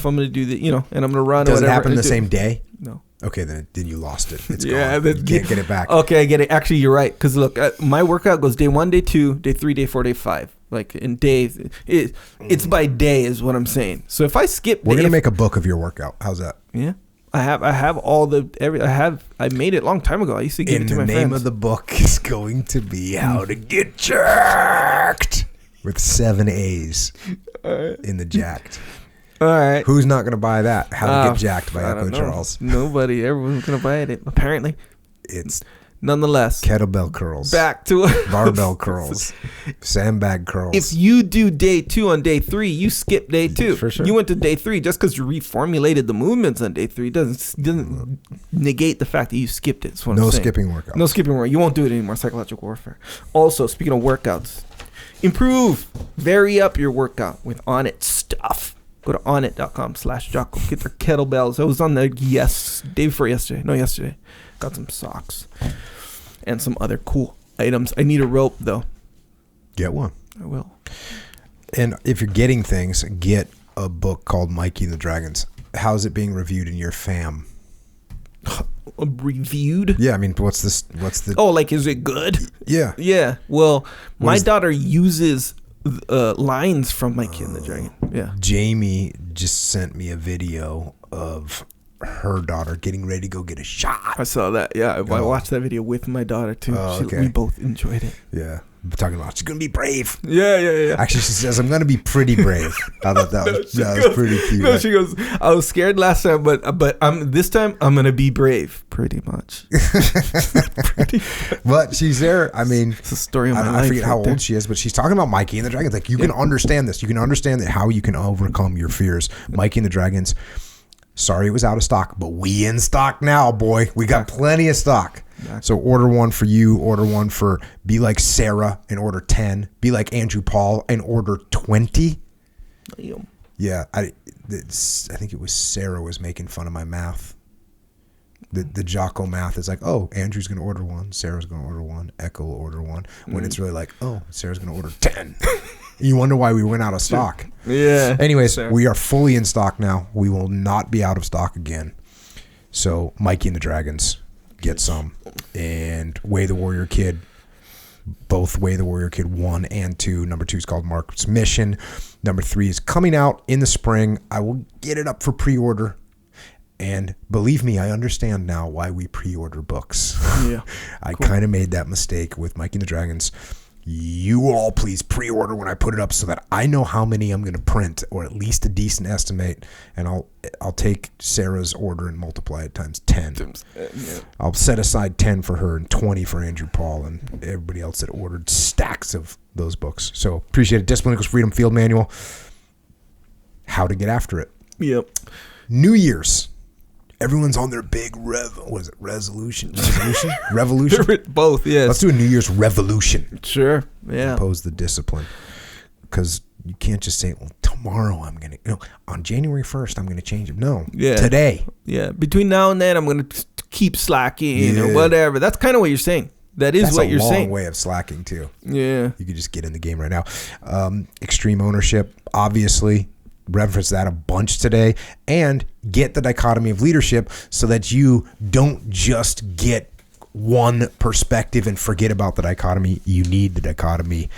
I'm gonna do the, and I'm gonna run. Does it happen the same day? No. Okay, then you lost it. It's gone. You can't get it back. Okay, I get it. Actually, you're right. Because look, my workout goes day 1, day 2, day 3, day 4, day 5. Like in days, it's by day is what I'm saying. So if I skip, we're gonna make a book of your workout. How's that? Yeah, I have all I made it a long time ago. I used to give it to my friends. And the name of the book is going to be How to Get Jacked with 7 A's in the jacked. All right. Who's not going to buy that? How to Get Jacked by Echo Charles. Nobody. Everyone's going to buy it, apparently. It's nonetheless kettlebell curls. Back to barbell curls. Sandbag curls. If you do day 2 on day 3, you skip day 2. For sure. You went to day 3 just because you reformulated the movements on day 3 doesn't negate the fact that you skipped it. No skipping workouts. No skipping work. You won't do it anymore. Psychological warfare. Also, speaking of workouts, vary up your workout with On It stuff. Go to onit.com/Jocko. Get their kettlebells. I was on there day before yesterday. No, yesterday. Got some socks and some other cool items. I need a rope, though. Get one. I will. And if you're getting things, get a book called Mikey and the Dragons. How's it being reviewed in your fam? Reviewed? Yeah, I mean, what's the... Oh, like, is it good? Yeah. Yeah. Well, my daughter uses... lines from Mikey and the Dragon. Yeah. Jamie just sent me a video of her daughter getting ready to go get a shot. I saw that. Yeah, I watched that video with my daughter too. Oh, okay. We both enjoyed it. Yeah. We're talking about she's gonna be brave. Yeah. Actually, she says I'm gonna be pretty brave. I thought that was pretty cute. No, she goes, I was scared last time, but this time I'm gonna be brave. Pretty much. But she's there. I mean, it's a story of my life. I forget how old she is, but she's talking about Mikey and the Dragons. Like, you can understand this. You can understand that how you can overcome your fears. Mikey and the Dragons. Sorry it was out of stock, but we in stock now, boy. We got plenty of stock. Exactly. So order one for you, order one for Be Like Sarah and order 10. Be Like Andrew Paul and order 20. Yeah, I think it was Sarah was making fun of my math. The Jocko math is like, oh, Andrew's going to order one, Sarah's going to order one, Echo will order one. When it's really like, oh, Sarah's going to order 10. You wonder why we went out of stock. Yeah. Anyways, we are fully in stock now. We will not be out of stock again. So Mikey and the Dragons, get some. And Way the Warrior Kid, both Way the Warrior Kid 1 and 2. Number 2 is called Mark's Mission. Number 3 is coming out in the spring. I will get it up for pre-order. And believe me, I understand now why we pre-order books. Yeah. I kind of made that mistake with Mikey and the Dragons. You all please pre-order when I put it up so that I know how many I'm going to print, or at least a decent estimate, and I'll take Sarah's order and multiply it times 10. Yeah. I'll set aside 10 for her and 20 for Andrew Paul and everybody else that ordered stacks of those books. So appreciate it. Discipline Equals Freedom Field Manual. How to get after it. Yep. New Year's. Everyone's on their big resolution? Revolution? Both, yes. Let's do a New Year's revolution. Sure, yeah. Impose the discipline. Because you can't just say, well, tomorrow I'm going to, on January 1st, I'm going to change it. No, today. Yeah, between now and then, I'm going to keep slacking or whatever. That's kind of what you're saying. That's what you're saying. That's a long way of slacking, too. Yeah. You could just get in the game right now. Extreme ownership, obviously. Reference that a bunch today, and get the dichotomy of leadership so that you don't just get one perspective and forget about the dichotomy. You need the dichotomy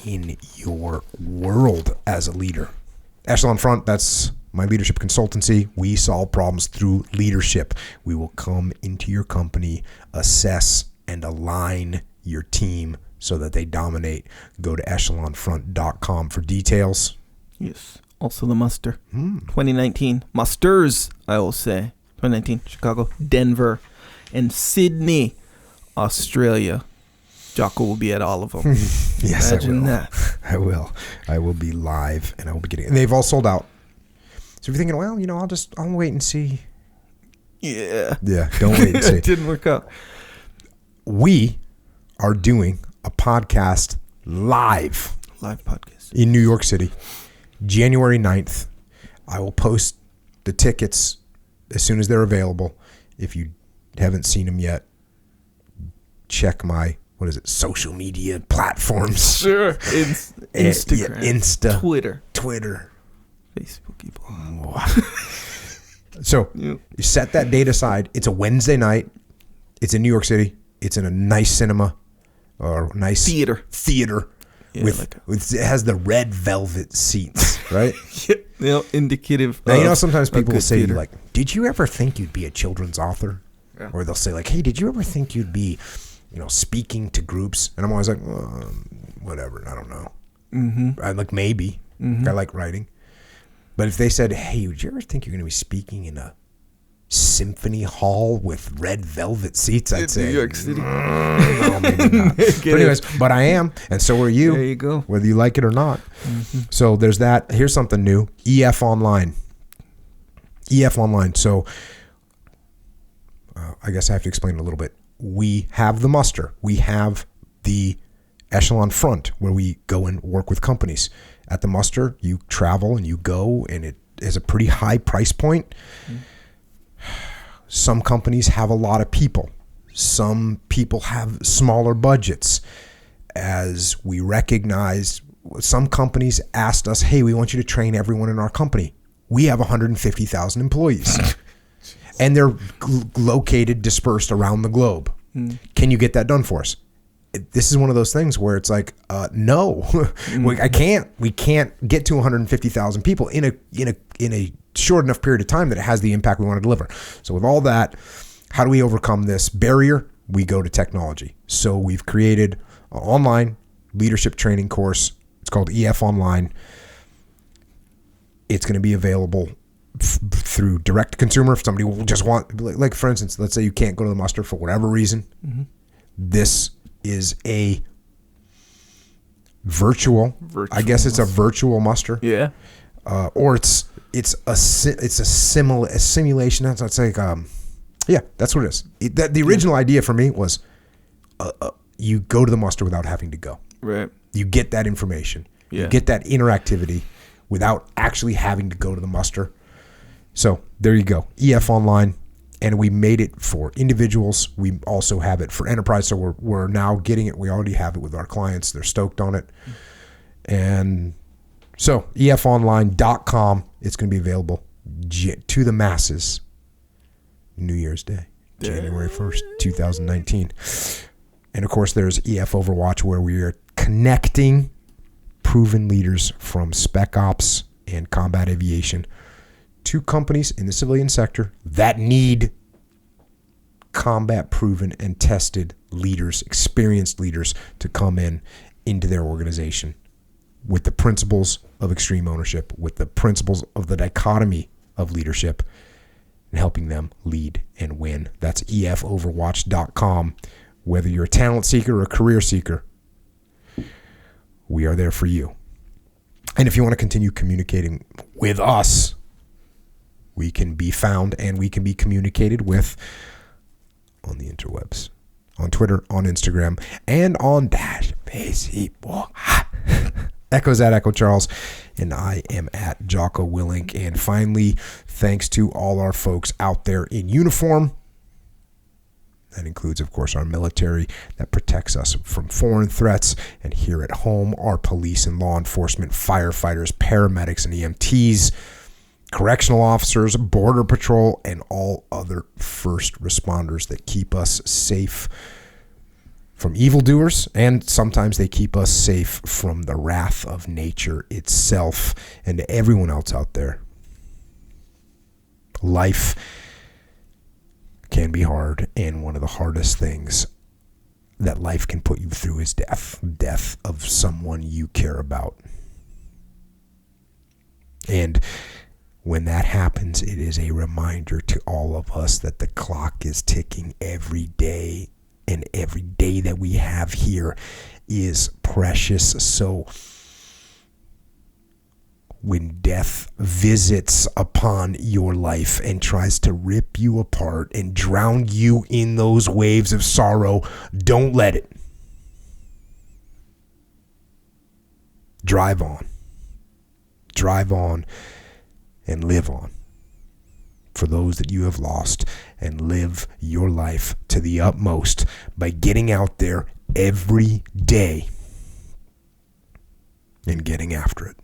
in your world as a leader. Echelon Front, that's my leadership consultancy. We solve problems through leadership. We will come into your company, assess and align your team so that they dominate. Go to echelonfront.com for details. Yes. Also the muster. 2019. Musters, I will say. 2019. Chicago, Denver, and Sydney, Australia. Jocko will be at all of them. Yes, Imagine I will. That. I will. I will be live, and I will be getting. And they've all sold out. So if you're thinking, well, I'll wait and see. Yeah. Yeah. Don't wait and see. It didn't work out. We are doing a podcast live podcast in New York City. January 9th. I will post the tickets as soon as they're available. If you haven't seen them yet, check my, social media platforms. Sure. Instagram. Insta. Twitter. Facebook. So you set that date aside. It's a Wednesday night. It's in New York City. It's in a nice cinema or nice theater. Yeah, with it has the red velvet seats, right? Indicative. Now, sometimes people will say, like, did you ever think you'd be a children's author? Yeah. Or they'll say, like, hey, did you ever think you'd be, speaking to groups? And I'm always like, whatever, I don't know. Mm-hmm. I'm like, maybe. Mm-hmm. I like writing. But if they said, hey, would you ever think you're going to be speaking in a symphony hall with red velvet seats, I'd say New York City. No, maybe not. But anyways, but I am, and so are you. There you go. Whether you like it or not. Mm-hmm. So there's that. Here's something new. EF Online. So I guess I have to explain it a little bit. We have the muster. We have the Echelon Front, where we go and work with companies. At the muster, you travel and you go, and it is a pretty high price point. Mm-hmm. Some companies have a lot of people. Some people have smaller budgets. As we recognize, some companies asked us, hey, we want you to train everyone in our company. We have 150,000 employees. And they're located, dispersed around the globe. Can you get that done for us? This is one of those things where it's like, no, I can't. We can't get to 150,000 people in a short enough period of time that it has the impact we want to deliver. So with all that, how do we overcome this barrier? We go to technology. So we've created online leadership training course. It's called EF Online. It's going to be available through direct to consumer. If somebody will just want, like for instance, let's say you can't go to the muster for whatever reason. Mm-hmm. This is a virtual. I guess it's a virtual muster. Yeah. Or it's a simulation. That's like yeah, that's what it is. The original idea for me was you go to the muster without having to go. Right. You get that information. Yeah. You get that interactivity without actually having to go to the muster. So there you go. EF Online. And we made it for individuals. We also have it for enterprise. So we're now getting it. We already have it with our clients. They're stoked on it. And so efonline.com. It's going to be available to the masses New Year's Day, January 1st, 2019. And of course, there's EF Overwatch, where we are connecting proven leaders from spec ops and combat aviation to companies in the civilian sector that need combat proven and tested leaders, experienced leaders, to come into their organization with the principles of extreme ownership, with the principles of the dichotomy of leadership, and helping them lead and win. That's efoverwatch.com. Whether you're a talent seeker or a career seeker, we are there for you. And if you want to continue communicating with us, we can be found and we can be communicated with on the interwebs, on Twitter, on Instagram, and on Facebook. Echo's at Echo Charles, and I am at Jocko Willink. And finally, thanks to all our folks out there in uniform. That includes, of course, our military that protects us from foreign threats. And here at home, our police and law enforcement, firefighters, paramedics, and EMTs, correctional officers, border patrol, and all other first responders that keep us safe from evildoers. And sometimes they keep us safe from the wrath of nature itself. And to everyone else out there, life can be hard, and one of the hardest things that life can put you through is death of someone you care about. And when that happens, it is a reminder to all of us that the clock is ticking every day, and every day that we have here is precious. So when death visits upon your life and tries to rip you apart and drown you in those waves of sorrow, don't let it. Drive on. Drive on and live on for those that you have lost, and live your life to the utmost by getting out there every day and getting after it.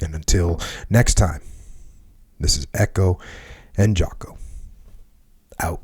And until next time, this is Echo and Jocko. Out.